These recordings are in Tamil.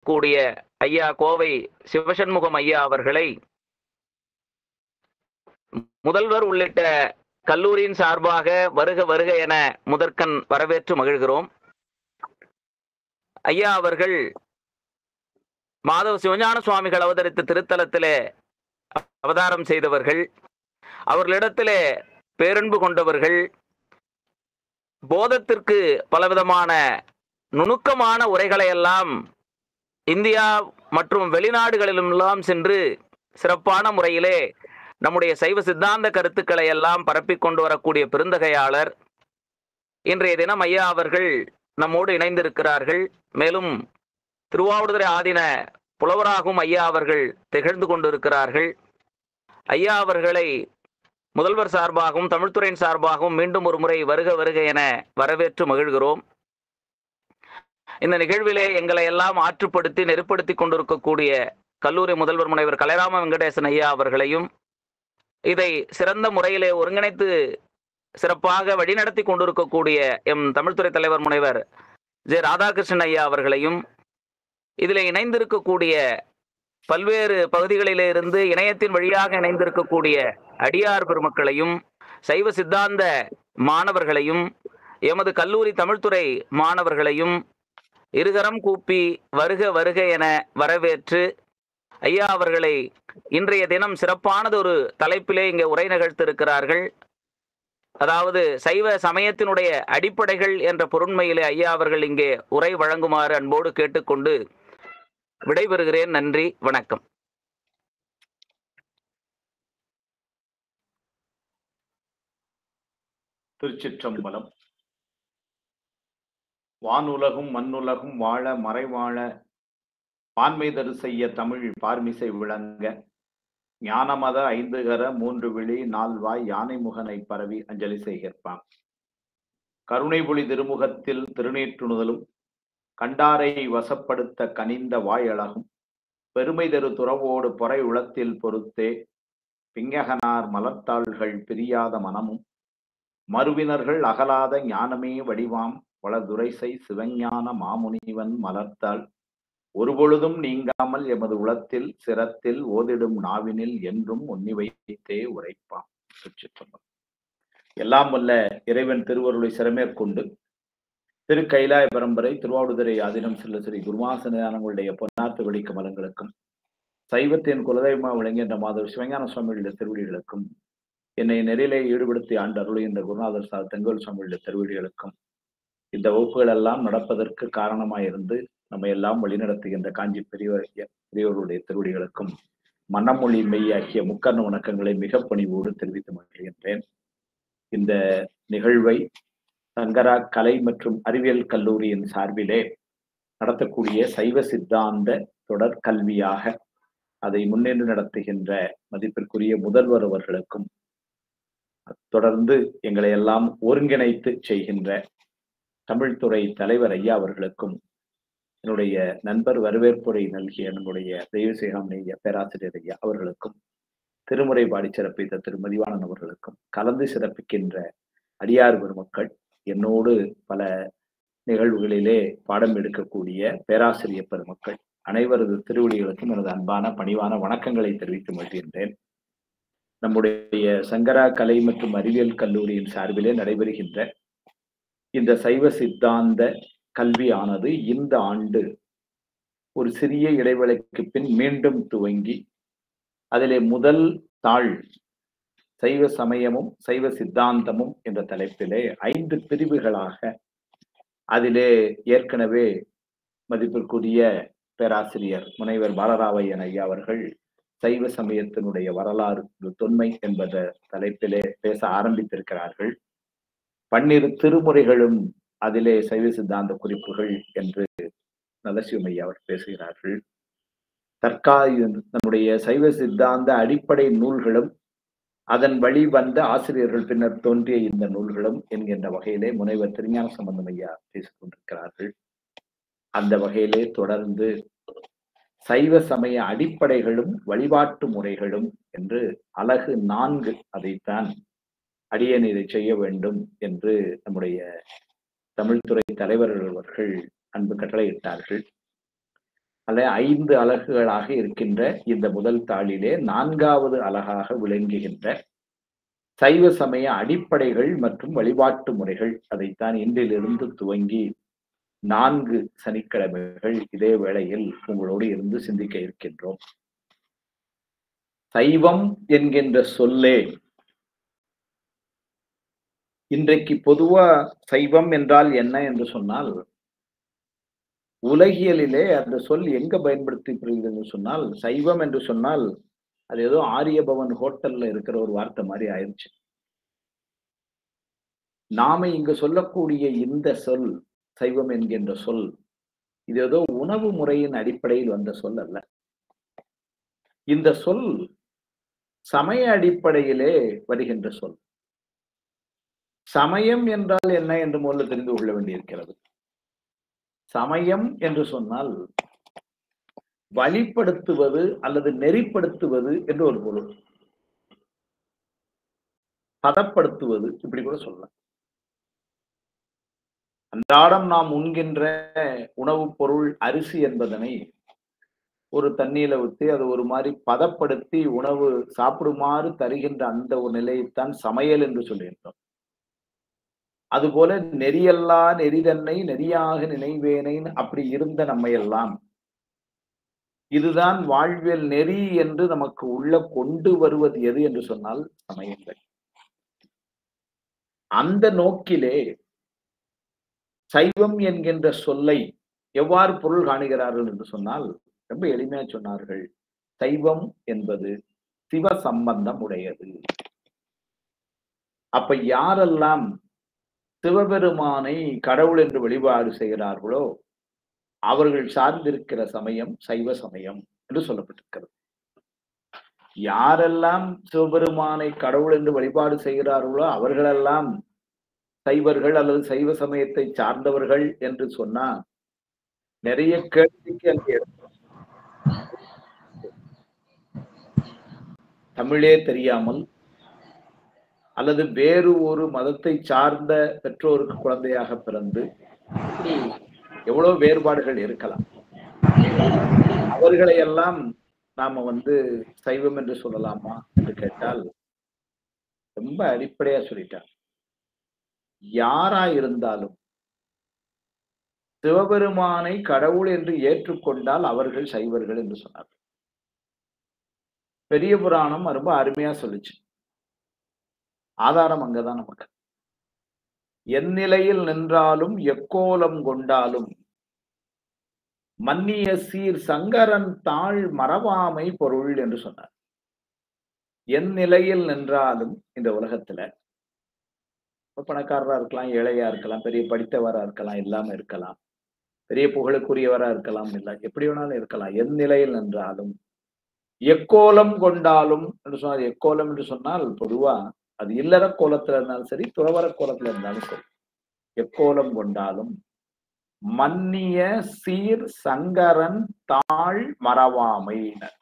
கூடிய ஐயா கோவை சிவசண்முகம் ஐயா அவர்களை முதல்வர் உள்ளிட்ட கல்லூரியின் சார்பாக வருக வருக என முதற்கண் வரவேற்று மகிழ்கிறோம். ஐயா அவர்கள் மாதவ சிவஞான சுவாமிகள் அவதரித்த திருத்தலத்திலே அவதாரம் செய்தவர்கள், அவர்களிடத்திலே பேரன்பு கொண்டவர்கள், போதத்திற்கு பலவிதமான நுணுக்கமான உரைகளை எல்லாம் இந்தியா மற்றும் வெளிநாடுகளிலும் எல்லாம் சென்று சிறப்பான முறையிலே நம்முடைய சைவ சித்தாந்த கருத்துக்களை எல்லாம் பரப்பிக் கொண்டு வரக்கூடிய பெருந்தகையாளர். இன்றைய தினம் ஐயா அவர்கள் நம்மோடு இணைந்திருக்கிறார்கள். மேலும் திருவாவடுதுறை ஆதீன புலவராகவும் ஐயா அவர்கள் திகழ்ந்து கொண்டிருக்கிறார்கள். ஐயா அவர்களை முதல்வர் சார்பாகவும் தமிழ்துறையின் சார்பாகவும் மீண்டும் ஒரு முறை வருக வருக என வரவேற்று மகிழ்கிறோம். இந்த நிகழ்விலே எங்களை எல்லாம் ஆற்றுப்படுத்தி நெருப்படுத்தி கொண்டிருக்கக்கூடிய கல்லூரி முதல்வர் முனைவர் கலைராம வெங்கடேசன் ஐயா அவர்களையும், இதை சிறந்த முறையிலே ஒருங்கிணைத்து சிறப்பாக வழிநடத்தி கொண்டிருக்கக்கூடிய எம் தமிழ்துறை தலைவர் முனைவர் ஜெ ராதாகிருஷ்ணன் ஐயா அவர்களையும், இதில் இணைந்திருக்கக்கூடிய பல்வேறு பகுதிகளிலே இருந்து இணையத்தின் வழியாக இணைந்திருக்கக்கூடிய அடியார் பெருமக்களையும், சைவ சித்தாந்த மாணவர்களையும், எமது கல்லூரி தமிழ்துறை மாணவர்களையும் இருகரம் கூப்பி வருக வருக என வரவேற்று ஐயா அவர்களை இன்றைய தினம் சிறப்பானதொரு தலைப்பிலே இங்கே உரை நிகழ்த்திருக்கிறார்கள். அதாவது சைவ சமயத்தினுடைய அடிப்படைகள் என்ற பொருண்மையிலே ஐயா அவர்கள் இங்கே உரை வழங்குமாறு அன்போடு கேட்டுக்கொண்டு விடைபெறுகிறேன். நன்றி, வணக்கம். திருச்சிற்றம்பலம். வானுலகும் மண்ணுலகும் வாழ மறைவாழ பான்மைதரு செய்ய தமிழ் பார்மிசை விளங்க ஞானமத ஐந்துகர மூன்று விழி நால்வாய் யானை முகனை பரவி அஞ்சலி செய்கிற்பான். கருணை பொழி திருமுகத்தில் திருநீற்றுணுதலும் கண்டாரை வசப்படுத்த கனிந்த வாயழகும் பெருமை தரு துறவோடு பொறை உளத்தில் பொறுத்தே பிங்ககனார் மலர்த்தாள்கள் பிரியாத மனமும் மறுவினர்கள் அகலாத ஞானமே வடிவாம் வளதுரைசை சிவஞான மாமுனிவன் மலர்த்தாள் ஒருபொழுதும் நீங்காமல் எமது உளத்தில் சிரத்தில் ஓதிடும் நாவினில் என்றும் உன்னி வைத்தே உரைப்பான். எல்லாம் வல்ல இறைவன் திருவருளை சிறமேற்கொண்டு திரு கைலாய பரம்பரை திருவாவடுதுறை ஆதீனம் செல்ல ஸ்ரீ குருமாசனங்களுடைய பொன்னாத்து வெடிக்க மலங்களுக்கும் சைவத்தின் குலதெய்வமாக விளங்குகின்ற மாதவ சிவஞான சுவாமிகளுடைய திருவடிகளுக்கும் என்னை நெறியிலே ஈடுபடுத்தி ஆண்டு அருளுகின்ற குருநாதர் சார் தெங்கோல் சுவாமிகளுடைய திருவடிகளுக்கும் இந்த வகுப்புகள் எல்லாம் நடப்பதற்கு காரணமாயிருந்து நம்ம எல்லாம் வழிநடத்துகின்ற காஞ்சி பெரியவர்களுடைய திருவடிகளுக்கும் மனமொழி மெய் ஆகிய முக்கர்ண வணக்கங்களை மிக பணிவோடு தெரிவித்து மகிழ்கின்றேன். இந்த நிகழ்வை சங்கரா கலை மற்றும் அறிவியல் கல்லூரியின் சார்பிலே நடத்தக்கூடிய சைவ சித்தாந்த தொடர் கல்வியாக அதை முன்னின்று நடத்துகின்ற மதிப்பிற்குரிய முதல்வர் அவர்களுக்கும் தொடர்ந்து எங்களை எல்லாம் ஒருங்கிணைத்து செய்கின்ற தமிழ்துறை தலைவர் ஐயா அவர்களுக்கும் என்னுடைய நண்பர் வரவேற்புரை நல்கிய நம்முடைய தெய்வசேகாமணிய பேராசிரியர் ஐயா அவர்களுக்கும் திருமுறை பாடி சிறப்பித்த திரு மதிவாணன் அவர்களுக்கும் கலந்து சிறப்பிக்கின்ற அடியார் பெருமக்கள், என்னோடு பல நிகழ்வுகளிலே பாடம் எடுக்கக்கூடிய பேராசிரியர் பெருமக்கள் அனைவரது திருவடிகளுக்கும் எனது அன்பான பணிவான வணக்கங்களை தெரிவித்து மகிழ்கின்றேன். நம்முடைய சங்கரா கலை மற்றும் அறிவியல் கல்லூரியின் சார்பிலே நடைபெறுகின்ற இந்த சைவ சித்தாந்த கல்வியானது இந்த ஆண்டு ஒரு சிறிய இடைவேளைக்கு பின் மீண்டும் துவங்கி அதிலே முதல் தாள் சைவ சமயமும் சைவ சித்தாந்தமும் என்ற தலைப்பிலே 5 பிரிவுகளாக அதிலே ஏற்கனவே மதிப்பிற்குரிய பேராசிரியர் முனைவர் பாலராவையன் ஐயா அவர்கள் சைவ சமயத்தினுடைய வரலாறு தொன்மை என்பத தலைப்பிலே பேச ஆரம்பித்திருக்கிறார்கள். 12 திருமுறைகளும் அதிலே சைவ சித்தாந்த குறிப்புகள் என்று நலசிவம் ஐயா அவர் பேசுகிறார்கள். நம்முடைய சைவ சித்தாந்த அடிப்படை நூல்களும் அதன் வழி வந்த ஆசிரியர்கள் பின்னர் தோன்றிய இந்த நூல்களும் என்கின்ற வகையிலே முனைவர் திருஞான சம்பந்தம் ஐயா பேசிக் கொண்டிருக்கிறார்கள். அந்த வகையிலே தொடர்ந்து சைவ சமய அடிப்படைகளும் வழிபாட்டு முறைகளும் என்று அலகு 4 அதைத்தான் அடியேன் இதை செய்ய வேண்டும் என்று நம்முடைய தமிழ்துறை தலைவர்கள் அவர்கள் அன்பு கட்டளையிட்டார்கள். அல்ல 5 அலகுகளாக இருக்கின்ற இந்த முதல் தாளிலே 4வது அலகாக விளங்குகின்ற சைவ சமய அடிப்படைகள் மற்றும் வழிபாட்டு முறைகள், அதைத்தான் இன்றிலிருந்து துவங்கி 4 சனிக்கிழமைகள் இதே வேளையில் உங்களோடு இருந்து சிந்திக்க இருக்கின்றோம். சைவம் என்கின்ற சொல்லே இன்றைக்கு பொதுவா சைவம் என்றால் என்ன என்று சொன்னால், உலகியலிலே அந்த சொல் எங்க பயன்படுத்தப்படுகிறது சொன்னால், சைவம் என்று சொன்னால் அது ஏதோ ஆரியபவன் ஹோட்டல்ல இருக்கிற ஒரு வார்த்தை மாதிரி ஆயிடுச்சு. நாம இங்க சொல்லக்கூடிய இந்த சொல், சைவம் என்கின்ற சொல், இது ஏதோ உணவு முறையின் அடிப்படையில் வந்த சொல் அல்ல. இந்த சொல் சமய அடிப்படையிலே வருகின்ற சொல். சமயம் என்றால் என்ன என்று முதல்ல தெரிந்து கொள்ள வேண்டியிருக்கிறது. சமயம் என்று சொன்னால் வழிப்படுத்துவது அல்லது நெறிப்படுத்துவது என்று ஒரு பொருள். பதப்படுத்துவது இப்படி கூட சொல்லலாம். அன்றாடம் நாம் உண்கின்ற உணவுப் பொருள் அரிசி என்பதனை ஒரு தண்ணீரை ஊற்றி அது ஒரு மாதிரி பதப்படுத்தி உணவு சாப்பிடுமாறு தருகின்ற அந்த ஒரு நிலையைத்தான் சமையல் என்று சொல்லுகின்றோம். அதுபோல நெறியல்லா நெறிதன்னை நெறியாக நினைவேனை அப்படி இருந்த நம்மையெல்லாம் இதுதான் வாழ்வியல் நெறி என்று நமக்கு உள்ள கொண்டு வருவது எது என்று சொன்னால் சமயங்கள். அந்த நோக்கிலே சைவம் என்கின்ற சொல்லை எவ்வாறு பொருள் காணுகிறார்கள் என்று சொன்னால் ரொம்ப எளிமையா சொன்னார்கள். சைவம் என்பது சிவ சம்பந்தம் உடையது. அப்ப யாரெல்லாம் சிவபெருமானை கடவுள் என்று வழிபாடு செய்கிறார்களோ அவர்கள் சார்ந்திருக்கிற சமயம் சைவ சமயம் என்று சொல்லப்பட்டிருக்கிறது. யாரெல்லாம் சிவபெருமானை கடவுள் என்று வழிபாடு செய்கிறார்களோ அவர்களெல்லாம் சைவர்கள் அல்லது சைவ சமயத்தை சார்ந்தவர்கள் என்று சொன்னா நிறைய கேள்விக்கு அங்கே தமிழே தெரியாமல் அல்லது வேறு ஒரு மதத்தை சார்ந்த பெற்றோருக்கு குழந்தையாக பிறந்து எவ்வளவு வேறுபாடுகள் இருக்கலாம். அவர்களை எல்லாம் நாம சைவம் என்று சொல்லலாமா என்று கேட்டால் ரொம்ப அடிப்படையா சொல்லிட்டார். யாரா இருந்தாலும் சிவபெருமானை கடவுள் என்று ஏற்றுக்கொண்டால் அவர்கள் சைவர்கள் என்று சொன்னார். பெரிய புராணம் ரொம்ப அருமையா சொல்லுச்சு. ஆதாரம் அங்கதான் நமக்கு. எந்நிலையில் நின்றாலும் எக்கோலம் கொண்டாலும் மன்னிய சீர் சங்கரன் தாழ் மறவாமை பொருள் என்று சொன்னார். என் நிலையில் நின்றாலும் இந்த உலகத்துல பணக்காரரா இருக்கலாம், ஏழையா இருக்கலாம், பெரிய படித்தவரா இருக்கலாம், இல்லாம இருக்கலாம், பெரிய புகழுக்குரியவரா இருக்கலாம், இல்ல எப்படி வேணாலும் இருக்கலாம். என் நிலையில் நின்றாலும் எக்கோலம் கொண்டாலும் என்று சொன்னார். எக்கோலம் என்று சொன்னால் பொதுவா அது இல்லற கோலத்துல இருந்தாலும் சரி, துறவர கோலத்துல இருந்தாலும் சரி, எக்கோலம் கொண்டாலும் மன்னிய சீர் சங்கரன் தாழ் மறவாமையினர்.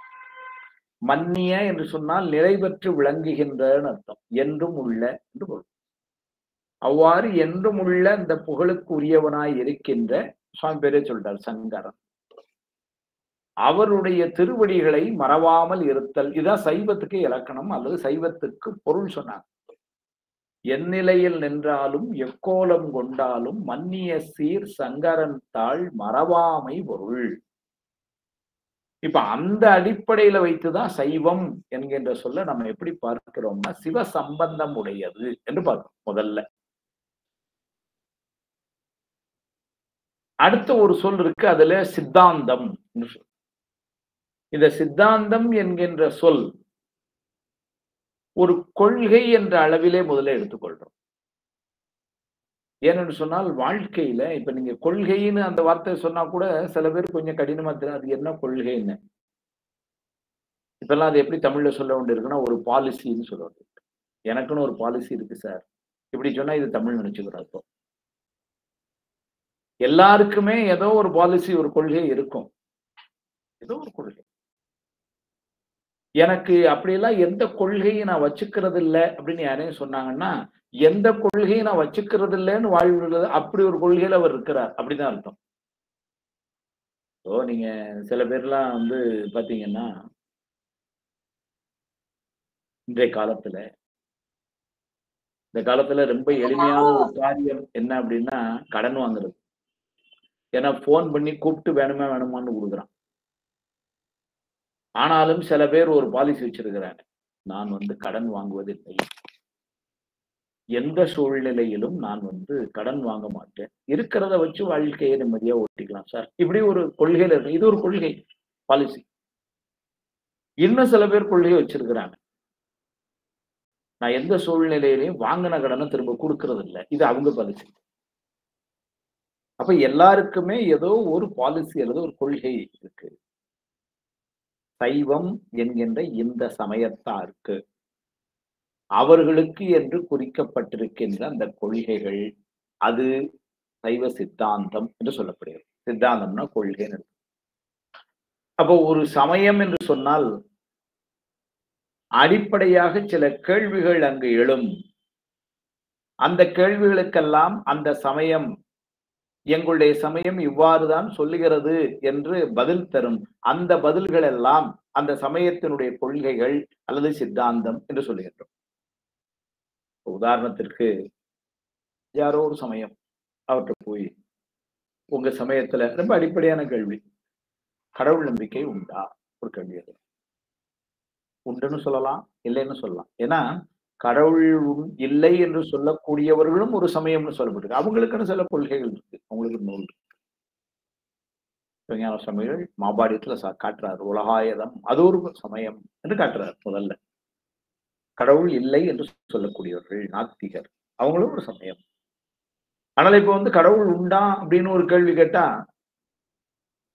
மன்னிய என்று சொன்னால் நிறைவேற்று விளங்குகின்ற அர்த்தம். என்றும் உள்ள என்று பொருள். அவ்வாறு என்றும் உள்ள இந்த புகழுக்கு உரியவனாய் இருக்கின்ற சுவாமி பேரே சொல்றார் சங்கரன். அவருடைய திருவடிகளை மறவாமல் இருத்தல், இதுதான் சைவத்துக்கு இலக்கணம் அல்லது சைவத்துக்கு பொருள் சொன்னாங்க. எந்நிலையில் நின்றாலும் எக்கோலம் கொண்டாலும் மன்னிய சீர் சங்கரன் தாழ் மறவாமை பொருள். இப்ப அந்த அடிப்படையில வைத்துதான் சைவம் என்கின்ற சொல்ல நம்ம எப்படி பார்க்கிறோம்னா சிவ சம்பந்தம் உடையது என்று பார்க்கிறோம் முதல்ல. அடுத்த ஒரு சொல் இருக்கு, அதுல சித்தாந்தம். இந்த சித்தாந்தம் என்கின்ற சொல் ஒரு கொள்கை என்ற அளவிலே முதல்ல எடுத்துக்கொள்றோம். ஏன்னு சொன்னால் வாழ்க்கையில இப்ப நீங்க கொள்கைன்னு அந்த வார்த்தை சொன்னா கூட சில பேர் கொஞ்சம் கடினமா தெரியும், அது என்ன கொள்கைன்னு. இப்பெல்லாம் அது எப்படி தமிழ்ல சொல்ல வேண்டிய இருக்குன்னா ஒரு பாலிசின்னு சொல்லுவாங்க. எனக்குன்னு ஒரு பாலிசி இருக்கு சார், இப்படி சொன்னா இது தமிழ் நினைச்சுக்கிறோம். இப்போ எல்லாருக்குமே ஏதோ ஒரு பாலிசி, ஒரு கொள்கை இருக்கும், ஏதோ ஒரு கொள்கை. எனக்கு அப்படியெல்லாம் எந்த கொள்கையை நான் வச்சுக்கிறது இல்லை அப்படின்னு யாரையும் சொன்னாங்கன்னா, எந்த கொள்கையை நான் வச்சுக்கிறது இல்லைன்னு வாழ்வுறது அப்படி ஒரு கொள்கையில அவர் இருக்கிறார் அப்படிதான் அர்த்தம். நீங்க சில பேர்லாம் வந்து பாத்தீங்கன்னா, இன்றைய காலத்துல இந்த காலத்துல ரொம்ப எளிமையான ஒரு காரியம் என்ன அப்படின்னா, கடன் வாங்குறது. ஏன்னா ஃபோன் பண்ணி கூப்பிட்டு வேணுமா வேணுமான்னு குடுக்குறான். ஆனாலும் சில பேர் ஒரு பாலிசி வச்சிருக்கிறாங்க. நான் வந்து கடன் வாங்குவதில்லை. எந்த சூழ்நிலையிலும் நான் வந்து கடன் வாங்க மாட்டேன். இருக்கிறத வச்சு வாழ்க்கையை நிம்மதியா ஓட்டிக்கலாம் சார். இப்படி ஒரு கொள்கையில இருக்கு. இது ஒரு கொள்கை, பாலிசி. இன்னும் சில பேர் கொள்கைய வச்சிருக்கிறாங்க. நான் எந்த சூழ்நிலையிலயும் வாங்குன கடன திரும்ப குடுக்குறது இல்ல. இது அவங்க பாலிசி. அப்ப எல்லாருக்குமே ஏதோ ஒரு பாலிசி அல்லது ஒரு கொள்கை இருக்கு. சைவம் என்கின்ற இந்த சமயத்தாருக்கு அவர்களுக்கு என்று குறிக்கப்பட்டிருக்கின்ற அந்த கொள்கைகள், அது சைவ சித்தாந்தம் என்று சொல்லப்படுகிறது. சித்தாந்தம்னா கொள்கைன்னு அர்த்தம். அப்போ ஒரு சமயம் என்று சொன்னால் அடிப்படையாக சில கேள்விகள் அங்கு எழும். அந்த கேள்விகளுக்கெல்லாம் அந்த சமயம், எங்களுடைய சமயம் இவ்வாறுதான் சொல்லுகிறது என்று பதில் தரும். அந்த பதில்கள் எல்லாம் அந்த சமயத்தினுடைய கொள்கைகள் அல்லது சித்தாந்தம் என்று சொல்லுகின்றோம். உதாரணத்திற்கு யாரோ ஒரு சமயம் அவர்கிட்ட போய், உங்க சமயத்துல ரொம்ப அடிப்படையான கேள்வி, கடவுள் நம்பிக்கை உண்டா? ஒரு கேள்வி அது. உண்டுன்னு சொல்லலாம், இல்லைன்னு சொல்லலாம். ஏன்னா கடவுள் இல்லை என்று சொல்லக்கூடியவர்களும் ஒரு சமயம்னு சொல்லப்பட்டிருக்கு. அவங்களுக்குன்னு சில கொள்கைகள் இருக்கு. அவங்களுக்கு நூல் இருக்கு. விஞ்ஞான சமயங்கள் மாபாடியத்துல காட்டுறாரு. உலகாயதம் அது ஒரு சமயம் என்று காட்டுறாரு. முதல்ல கடவுள் இல்லை என்று சொல்லக்கூடியவர்கள் நாத்திகர், அவங்களும் ஒரு சமயம். ஆனால் இப்ப வந்து கடவுள் உண்டா அப்படின்னு ஒரு கேள்வி கேட்டா,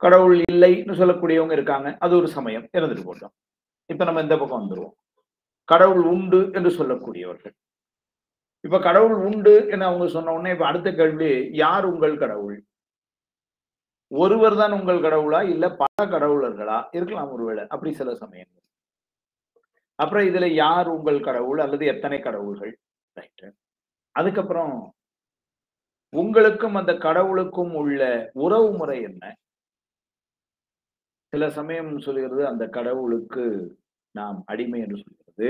கடவுள் இல்லைன்னு சொல்லக்கூடியவங்க இருக்காங்க. அது ஒரு சமயம், இருந்துட்டு போட்டோம். இப்ப நம்ம இந்த பக்கம் வந்துருவோம். கடவுள் உண்டு என்று சொல்லக்கூடியவர்கள். இப்ப கடவுள் உண்டு என்று அவங்க சொன்ன உடனே இப்ப அடுத்த கேள்வி, யார் உங்கள் கடவுள்? ஒருவர் தான் உங்கள் கடவுளா? இல்ல பல கடவுளர்களா? இருக்கலாம் ஒருவேளை. அப்படி சில சமயங்கள். அப்புறம் இதுல யார் உங்கள் கடவுள் அல்லது எத்தனை கடவுள்கள்? ரைட். அதுக்கப்புறம் உங்களுக்கும் அந்த கடவுளுக்கும் உள்ள உறவு முறை என்ன? சில சமயம் சொல்கிறது அந்த கடவுளுக்கு நாம் அடிமை என்று சொல்கிறது.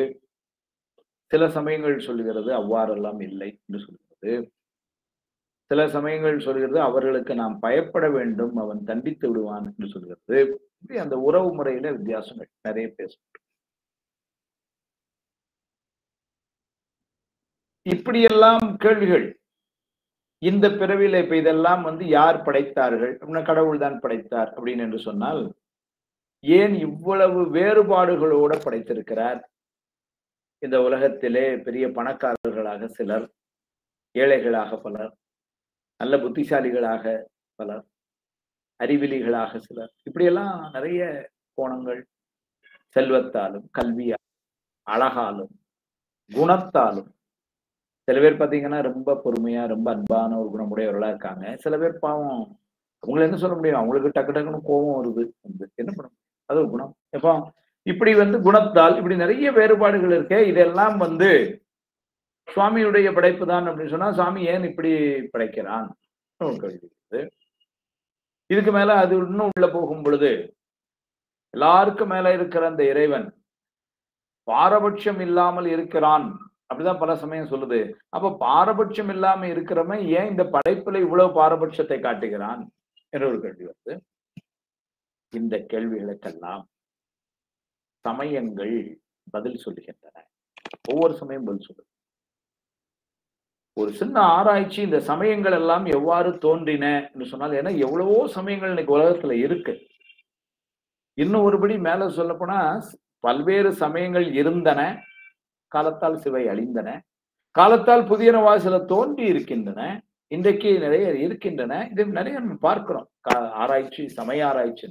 சில சமயங்கள் சொல்கிறது அவ்வாறெல்லாம் இல்லை என்று சொல்கிறது. சில சமயங்கள் சொல்கிறது அவர்களுக்கு நாம் பயப்பட வேண்டும், அவன் தண்டித்து விடுவான் என்று சொல்கிறது. இப்படி அந்த உறவு முறையில வித்தியாசங்கள் நிறைய பேசும். இப்படியெல்லாம் கேள்விகள் இந்த பிறவியில இப்ப இதெல்லாம் வந்து யார் படைத்தார்கள் அப்படின்னா, கடவுள் தான் படைத்தார் அப்படின்னு என்று சொன்னால், ஏன் இவ்வளவு வேறுபாடுகளோட படைத்திருக்கிறார்? இந்த உலகத்திலே பெரிய பணக்காரர்களாக சிலர், ஏழைகளாக பலர், நல்ல புத்திசாலிகளாக பலர், அறிவிலிகளாக சிலர், இப்படியெல்லாம் நிறைய கோணங்கள், செல்வத்தாலும் கல்வியாலும் அழகாலும் குணத்தாலும். சில பேர் பாத்தீங்கன்னா ரொம்ப பொறுமையா ரொம்ப அன்பான ஒரு குணமுடையவர்களா இருக்காங்க. சில பேர் பாவம், அவங்களை என்ன சொல்ல முடியும், அவங்களுக்கு டக்கு டக்குன்னு கோபம் வருது, என்ன பண்ண முடியும், அது ஒரு குணம். இப்போ இப்படி வந்து குணத்தால் இப்படி நிறைய வேறுபாடுகள் இருக்கு. இதெல்லாம் வந்து சுவாமியுடைய படைப்பு தான் அப்படின்னு சொன்னா, சுவாமி ஏன் இப்படி படைக்கிறான் ஒரு கேள்வி இருக்கு. இதுக்கு மேல அது இன்னும் உள்ள போகும் பொழுது, எல்லாருக்கும் மேல இருக்கிற அந்த இறைவன் பாரபட்சம் இல்லாமல் இருக்கிறான் அப்படிதான் பல சமயம் சொல்லுது. அப்ப பாரபட்சம் இல்லாம இருக்கிறவன் ஏன் இந்த படைப்புல இவ்வளவு பாரபட்சத்தை காட்டுகிறான் என்ற ஒரு கேள்வி வருது. இந்த கேள்விகளுக்கெல்லாம் சமயங்கள் பதில் சொல்லுகின்றன. ஒவ்வொரு சமயம் பதில் சொல்லுது. ஒரு சின்ன ஆராய்ச்சி, இந்த சமயங்கள் எல்லாம் எவ்வாறு தோன்றின என்று சொன்னால், ஏன்னா எவ்வளவோ சமயங்கள் இன்னைக்கு உலகத்துல இருக்கு. இன்னும் ஒருபடி மேல சொல்ல போனா, பல்வேறு சமயங்கள் இருந்தன, காலத்தால் சிவை அழிந்தன, காலத்தால் புதியனவா சில தோன்றி இருக்கின்றன, இன்றைக்கு நிறைய இருக்கின்றன. இது நிறைய நம்ம பார்க்கிறோம். ஆராய்ச்சி, சமய ஆராய்ச்சி.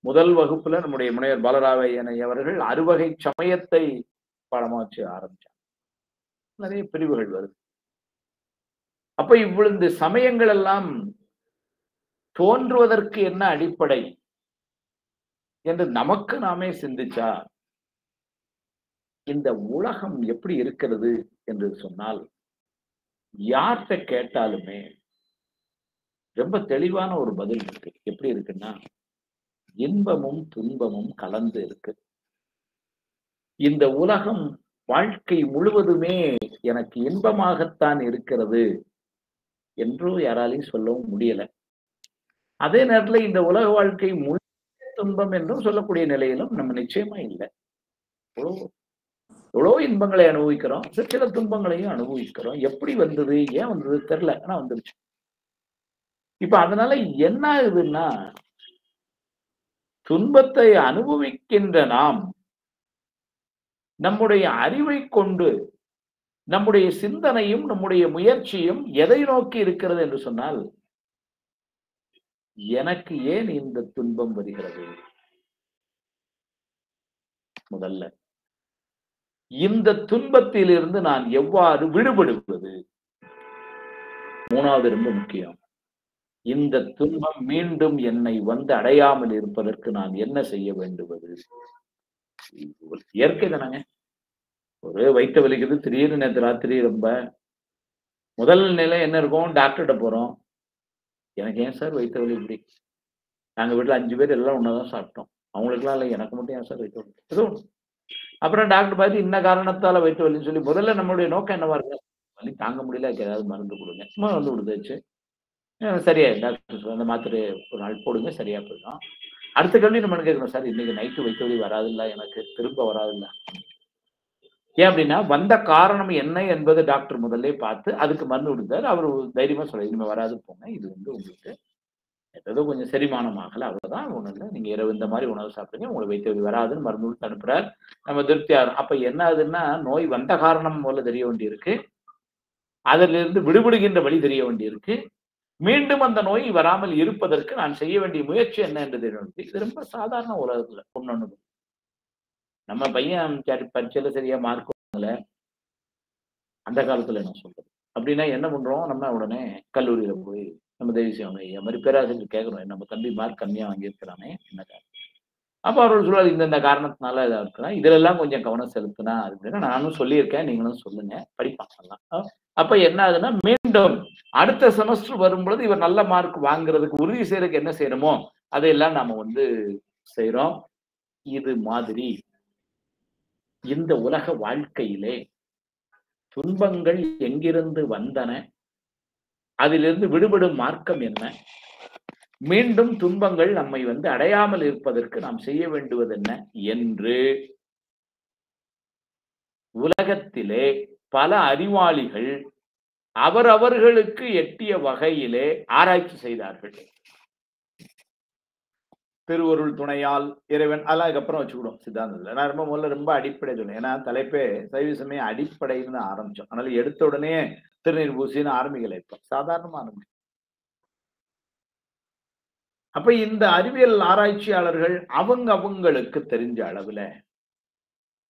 முதல் வகுப்புல நம்முடைய முனைவர் பாலராவையனை அவர்கள் அறுவகை சமயத்தை பாடமா வச்சு ஆரம்பிச்சாங்க. நிறைய பிரிவுகள் வருது. அப்ப இவ்வளவு இந்த சமயங்கள் எல்லாம் தோன்றுவதற்கு என்ன அடிப்படை என்று நமக்கு நாமே சிந்திச்சா, இந்த உலகம் எப்படி இருக்கிறது என்று சொன்னால், யார்கிட்ட கேட்டாலுமே ரொம்ப தெளிவான ஒரு பதில் இருக்கு. எப்படி இருக்குன்னா, இன்பமும் துன்பமும் கலந்து இருக்கு. இந்த உலகம் வாழ்க்கை முழுவதுமே எனக்கு இன்பமாகத்தான் இருக்கிறது என்றும் யாராலையும் சொல்லவும் முடியல. அதே நேரத்துல இந்த உலக வாழ்க்கை முழு துன்பம் என்றும் சொல்லக்கூடிய நிலையிலும் நம்ம நிச்சயமா இல்லை. எவ்வளோ இன்பங்களை அனுபவிக்கிறோம், சில துன்பங்களையும் அனுபவிக்கிறோம். எப்படி வந்தது, ஏன் வந்தது தெரியல, ஆனா வந்துருச்சு. இப்ப அதனால என்ன ஆகுதுன்னா, துன்பத்தை அனுபவிக்கின்ற நாம் நம்முடைய அறிவை கொண்டு நம்முடைய சிந்தனையும் நம்முடைய முயற்சியும் எதை நோக்கி இருக்கிறது என்று சொன்னால், எனக்கு ஏன் இந்த துன்பம் வருகிறது, முதல்ல இந்த துன்பத்திலிருந்து நான் எவ்வாறு விடுபடுவது, மூணாவது ரொம்ப முக்கியம், இந்த துன்பம் மீண்டும் என்னை வந்து அடையாமல் இருப்பதற்கு நான் என்ன செய்ய வேண்டுவது. இயற்கை தானங்க. ஒரு வயிற்று வலிக்குது, திடீர்னு நேற்று ராத்திரி ரொம்ப முதல் நிலை என்ன இருக்கும், டாக்டர்கிட்ட போறோம். எனக்கு ஏன் சார் வயிற்று வலி இப்படி, நாங்க வீட்டுல 5 பேர் எல்லாம் ஒன்னாதான் சாப்பிட்டோம், அவங்களுக்குலாம் இல்லை, எனக்கு மட்டும் ஏன் சார் வயிற்று வலி, ஏதோ ஒண்ணு. அப்புறம் டாக்டர் பார்த்து இன்ன காரணத்தால வயிற்று வலின்னு சொல்லி, முதல்ல நம்மளுடைய நோக்கம் என்னவா இருக்கு, வலி தாங்க முடியல, ஏதாவது மருந்து கொடுங்க, சும்மா வந்து கொடுத்துச்சு, சரியா டாக்டர் அந்த மாத்திரை ஒரு நாள் போடுங்க, சரியா போயிடும். அடுத்த கேள்வி நம்ம கேட்கணும், சார் இன்னைக்கு நைட்டு வயிற்று வலி வராதில்ல, எனக்கு திரும்ப வராதில்ல. ஏன் அப்படின்னா, வந்த காரணம் என்ன என்பது டாக்டர் முதல்ல பார்த்து அதுக்கு மருந்து கொடுத்தாரு. அவர் தைரியமா சொல்ல, இனிமே வராது போங்க, இது வந்து உங்களுக்கு ஏதோ கொஞ்சம் செரிமானம் ஆகல, அவ்வளவுதான், ஒண்ணு இல்லை, நீங்க இரவு இந்த மாதிரி உணவு சாப்பிடுங்க, உங்களுக்கு வயிற்று வலி வராதுன்னு மருந்து கொடுத்து அனுப்புறாரு. நம்ம திருப்தி ஆகும். அப்ப என்ன ஆகுதுன்னா, நோய் வந்த காரணம் முதல்ல தெரிய வேண்டி இருக்கு, அதிலிருந்து இருந்து விடுபடுகின்ற வழி தெரிய வேண்டி இருக்கு, மீண்டும் அந்த நோய் வராமல் இருப்பதற்கு நான் செய்ய வேண்டிய முயற்சி என்ன என்று தெரிய வேண்டியது. இது ரொம்ப சாதாரண உலகத்துல ஒண்ணு. நம்ம பையன் பரீட்சையில சரியா மார்க் வாங்கல, அந்த காலத்துல என்ன சொல்றது அப்படின்னா என்ன பண்றோம், நம்ம உடனே கல்லூரியில போய் நம்ம தேசியம் மாதிரி பேராசிரியர் கேட்கறோம், நம்ம தம்பி மார்க் கம்மியா வாங்கியிருக்கிறானே என்ன காரணம். அப்ப அவர்கள் சொல்றாரு, இந்த காரணத்தினால இதா இருக்கலாம், இதுல எல்லாம் கொஞ்சம் கவனம் செலுத்தினா அப்படின்னா, நானும் சொல்லியிருக்கேன், நீங்களும் சொல்லுங்க, படிப்பாங்க. அப்ப என்ன ஆகுதுன்னா, மீண்டும் அடுத்த செமஸ்டர் வரும்பொழுது இவர் நல்ல மார்க் வாங்குறதுக்கு உறுதி செய்யறதுக்கு என்ன செய்யணுமோ அதையெல்லாம் நாம வந்து செய்யறோம். இது மாதிரி இந்த உலக வாழ்க்கையிலே துன்பங்கள் எங்கிருந்து வந்தன, அதிலிருந்து விடுபடும் மார்க்கம் என்ன, மீண்டும் துன்பங்கள் நம்மை வந்து அடையாமல் இருப்பதற்கு நாம் செய்ய வேண்டுவது என்ன என்று உலகத்திலே பல அறிவாளிகள் அவரவர்களுக்கு எட்டிய வகையிலே ஆராய்ச்சி செய்தார்கள். திருவருள் துணையால் இறைவன், அதெல்லாம் அதுக்கப்புறம் வச்சுக்கிடும் சித்தாந்தத்துல. நான் ரொம்ப அடிப்படை சொன்னேன், ஏன்னா தலைப்பே சைவ சமயம் அடிப்படைன்னு ஆரம்பிச்சோம். அதனால எடுத்த உடனே திருநீர் பூசின்னு ஆரம்பிக்கல, இப்ப சாதாரணமா ஆரம்பிச்சோம். அப்ப இந்த அறிவியல் ஆராய்ச்சியாளர்கள் அவங்களுக்கு தெரிஞ்ச அளவுல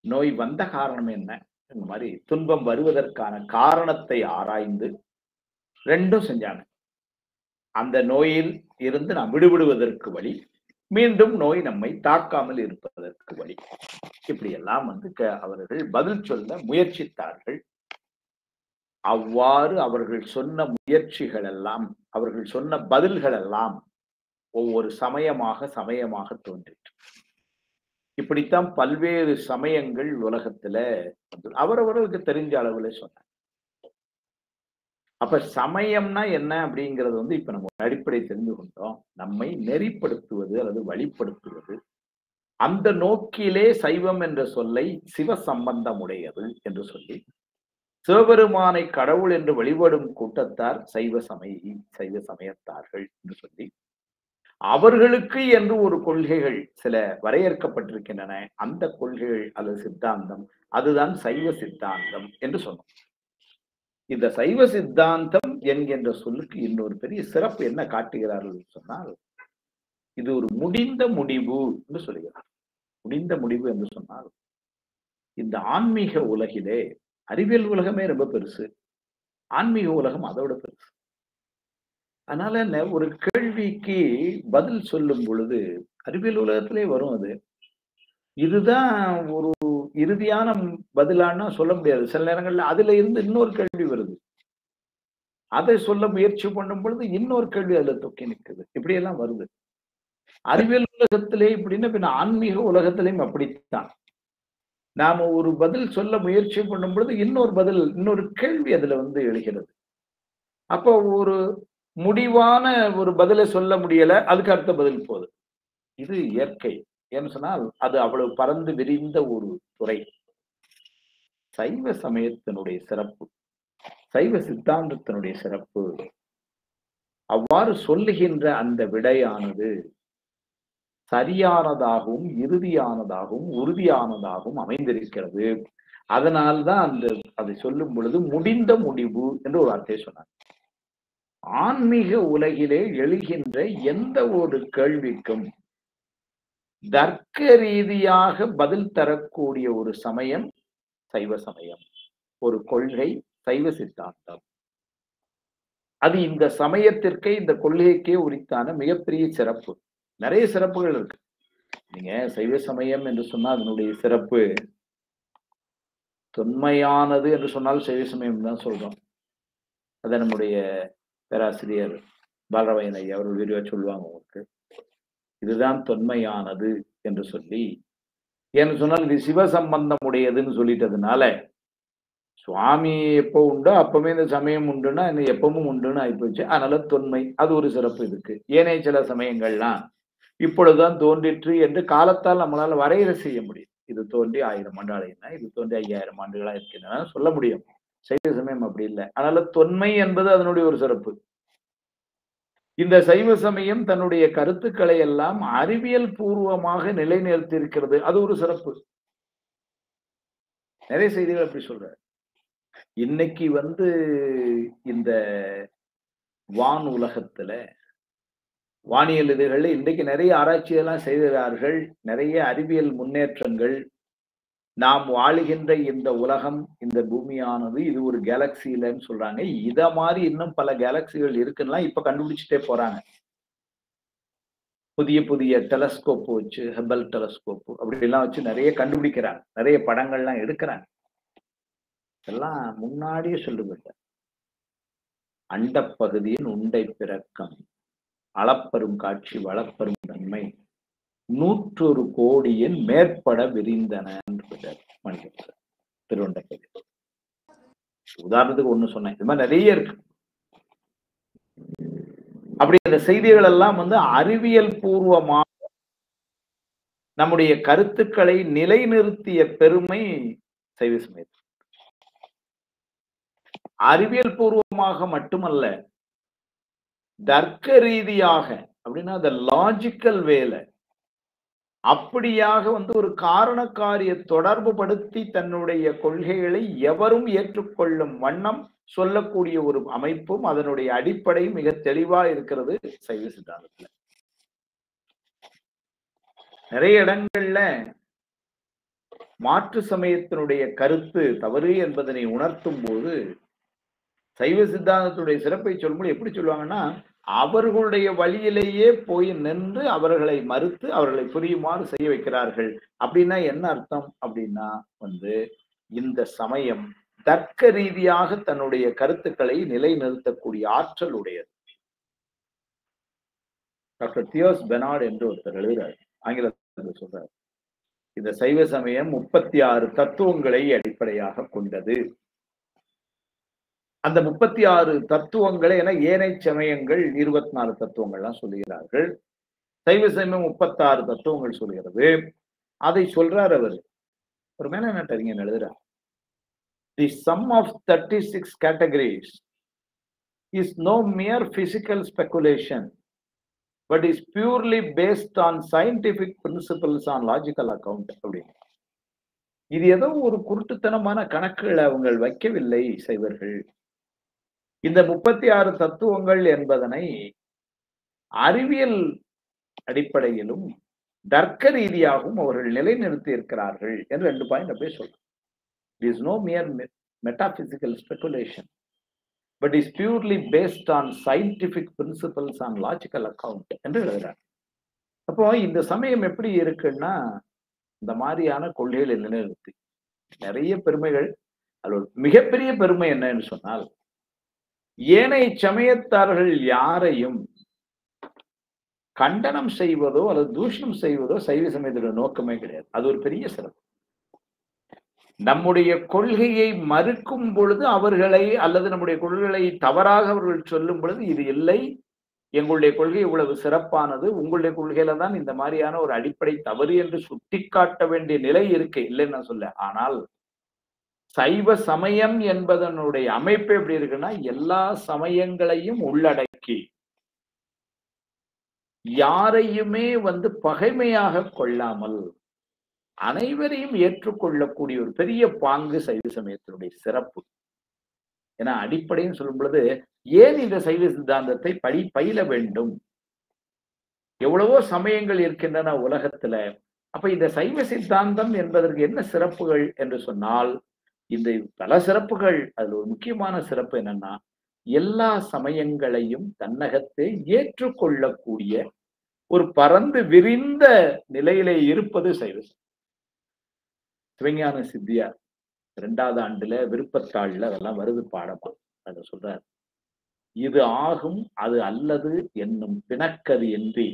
நோய் வந்த காரணம் என்ன, இந்த மாதிரி துன்பம் வருவதற்கான காரணத்தை ஆராய்ந்து ரெண்டும் செஞ்சாங்க. அந்த நோயில் இருந்து நாம் விடுபடுவதற்கு வழி, மீண்டும் நோய் நம்மை தாக்காமல் இருப்பதற்கு வழி, இப்படி எல்லாம் வந்து அவர்கள் பதில் சொல்ல முயற்சித்தார்கள். அவ்வாறு அவர்கள் சொன்ன முயற்சிகள் எல்லாம், அவர்கள் சொன்ன பதில்கள் எல்லாம் ஒவ்வொரு சமயமாக தோன்றிற்று. இப்படித்தான் பல்வேறு சமயங்கள் உலகத்துல அவரவர்களுக்கு தெரிஞ்ச அளவுல சொன்னாங்க. அப்ப சமயம்னா என்ன அப்படிங்கிறது வந்து இப்ப நம்ம அடிப்படை தெரிந்து கொண்டோம். நம்மை நெறிப்படுத்துவது அல்லது வழிப்படுத்துவது, அந்த நோக்கிலே சைவம் என்ற சொல்லை சிவ சம்பந்தம் உடையது என்று சொல்லி, சிவபெருமானை கடவுள் என்று வழிபடும் கூட்டத்தார் சைவ சமயத்தார்கள் என்று சொல்லி, அவர்களுக்கு என்று ஒரு கொள்கைகள் சில வரையறுக்கப்பட்டிருக்கின்றன. அந்த கொள்கைகள் அல்லது சித்தாந்தம், அதுதான் சைவ சித்தாந்தம் என்று சொன்னோம். இந்த சைவ சித்தாந்தம் என்கின்ற சொல்லுக்கு இன்னொரு பெரிய சிறப்பு என்ன காட்டுகிறார்கள் சொன்னால், இது ஒரு முடிந்த முடிவு என்று சொல்லுகிறார். முடிந்த முடிவு என்று சொன்னால், இந்த ஆன்மீக உலகிலே அறிவியல் உலகமே ரொம்ப பெருசு, ஆன்மீக உலகம் அதோட பெருசு. அதனால ஒரு கேள்விக்கு பதில் சொல்லும் பொழுது அறிவியல் உலகத்திலே வரும், அது இதுதான் ஒரு இறுதியான பதிலானா சொல்ல முடியாது. சில நேரங்கள்ல அதுல இருந்து இன்னொரு கேள்வி வருது, அதை சொல்ல முயற்சி பண்ணும் பொழுது இன்னொரு கேள்வி அதுல தொக்கி நிற்குது, இப்படி எல்லாம் வருது. அறிவியல் உலகத்திலே இப்படின்னா பின்ன ஆன்மீக உலகத்திலேயும் அப்படித்தான். நாம ஒரு பதில் சொல்ல முயற்சி பண்ணும் பொழுது இன்னொரு கேள்வி அதுல எழுகிறது. அப்போ ஒரு முடிவான ஒரு பதிலை சொல்ல முடியல, அதுக்கு அடுத்த பதில் போகுது. இது இயற்கை. ஏன்னு சொன்னால் அது அவ்வளவு பறந்து விரிந்த ஒரு துறை. சைவ சமயத்தினுடைய சிறப்பு, சைவ சித்தாந்தத்தினுடைய சிறப்பு, அவ்வாறு சொல்லுகின்ற அந்த விடையானது சரியானதாகவும் இறுதியானதாகவும் உறுதியானதாகவும் அமைந்திருக்கிறது. அதனால்தான் அதை சொல்லும் பொழுது முடிந்த முடிவு என்று ஒரு வார்த்தையை சொன்னார். ஆன்மீக உலகிலே எழுகின்ற எந்த ஒரு கேள்விக்கும் தர்க்க ரீதியாக பதில் தரக்கூடிய ஒரு சமயம் சைவ சமயம், ஒரு கொள்கை சைவ சித்தாந்தம். அது இந்த சமயத்திற்கே, இந்த கொள்கைக்கே உரித்தான மிகப்பெரிய சிறப்பு. நிறைய சிறப்புகள் இருக்கு. நீங்க சைவ சமயம் என்று சொன்னால் அதனுடைய சிறப்பு தொன்மையானது என்று சொன்னால் சைவ சமயம் தான் சொல்றோம். அதை நம்முடைய பேராசிரியர் பாலராயன் ஐயா அவர்கள் விரிவா சொல்லுவாங்க உங்களுக்கு. இதுதான் தொன்மையானது என்று சொல்லி, ஏன்னு சொன்னால் இது சிவ சம்பந்தம் உடையதுன்னு சொல்லிட்டதுனால, சுவாமி எப்போ உண்டோ அப்பவுமே இந்த சமயம் உண்டுன்னா இன்னும் எப்பவும் உண்டுன்னு ஆயிப்போச்சு. அதனால தொன்மை, அது ஒரு சிறப்பு இருக்கு. ஏனைய சில சமயங்கள்லாம் இப்பொழுதுதான் தோன்றிற்று என்று காலத்தால் நம்மளால வரையறை செய்ய முடியும். இது தோன்றி 1000 ஆண்டுகளா, இது தோன்றி 5000 ஆண்டுகளா இருக்கின்றன சொல்ல முடியும். சைவ சமயம் அப்படி இல்லை. அதனால தொன்மை என்பது அதனுடைய ஒரு சிறப்பு. இந்த சைவ சமயம் தன்னுடைய கருத்துக்களை எல்லாம் அறிவியல் பூர்வமாக நிலைநிறுத்தியிருக்கிறது. அது ஒரு சிறப்பு. நிறைய செய்திகள் அப்படி சொல்ற. இன்னைக்கு இந்த வான் உலகத்துல வானியல் இதுகள்ல இன்றைக்கு நிறைய ஆராய்ச்சியெல்லாம் செய்கிறார்கள். நிறைய அறிவியல் முன்னேற்றங்கள். நாம் வாழுகின்ற இந்த உலகம், இந்த பூமியானது இது ஒரு கேலக்சிலன்னு சொல்றாங்க. இத மாதிரி இன்னும் பல கேலக்சிகள் இருக்குன்னா இப்ப கண்டுபிடிச்சிட்டே போறாங்க. புதிய புதிய டெலஸ்கோப் வச்சு, ஹெபல் டெலஸ்கோப் அப்படி எல்லாம் வச்சு நிறைய கண்டுபிடிக்கிறாங்க. நிறைய படங்கள்லாம் எடுக்கிறாங்க. எல்லாம் முன்னாடியே சொல்லிவிட்டேன். அண்டப்பகுதியின் உண்டை பிறக்கம், அளப்பெரும் காட்சி வளப்பெரும் தன்மை, 100 கோடியின் மேற்பட விரிந்தன திருவண்டப்பதி. உதாரணத்துக்கு ஒண்ணு சொன்னேன். இது மாதிரி நிறைய இருக்கு. அப்படி இந்த செய்திகள் எல்லாம் அறிவியல் பூர்வமாக நம்முடைய கருத்துக்களை நிலைநிறுத்திய பெருமை சைவ சமயம். அறிவியல் பூர்வமாக மட்டுமல்ல, தர்க்க ரீதியாக அப்படின்னா அந்த லாஜிக்கல் வேல அப்படியாக ஒரு காரண காரிய தொடர்பு படுத்தி தன்னுடைய கொள்கைகளை எவரும் ஏற்றுக்கொள்ளும் வண்ணம் சொல்லக்கூடிய ஒரு அமைப்பும் அதனுடைய அடிப்படை மிக தெளிவா இருக்கிறது சைவ சித்தாந்தத்துல. நிறைய இடங்கள்ல மாற்று சமயத்தினுடைய கருத்து தவறு என்பதனை உணர்த்தும் போது சைவ சித்தாந்தத்துடைய சிறப்பை சொல்லும்போது எப்படி சொல்லுவாங்கன்னா, அவர்களுடைய வழியிலேயே போய் நின்று அவர்களை மறுத்து அவர்களை புரியுமாறு செய்ய வைக்கிறார்கள். அப்படின்னா என்ன அர்த்தம் அப்படின்னா இந்த சமயம் தர்க்க ரீதியாக தன்னுடைய கருத்துக்களை நிலைநிறுத்தக்கூடிய ஆற்றல் உடையது. டாக்டர் தியோஸ் பெனார்ட் என்று ஒருத்தர் எழுதுறார், ஆங்கிலத்தில் சொல்றார், இந்த சைவ சமயம் 36 தத்துவங்களை அடிப்படையாக கொண்டது. அந்த 36 தத்துவங்களை என ஏனைய சமயங்கள் 24 தத்துவங்கள்லாம் சொல்லுகிறார்கள். சைவ சமயம் 36 தத்துவங்கள் சொல்கிறது. அதை சொல்றார் அவர். ஒரு மேனட்டறிஞர் எழுதுறார், the sum of 36 categories is no mere physical speculation but is purely based on scientific principles on logical account. அப்படின்னு இது ஏதோ ஒரு குருட்டுத்தனமான கணக்குகளை அவங்க வைக்கவில்லை சைவர்கள். இந்த 36 தத்துவங்கள் என்பதனை அறிவியல் அடிப்படையிலும் தர்க்க ரீதியாகவும் அவர்கள் நிலைநிறுத்தி இருக்கிறார்கள் என்று 2 பாயிண்ட் அப்படியே சொல்றோம். It is no mere metaphysical speculation but is purely based on scientific principles on logical account என்று எழுதுறாங்க. அப்போ இந்த சமயம் எப்படி இருக்குன்னா, இந்த மாதிரியான கொள்கைகளை நிலைநிறுத்தி நிறைய பெருமைகள். அதில் மிகப்பெரிய பெருமை என்னன்னு சொன்னால், ஏனைய சமயத்தார்கள் யாரையும் கண்டனம் செய்வதோ அல்லது தூஷணம் செய்வதோ சைவ சமயத்தோட நோக்கமே கிடையாது. அது ஒரு பெரிய சிறப்பு. நம்முடைய கொள்கையை மறுக்கும் பொழுது அவர்களை அல்லது நம்முடைய கொள்கைகளை தவறாக அவர்கள் சொல்லும் பொழுது இது இல்லை, எங்களுடைய கொள்கை இவ்வளவு சிறப்பானது, உங்களுடைய கொள்கையில தான் இந்த மாதிரியான ஒரு அடிப்படை தவறு என்று சுட்டிக்காட்ட வேண்டிய நிலை இருக்கு, இல்லைன்னு நான் சொல்ல. ஆனால் சைவ சமயம் என்பதனுடைய அமைப்பு எப்படி இருக்குன்னா, எல்லா சமயங்களையும் உள்ளடக்கி யாரையுமே பகைமையாக கொள்ளாமல் அனைவரையும் ஏற்றுக்கொள்ளக்கூடிய ஒரு பெரிய பாங்கு சைவ சமயத்தினுடைய சிறப்பு. ஏன்னா அடிப்படைன்னு சொல்லும் பொழுது ஏன் இந்த சைவ சித்தாந்தத்தை பயில வேண்டும்? எவ்வளவோ சமயங்கள் இருக்கின்றன உலகத்துல. அப்ப இந்த சைவ சித்தாந்தம் என்பதற்கு என்ன சிறப்புகள் என்று சொன்னால், இந்த பல சிறப்புகள். அதுல ஒரு முக்கியமான சிறப்பு என்னன்னா, எல்லா சமயங்களையும் தன்னகத்தை ஏற்றுக்கொள்ளக்கூடிய ஒரு பரந்து விரிந்த நிலையிலே இருப்பது சைவ. சிவஞான சித்தியார் 2வது ஆண்டுல விருப்பத்தாள்ல அதெல்லாம் வருது பாடமா. அத சொல்றார், இது ஆகும் அது அல்லது என்னும் பிணக்கது என்று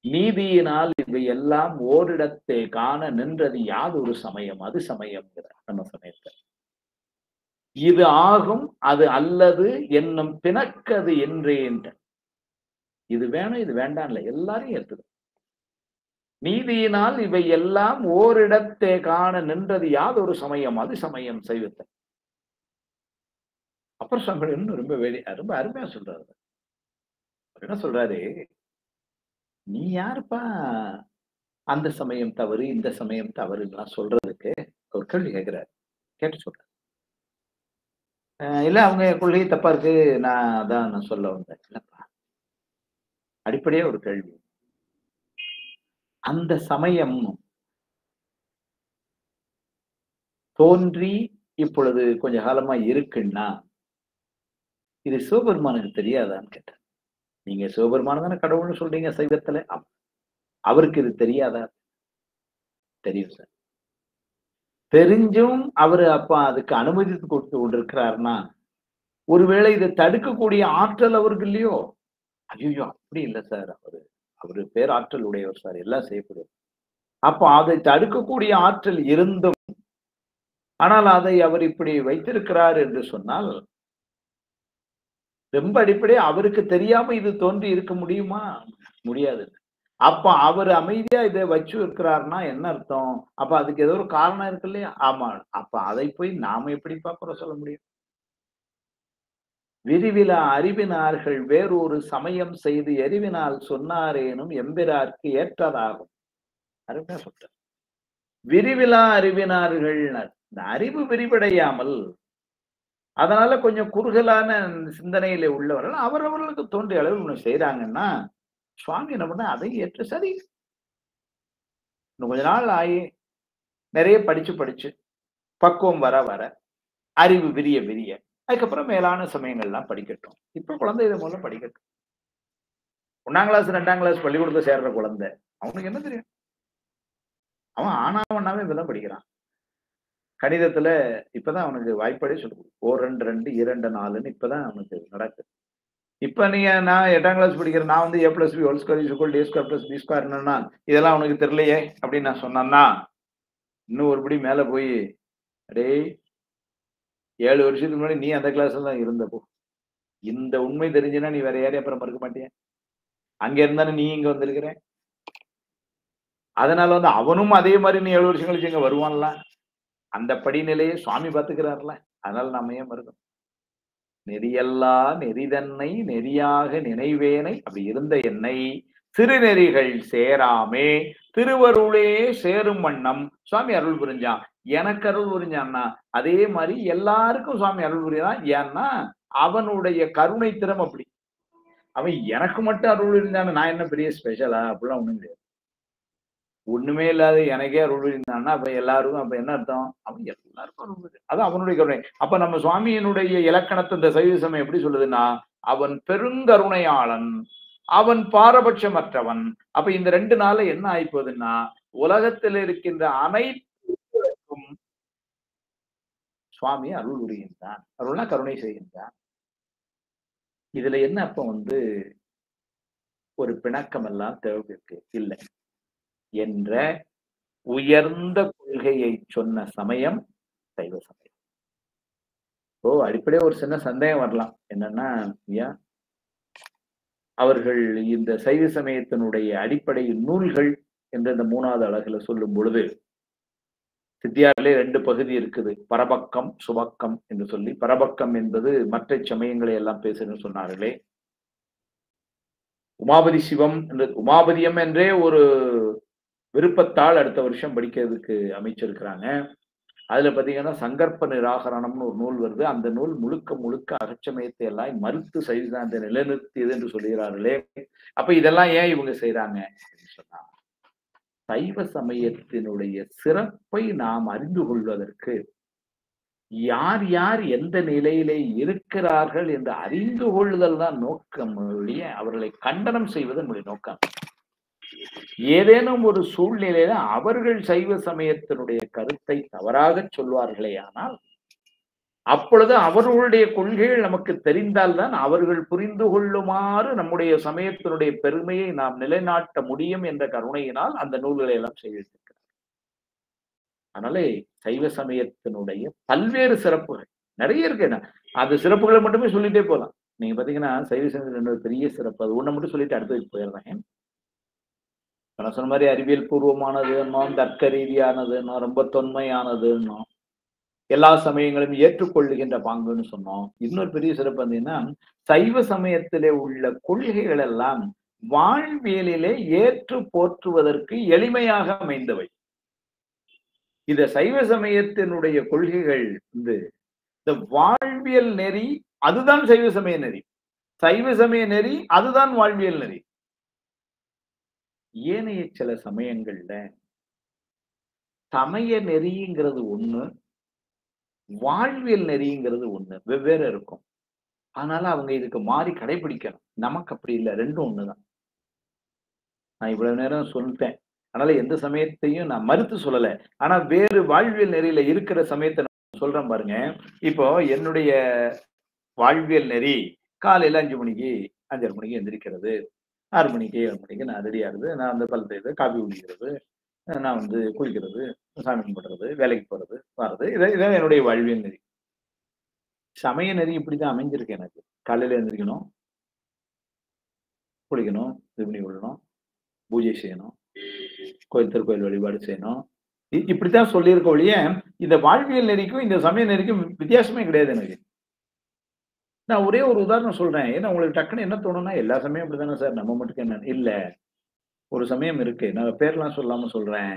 நீதியினால் இவை எல்லாம் ஓரிடத்தை காண நின்றது யாதொரு சமயம் அது சமயம்ங்கிறார் நம்ம சமயத்தை. இது ஆகும் அது அல்லது என்னும் பிணக்கது என்றேன். இது வேணும் இது வேண்டாம் இல்ல, எல்லாரையும் ஏற்றுது. நீதியினால் இவை எல்லாம் ஓரிடத்தை காண நின்றது யாதொரு சமயம் அது சமயம் சைவத்தை. அப்புறம் சுவாமி இன்னும் ரொம்ப அருமையா சொல்றாரு. என்ன சொல்றாரு, நீ யாருப்பா அந்த சமயம் தவறு இந்த சமயம் தவறுலாம் சொல்றதுக்கு? ஒரு கேள்வி கேட்கிறாரு. கேட்டு சொல்றேன். இல்ல அவங்க கொள்கை தப்பா இருக்கு, நான் சொல்ல வந்தேன். இல்லப்பா, அடிப்படையா ஒரு கேள்வி. அந்த சமயம் தோன்றி இப்பொழுது கொஞ்ச காலமா இருக்குன்னா இது சிவபெருமானுக்கு தெரியாதான்னு கேட்டேன். நீங்க சிவபெருமான தானே கடவுள்னு சொல்றீங்க சைவத்துல, அவருக்கு இது தெரியாதா? தெரியும் சார். தெரிஞ்சும் அவரு அப்ப அதுக்கு அனுமதித்து கொடுத்து கொண்டிருக்கிறாருன்னா, ஒருவேளை இதை தடுக்கக்கூடிய ஆற்றல் அவருக்கு இல்லையோ? ஐயோ அப்படி இல்லை சார், அவரு பேராற்றல் உடையவர் சார், எல்லாம் செய்யப்படுவார். அப்ப அதை தடுக்கக்கூடிய ஆற்றல் இருந்தும் ஆனால் அதை அவர் இப்படி வைத்திருக்கிறார் என்று சொன்னால், ரொம்ப அடிப்படை அவருக்கு தெரியாம இது தோன்றி இருக்க முடியுமா? முடியாது. அப்ப அவர் அமைதியா இதை வச்சு இருக்கிறாருன்னா என்ன அர்த்தம்? அப்ப அதுக்கு ஏதோ ஒரு காரணம் இருக்கு இல்லையா? ஆமா. அப்ப அதை போய் நாம எப்படிப்பா குறை சொல்ல முடியும்? விரிவிலா அறிவினார்கள் வேறொரு சமயம் செய்து எரிவினால் சொன்னாரேனும் எம்பிரார்க்கு ஏற்றதாகும். அருமையா சொல்ற. விரிவிலா அறிவினார்கள், இந்த அறிவு விரிவடையாமல் அதனால கொஞ்சம் குறுகலான சிந்தனையில உள்ளவர்கள் அவரவர்களுக்கு தோன்றிய அளவு ஒண்ணு செய்யறாங்கன்னா, சுவாமி என்ன பண்ண அதை ஏற்று சரி. இன்னும் கொஞ்ச நாள் ஆகி நிறைய படிச்சு பக்குவம் வர வர அறிவு விரிய விரிய அதுக்கப்புறம் மேலான சமயங்கள்லாம் படிக்கட்டும். இப்ப குழந்தை இதை முதல்ல படிக்கட்டும். 1ஆம் கிளாஸ் 2ஆம் கிளாஸ் பள்ளிக்கூடத்தை சேர்ற குழந்தை அவனுக்கு என்ன தெரியும்? அவன் ஆனாவண்ணாவே இதெல்லாம் படிக்கிறான். கணிதத்துல இப்பதான் அவனுக்கு வாய்ப்பாடே சொல்லு. 4 2 2 2 4ன்னு இப்பதான் அவனுக்கு நடக்குது. இப்ப நான் 8ஆம் கிளாஸ் படிக்கிறேன், நான் A + B whole square = A² + B² என்னன்னா இதெல்லாம் அவனுக்கு தெரியலையே அப்படின்னு நான் சொன்னான்னா, இன்னும் ஒருபடி மேல போய், அடே 7 வருஷத்துக்கு முன்னாடி நீ அந்த கிளாஸ்ல தான் இருந்தப்போ இந்த உண்மை தெரிஞ்சுன்னா நீ வேற யாரையும் அப்புறம் மறுக்க மாட்டிய? அங்க இருந்தானே நீ இங்க வந்திருக்கிற. அதனால அவனும் அதே மாதிரி நீ 7 வருஷம் கழிச்சு இங்க வருவான்ல. அந்த படிநிலையை சுவாமி பார்த்துக்கிறார்ல. அதனால நாம ஏன் மறுக்கணும்? நெறியல்லா நெறிதன்னை நெறியாக நினைவேனை அப்படி இருந்த என்னை திருநெறிகள் சேராமே திருவருளே சேரும் வண்ணம் சுவாமி அருள் புரிஞ்சான். எனக்கு அருள் புரிஞ்சான்னா அதே மாதிரி எல்லாருக்கும் சுவாமி அருள் புரியான். ஏன்னா அவனுடைய கருணை திறம் அப்படி. அவன் எனக்கு மட்டும் அருள் புரிஞ்சான்னு நான் என்ன பெரிய ஸ்பெஷலா? அப்படிலாம் ஒண்ணும் கிடையாது. ஒண்ணுமே இல்லாத எனக்கே அருள் புரிந்தான்னா அப்ப எல்லாருக்கும் அப்ப என்ன அர்த்தம்? அவன் எல்லாருக்கும் அருள் புரியும். அது அவனுடைய கருணை. அப்ப நம்ம சுவாமியினுடைய இலக்கணத்தை இந்த சைவ சமயம் எப்படி சொல்லுதுன்னா, அவன் பெருங்கருணையாளன், அவன் பாரபட்சமற்றவன். அப்ப இந்த 2 நாள்ல என்ன ஆயிப்போகுதுன்னா, உலகத்தில் இருக்கின்ற அனைத்துக்கும் சுவாமி அருள் புரிகின்றான். அருள்னா கருணை செய்கின்றான். இதுல என்ன அப்ப ஒரு பிணக்கம் எல்லாம் தேவைக்கு இல்லை என்ற உயர்ந்த கொள்கையை சொன்ன சமயம் சைவ சமயம். அடிப்படையே ஒரு சின்ன சந்தேகம் வரலாம். என்னன்னா, ஏன் அவர்கள் இந்த சைவ சமயத்தினுடைய அடிப்படை நூல்கள் என்ற இந்த 3வது அழகுல சொல்லும் பொழுது, சித்தியாரிலே 2 பகுதி இருக்குது. பரபக்கம், சுபக்கம் என்று சொல்லி. பரபக்கம் என்பது மற்ற சமயங்களை எல்லாம் பேசுன்னு சொன்னார்களே. உமாபதி சிவம் என்று உமாபதியம் என்றே ஒரு விருப்பத்தால் அடுத்த வருஷம் படிக்கிறதுக்கு அமைச்சிருக்கிறாங்க. அதுல பாத்தீங்கன்னா சங்கற்ப நிராகரணம்னு ஒரு நூல் வருது. அந்த நூல் முழுக்க முழுக்க அகச்சமயத்தை எல்லாம் மறுத்து சைவ நிலைநிறுத்தியது என்று சொல்கிறார்களே. அப்ப இதெல்லாம் ஏன் இவங்க செய்யறாங்க அப்படின்னு சொன்னா, சைவ சமயத்தினுடைய சிறப்பை நாம் அறிந்து கொள்வதற்கு யார் யார் எந்த நிலையிலே இருக்கிறார்கள் என்று அறிந்து கொள்ளுதல் தான் நோக்கம் ஒழிய அவர்களை கண்டனம் செய்வது நம்முடைய நோக்கம். ஏதேனும் ஒரு சூழ்நிலையில அவர்கள் சைவ சமயத்தினுடைய கருத்தை தவறாக சொல்வார்களே ஆனால் அப்பொழுது அவர்களுடைய கொள்கைகள் நமக்கு தெரிந்தால்தான் அவர்கள் புரிந்து கொள்ளுமாறு நம்முடைய சமயத்தினுடைய பெருமையை நாம் நிலைநாட்ட முடியும் என்ற கருணையினால் அந்த நூல்களை எல்லாம் செய்திருக்கிறார். அதனாலே சைவ சமயத்தினுடைய பல்வேறு சிறப்புகள் நிறைய இருக்கு. அந்த சிறப்புகளை மட்டுமே சொல்லிட்டே போகலாம். நீங்க பாத்தீங்கன்னா சைவ சமயத்தினுடைய பெரிய சிறப்பு அது ஒண்ணு மட்டும் சொல்லிட்டு அடுத்ததுக்கு போயிடுறேன். நான் சொன்ன மாதிரி அறிவியல் பூர்வமானதுன்னோ, தர்க்க ரீதியானதுன்னோ, ரொம்ப தொன்மையானதுன்னோ, எல்லா சமயங்களும் ஏற்றுக்கொள்ளுகின்ற பாங்குன்னு சொன்னோம். இன்னொரு பெரிய சிறப்பு பார்த்தீங்கன்னா, சைவ சமயத்திலே உள்ள கொள்கைகள் எல்லாம் வாழ்வியலிலே ஏற்று போற்றுவதற்கு எளிமையாக அமைந்தவை. இந்த சைவ சமயத்தினுடைய கொள்கைகள் இந்த வாழ்வியல் நெறி அதுதான் சைவ சமய நெறி. சைவ சமய நெறி அதுதான் வாழ்வியல் நெறி. ஏனைய சில சமயங்கள்ல சமய நெறிங்கிறது ஒண்ணு, வாழ்வியல் நெறிங்கிறது ஒண்ணு, வெவ்வேறு இருக்கும். அதனால அவங்க இதுக்கு மாறி கடைபிடிக்கணும். நமக்கு அப்படி இல்லை, ரெண்டும் ஒண்ணுதான். நான் இவ்வளவு நேரம் சொல்லிட்டேன். அதனால எந்த சமயத்தையும் நான் மறுத்து சொல்லல. ஆனா வேறு வாழ்வியல் நெறியில இருக்கிற சமயத்தை நான் சொல்றேன் பாருங்க. இப்போ என்னுடைய வாழ்வியல் நெறி காலையில 5 மணிக்கு 5:30 மணிக்கு எந்திரிக்கிறது, 6 மணிக்கு 7 மணிக்கு நான் ரெடி ஆகுது, நான் வந்து பல் தேய்து காபி குடிக்கிறது, நான் வந்து குளிக்கிறது, சாமி கும்பிடுறது, வேலைக்கு போறது வர்றது, இதான் என்னுடைய வாழ்வியல் நெறி. சமய நெறி இப்படிதான் அமைஞ்சிருக்கு எனக்கு. காலையில எந்திரிக்கணும், குளிக்கணும், இது பண்ணி விடணும், பூஜை செய்யணும், திருக்கோயில் வழிபாடு செய்யணும், இப்படித்தான் சொல்லியிருக்க ஒழிய இந்த வாழ்வியல் நெறிக்கும் இந்த சமய நெறிக்கும் வித்தியாசமே கிடையாது எனக்கு. நான் ஒரே ஒரு உதாரணம் சொல்றேன். ஏன்னா உங்களுக்கு டக்குன்னு என்ன தோணும்னா எல்லா சமயம் அப்படிதானே சார், நம்ம மட்டும் என்ன இல்ல. ஒரு சமயம் இருக்கு, நான் பேர்லாம் சொல்லாம சொல்றேன்.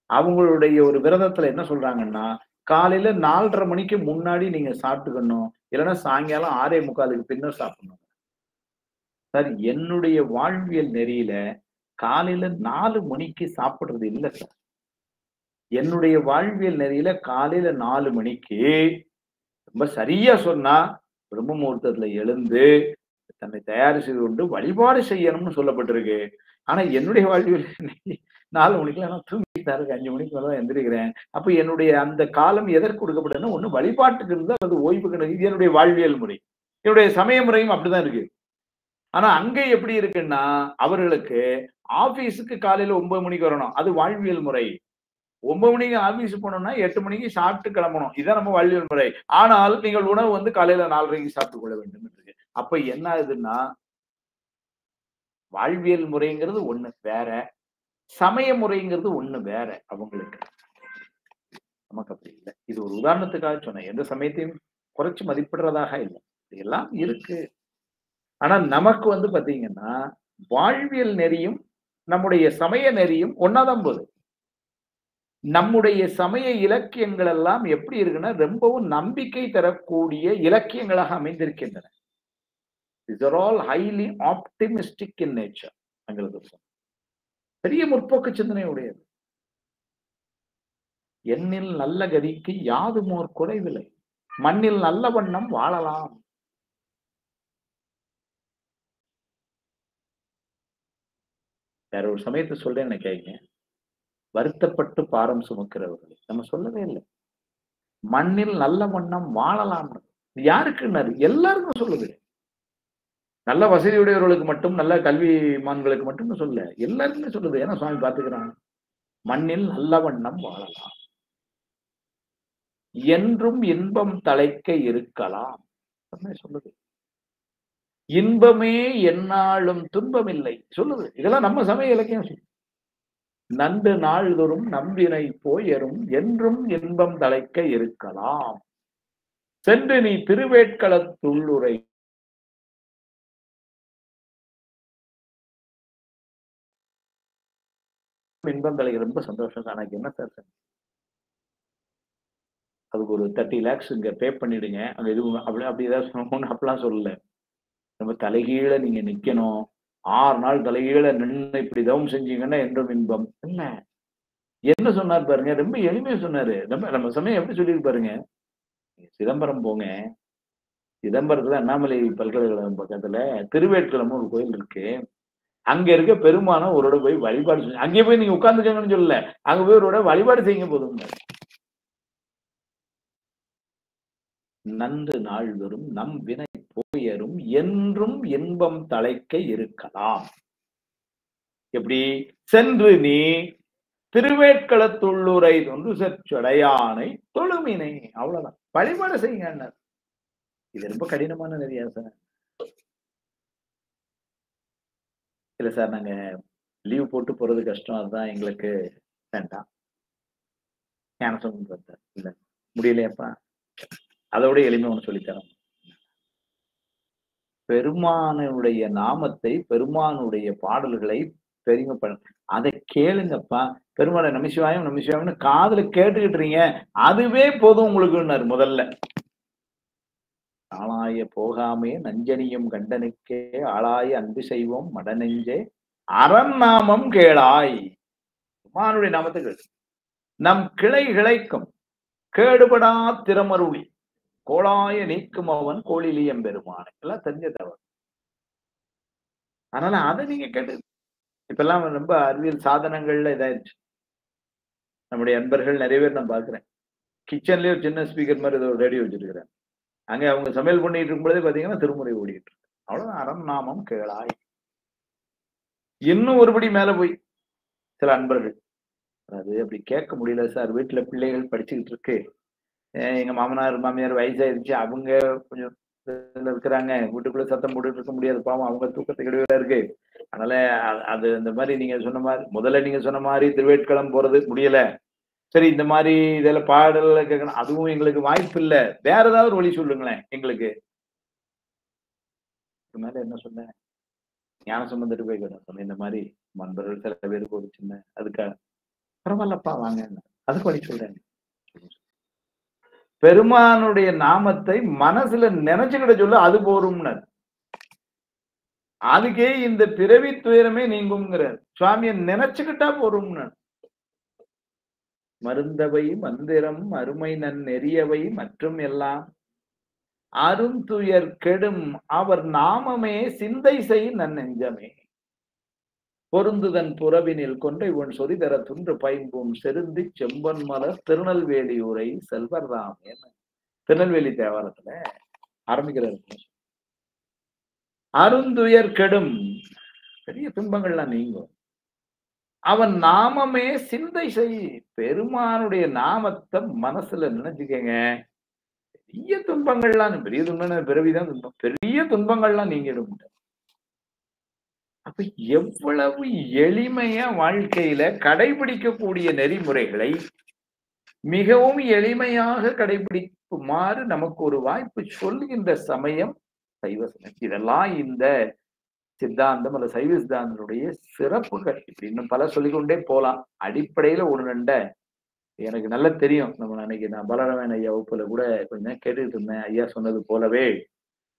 அவங்களுடைய ஒரு விரதத்துல என்ன சொல்றாங்கன்னா, காலையில 4:30 மணிக்கு முன்னாடி நீங்க சாப்பிட்டுக்கணும், இல்லைன்னா சாயங்காலம் 6:45க்கு பின்னர் சாப்பிடணும். சார் என்னுடைய வாழ்வியல் நெறியில காலையில 4 மணிக்கு சாப்பிடுறது இல்லை சார். என்னுடைய வாழ்வியல் நெறியில காலையில 4 மணிக்கு ரொம்ப சரியா சொன்னா பிரம்ம முகூர்த்தத்துல எழுந்து தன்னை தயார் செய்து கொண்டு வழிபாடு செய்யணும்னு சொல்லப்பட்டிருக்கு. ஆனா என்னுடைய வாழ்வியல் 4 மணிக்கெல்லாம் நான் தூங்கிட்டு இருக்கு, 5 மணிக்கு மேலதான் எந்திரிக்கிறேன். அப்ப என்னுடைய அந்த காலம் எதற்கு கொடுக்கப்பட்டதுன்னா ஒண்ணு வழிபாட்டுக்கு இருந்தா அது ஓய்வுக்கு. இது என்னுடைய வாழ்வியல் முறை. என்னுடைய சமய முறையும் அப்படிதான் இருக்கு. ஆனா அங்க எப்படி இருக்குன்னா அவர்களுக்கு ஆபீஸுக்கு காலையில 9 மணிக்கு வரணும், அது வாழ்வியல் முறை. 9 மணிக்கு ஆபீஸ் போனோம்னா 8 மணிக்கு சாப்பிட்டு கிளம்பணும், இதான் நம்ம வாழ்வியல் முறை. ஆனால் நீங்கள் உணவு வந்து காலையில 4:30க்கு சாப்பிட்டுக் கொள்ள வேண்டும் இருக்கு. அப்ப என்ன ஆகுதுன்னா வாழ்வியல் முறைங்கிறது ஒண்ணு வேற, சமய முறைங்கிறது ஒண்ணு வேற அவங்களுக்கு. நமக்கு அப்படி இல்லை. இது ஒரு உதாரணத்துக்காக சொன்னேன். எந்த சமயத்தையும் குறைச்சு மதிப்பிடுறதாக இல்லை, எல்லாம் இருக்கு. ஆனா நமக்கு வந்து பாத்தீங்கன்னா வாழ்வியல் நெறியும் நம்முடைய சமய நெறியும் ஒன்னாதான் போகுது. நம்முடைய சமய இலக்கியங்கள் எல்லாம் எப்படி இருக்குன்னா ரொம்பவும் நம்பிக்கை தரக்கூடிய இலக்கியங்களாக அமைந்திருக்கின்றன. These are all highly optimistic in nature. பெரிய முற்போக்கு சிந்தனை உடையது. எண்ணில் நல்ல கதிக்கு யாதுமோர் குறைவில்லை, மண்ணில் நல்ல வண்ணம் வாழலாம். வேற ஒரு சமயத்தை சொல்றேன் என்ன கேங்க. வருத்தப்பட்டு பாரம் சுமக்கிறவர்கள் நம்ம சொல்லவே இல்லை. மண்ணில் நல்ல வண்ணம் வாழலாம் யாருக்குன்னாரு, எல்லாருக்கும் சொல்லுது. நல்ல வசதியுடையவர்களுக்கு மட்டும், நல்ல கல்விமான்களுக்கு மட்டும் சொல்ல, எல்லாருக்குமே சொல்லுது. ஏன்னா சுவாமி பார்த்துக்கிறான். மண்ணில் நல்ல வண்ணம் வாழலாம், என்றும் இன்பம் தழைக்க இருக்கலாம் சொல்லுது. இன்பமே எந்நாளும் துன்பமில்லை சொல்லுது. இதெல்லாம் நம்ம சமய இலக்கியம் சொல்லுது. நன்று நாள்தோறும் நம்பினை போயரும் என்றும் இன்பம் தழைக்க இருக்கலாம். சென்று நீ திருவேட்களத்துள்ளுரை இன்பம் தலை. ரொம்ப சந்தோஷம். எனக்கு என்ன சார், அதுக்கு ஒரு 30 lakhs இங்க பே பண்ணிடுங்க, அங்க எதுவும் அப்படி ஏதாவது சொன்னோம்னு அப்படிலாம் சொல்லல. நம்ம தலைகீழ நீங்க நிக்கணும், 6 நாள் தலைகீழ நின்று இப்படி தவம் செஞ்சீங்கன்னா என்றும் இன்பம். என்ன சொன்னார் பாருங்க, ரொம்ப எளிமையா சொன்னாரு. நம்ம சமயம் எப்படி சொல்லிருக்கு பாருங்க. சிதம்பரம் போங்க, சிதம்பரத்துல அண்ணாமலை பல்கலைக்கழகம் பக்கத்துல திருவேட்களம்னு ஒரு கோயில் இருக்கு. அங்க இருக்க பெருமான ஒருவரோட போய் வழிபாடு செய்யுங்க. அங்கே போய் நீங்க உட்கார்ந்துக்கங்கன்னு சொல்லல, அங்க போய் ஒருவரோட வழிபாடு செய்யுங்க போதும். நன்று நாள்தோறும் நம் வினை போயரும் என்றும் இன்பம் தழைக்க இருக்கலாம். எப்படி? சென்று நீ திருவேட்களத்துள்ளுரை ஒன்று சடையானை தொழுமினை. அவ்வளவுதான், வழிபாடு செய்யுங்க. இது ரொம்ப கடினமான நெறியா சார்? இல்ல சார், நாங்க லீவ் போட்டு போறது கஷ்டம், அதுதான் எங்களுக்கு வேண்டாம். இல்ல முடியலையாப்பா, அதோட எளிமை ஒண்ணு சொல்லித்தரோம். பெருமானுடைய நாமத்தை, பெருமானுடைய பாடல்களை பெருமைப்பட அதை கேளுங்கப்பா. பெருமாளை நமசிவாயம் நமசிவாயம்னு காதுல கேட்டுக்கிட்டுறீங்க, அதுவே போதும் உங்களுக்கு. முதல்ல ஆளாய போகாமே நஞ்சனியும் கண்டனுக்கே ஆளாய அன்பு செய்வோம் மடநெஞ்சே அரண் நாமம் கேளாய். பெருமானுடைய நாமத்தை கேளு. நம் கிளை கிளைக்கும் கேடுபடா திறமருளி கோளாய நீக்கும் அவன் கோழிலியம் பெருமான். எல்லாம் தெரிஞ்ச தவறு. அதனால அதை நீங்க கேட்டு, இப்பெல்லாம் ரொம்ப அறிவியல் சாதனங்கள்ல இதாயிருச்சு. நம்முடைய நண்பர்கள் நிறைய பேர் நான் பாக்குறேன், கிச்சன்லயே ஒரு சின்ன ஸ்பீக்கர் மாதிரி ஏதோ ரேடியோ வச்சிருக்கிறேன். அங்க அவங்க சமையல் பண்ணிட்டு இருக்கும் பொழுதே பாத்தீங்கன்னா திருமுறை ஓடிட்டு இருக்கு. அவ்வளவுதான், அறம் நாமம் கேளாய். இன்னும் ஒருபடி மேல போய் சில அன்பர்கள், அது அப்படி கேட்க முடியல சார், வீட்டுல பிள்ளைகள் படிச்சுக்கிட்டு இருக்கு, எங்க மாமனார் மாமியார் வயசாயிருச்சு, அவங்க கொஞ்சம் இருக்கிறாங்க, வீட்டுக்குள்ள சத்தம் போட்டுட்டு இருக்க முடியாது, பாவம் அவங்க தூக்கத்துக்கு இடையில இருக்கு. அதனால அது இந்த மாதிரி நீங்க சொன்ன மாதிரி, முதல்ல நீங்க சொன்ன மாதிரி திருவேட்களம் போறது முடியல, சரி இந்த மாதிரி இதுல பாடல்ல கேட்கணும், அதுவும் எங்களுக்கு வாய்ப்பு இல்ல, வேற ஏதாவது ஒரு வழி சொல்லுங்களேன் எங்களுக்கு. மேல என்ன சொன்னேன், ஞான சம்பந்தட்டு போய் கேட்டேன், இந்த மாதிரி நண்பர்கள் சில பேருக்கு ஒரு சின்ன அதுக்காக, பரவாயில்லப்பா வாங்க, அதுக்கு வழி சொல்றேன். பெருமானுடைய நாமத்தை மனசுல நினைச்சுக்கிட்ட சொல்ல அது போரும்னர். அதுக்கே இந்த பிறவி துயரமே நீங்குங்கிறார். சுவாமியை நினைச்சுக்கிட்டா போரும்னர். மருந்தவை மந்திரம் அருமை நெறியவை மற்றும் எல்லாம் அருந்துயர் கெடும் அவர் நாமமே சிந்தை செய் நன்னெஞ்சமே. பொருந்துதன் புறவினில் கொன்றை உன் சொரிதர துன்று பைம்பூம் செருந்தி செம்பன் மலர் திருநெல்வேலி உரை செல்வர்தாம். திருநெல்வேலி தேவாரத்துல ஆரம்பிக்கிறார். அருந்துயர் கெடும், பெரிய துன்பங்கள்லாம் நீங்கும், அவன் நாமமே சிந்தை செய். பெருமானுடைய நாமத்தை மனசுல நினைச்சுக்கங்க, பெரிய துன்பங்கள்லாம், பெரிய துன்பம் பிறவிதான் துன்பம், பெரிய துன்பங்கள்லாம் நீங்கிடும். அப்ப எவ்வளவு எளிமையா வாழ்க்கையில கடைபிடிக்கக்கூடிய நெறிமுறைகளை மிகவும் எளிமையாக கடைபிடிக்குமாறு நமக்கு ஒரு வாய்ப்பு சொல்லுகின்ற சமயம் சைவ சமயம். இதெல்லாம் இந்த சித்தாந்தம் அல்ல சைவ சித்தாந்தனுடைய சிறப்புகள். இப்படி இன்னும் பல சொல்லிக்கொண்டே போலாம். அடிப்படையில ஒரு ரெண்ட எனக்கு நல்லா தெரியும். நம்ம அன்னைக்கு நான் பலராமன் ஐயா வகுப்புல கூட கொஞ்சம் கேட்டுக்கிட்டு இருந்தேன். ஐயா சொன்னது போலவே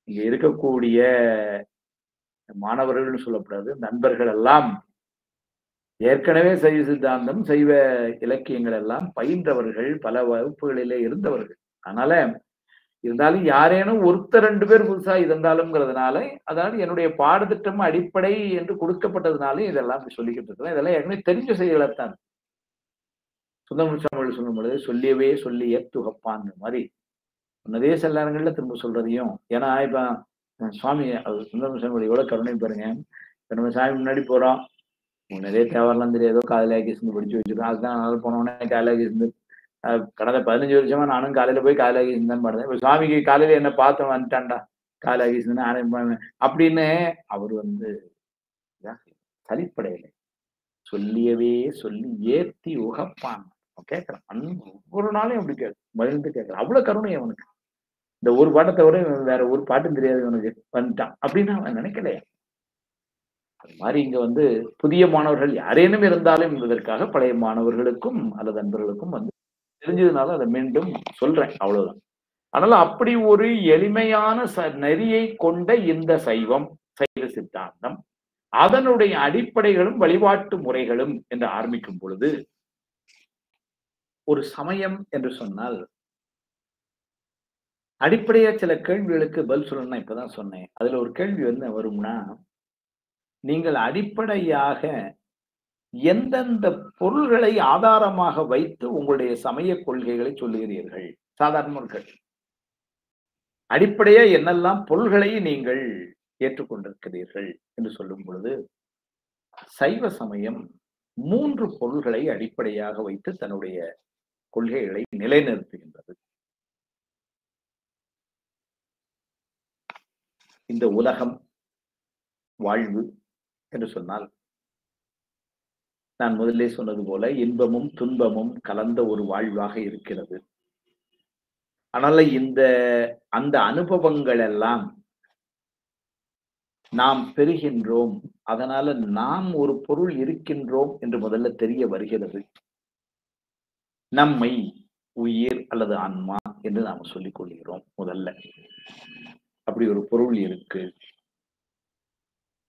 இங்க இருக்கக்கூடிய மாணவர்கள்னு சொல்லக்கூடாது, நண்பர்கள் எல்லாம் ஏற்கனவே சைவ சித்தாந்தம் சைவ இலக்கியங்கள் எல்லாம் பயின்றவர்கள், பல வகுப்புகளிலே இருந்தவர்கள். அதனால இருந்தாலும் யாரேனும் ஒருத்தர் 2 பேர் புதுசா இருந்தாலும்ங்கிறதுனால, அதாவது என்னுடைய பாடத்திட்டம் அடிப்படை என்று கொடுக்கப்பட்டதுனாலே இதெல்லாம் சொல்லிக்கிட்டு இருக்கிறேன். இதெல்லாம் ஏற்கனவே தெரிஞ்ச செய்திகளைத்தான். சுந்தரமூர்த்தி சுவாமிகள் சொல்லும் பொழுது சொல்லியவே சொல்லிய துகப்பான் மாதிரி சொன்னதே சில நேரங்கள்ல திரும்ப சொல்றதையும், ஏன்னா இப்ப சுவாமி அது சுந்தரம் சாமி எவ்வளவு கருணை பாருங்க. இப்ப நம்ம சாமி முன்னாடி போறோம். நிறைய தேவையெல்லாம் தெரியாதோ காலையில ஆகிருந்து படிச்சு வச்சிருக்கோம். அதுதான் அதனால போன உடனே காலையில ஆகிருந்து கடந்த 15 வருஷமா நானும் காலையில போய் காலையில ஆகிருந்து தான் பாடுறேன். இப்ப சுவாமிக்கு காலையில என்ன பார்த்து வந்துட்டான்டா காலையில ஆகிருந்து ஆனந்த அப்படின்னு அவர் வந்து சலிப்படையில சொல்லியவே சொல்லி ஏத்தி உகப்பான் கேட்கிறான். ஒவ்வொரு நாளையும் அப்படி மகிழ்ந்து கேட்கிறான். அவ்வளவு கருணை அவனுக்கு. இந்த ஒரு பாட்டை தவிர வேற ஒரு பாட்டும் தெரியாது இவனுக்கு வந்துட்டான் அப்படின்னு அவன் நினைக்கலையா. அது மாதிரி இங்க வந்து புதிய மாணவர்கள் யாரேனும் இருந்தாலும் என்பதற்காக பழைய மாணவர்களுக்கும் அல்லது நண்பர்களுக்கும் வந்து தெரிஞ்சதுனால அதை மீண்டும் சொல்றேன், அவ்வளவுதான். அதனால அப்படி ஒரு எளிமையான நெறியை கொண்ட இந்த சைவம், சைவ சித்தாந்தம், அதனுடைய அடிப்படைகளும் வழிபாட்டு முறைகளும் என்று ஆரம்பிக்கும் பொழுது ஒரு சமயம் என்று சொன்னால் அடிப்படையா சில கேள்விகளுக்கு பதில் சொல்லணும்னா இப்பதான் சொன்னேன். அதுல ஒரு கேள்வி வந்து வரும்னா, நீங்கள் அடிப்படையாக எந்தெந்த பொருள்களை ஆதாரமாக வைத்து உங்களுடைய சமய கொள்கைகளை சொல்லுகிறீர்கள்? சாதாரண ஒரு கேள்வி. அடிப்படையா என்னெல்லாம் பொருள்களை நீங்கள் ஏற்றுக்கொண்டிருக்கிறீர்கள் என்று சொல்லும் பொழுது சைவ சமயம் 3 பொருள்களை அடிப்படையாக வைத்து தன்னுடைய கொள்கைகளை நிலைநிறுத்துகின்றது. இந்த உலகம் வாழ்வு என்று சொன்னால் நான் முதலே சொன்னது போல இன்பமும் துன்பமும் கலந்த ஒரு வாழ்வாக இருக்கிறது. அதனால அந்த அனுபவங்கள் எல்லாம் நாம் பெறுகின்றோம். அதனால நாம் ஒரு பொருள் இருக்கின்றோம் என்று முதல்ல தெரிய வருகிறது. நம்மை உயிர் அல்லது ஆன்மா என்று நாம் சொல்லிக் கொள்கிறோம். முதல்ல அப்படி ஒரு பொருள் இருக்கு.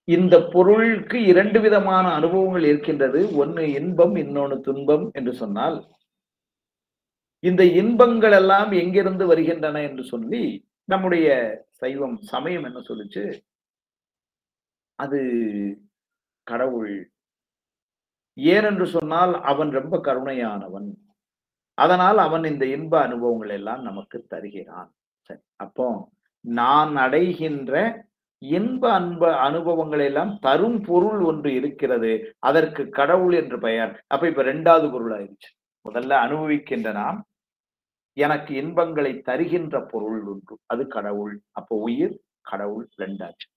இந்த பொருளுக்கு 2 விதமான அனுபவங்கள் இருக்கின்றது. ஒன்னு இன்பம், இன்னொன்னு துன்பம் என்று சொன்னால் இந்த இன்பங்கள் எல்லாம் எங்கிருந்து வருகின்றன என்று சொல்லி நம்முடைய சைவம் சமயம் என்ன சொல்லுச்சு, அது கடவுள். ஏனென்று சொன்னால் அவன் ரொம்ப கருணையானவன், அதனால் அவன் இந்த இன்ப அனுபவங்கள் எல்லாம் நமக்கு தருகிறான். சரி, அப்போ நான் அடைகின்ற இன்ப அனுபவங்கள் எல்லாம் தரும் பொருள் ஒன்று இருக்கிறது, அதற்கு கடவுள் என்று பெயர். அப்ப இப்ப 2வது பொருள் ஆயிடுச்சு. முதல்ல அனுபவிக்கின்ற நாம், எனக்கு இன்பங்களை தருகின்ற பொருள் ஒன்று, அது கடவுள். அப்போ உயிர் கடவுள் 2ஆச்சு.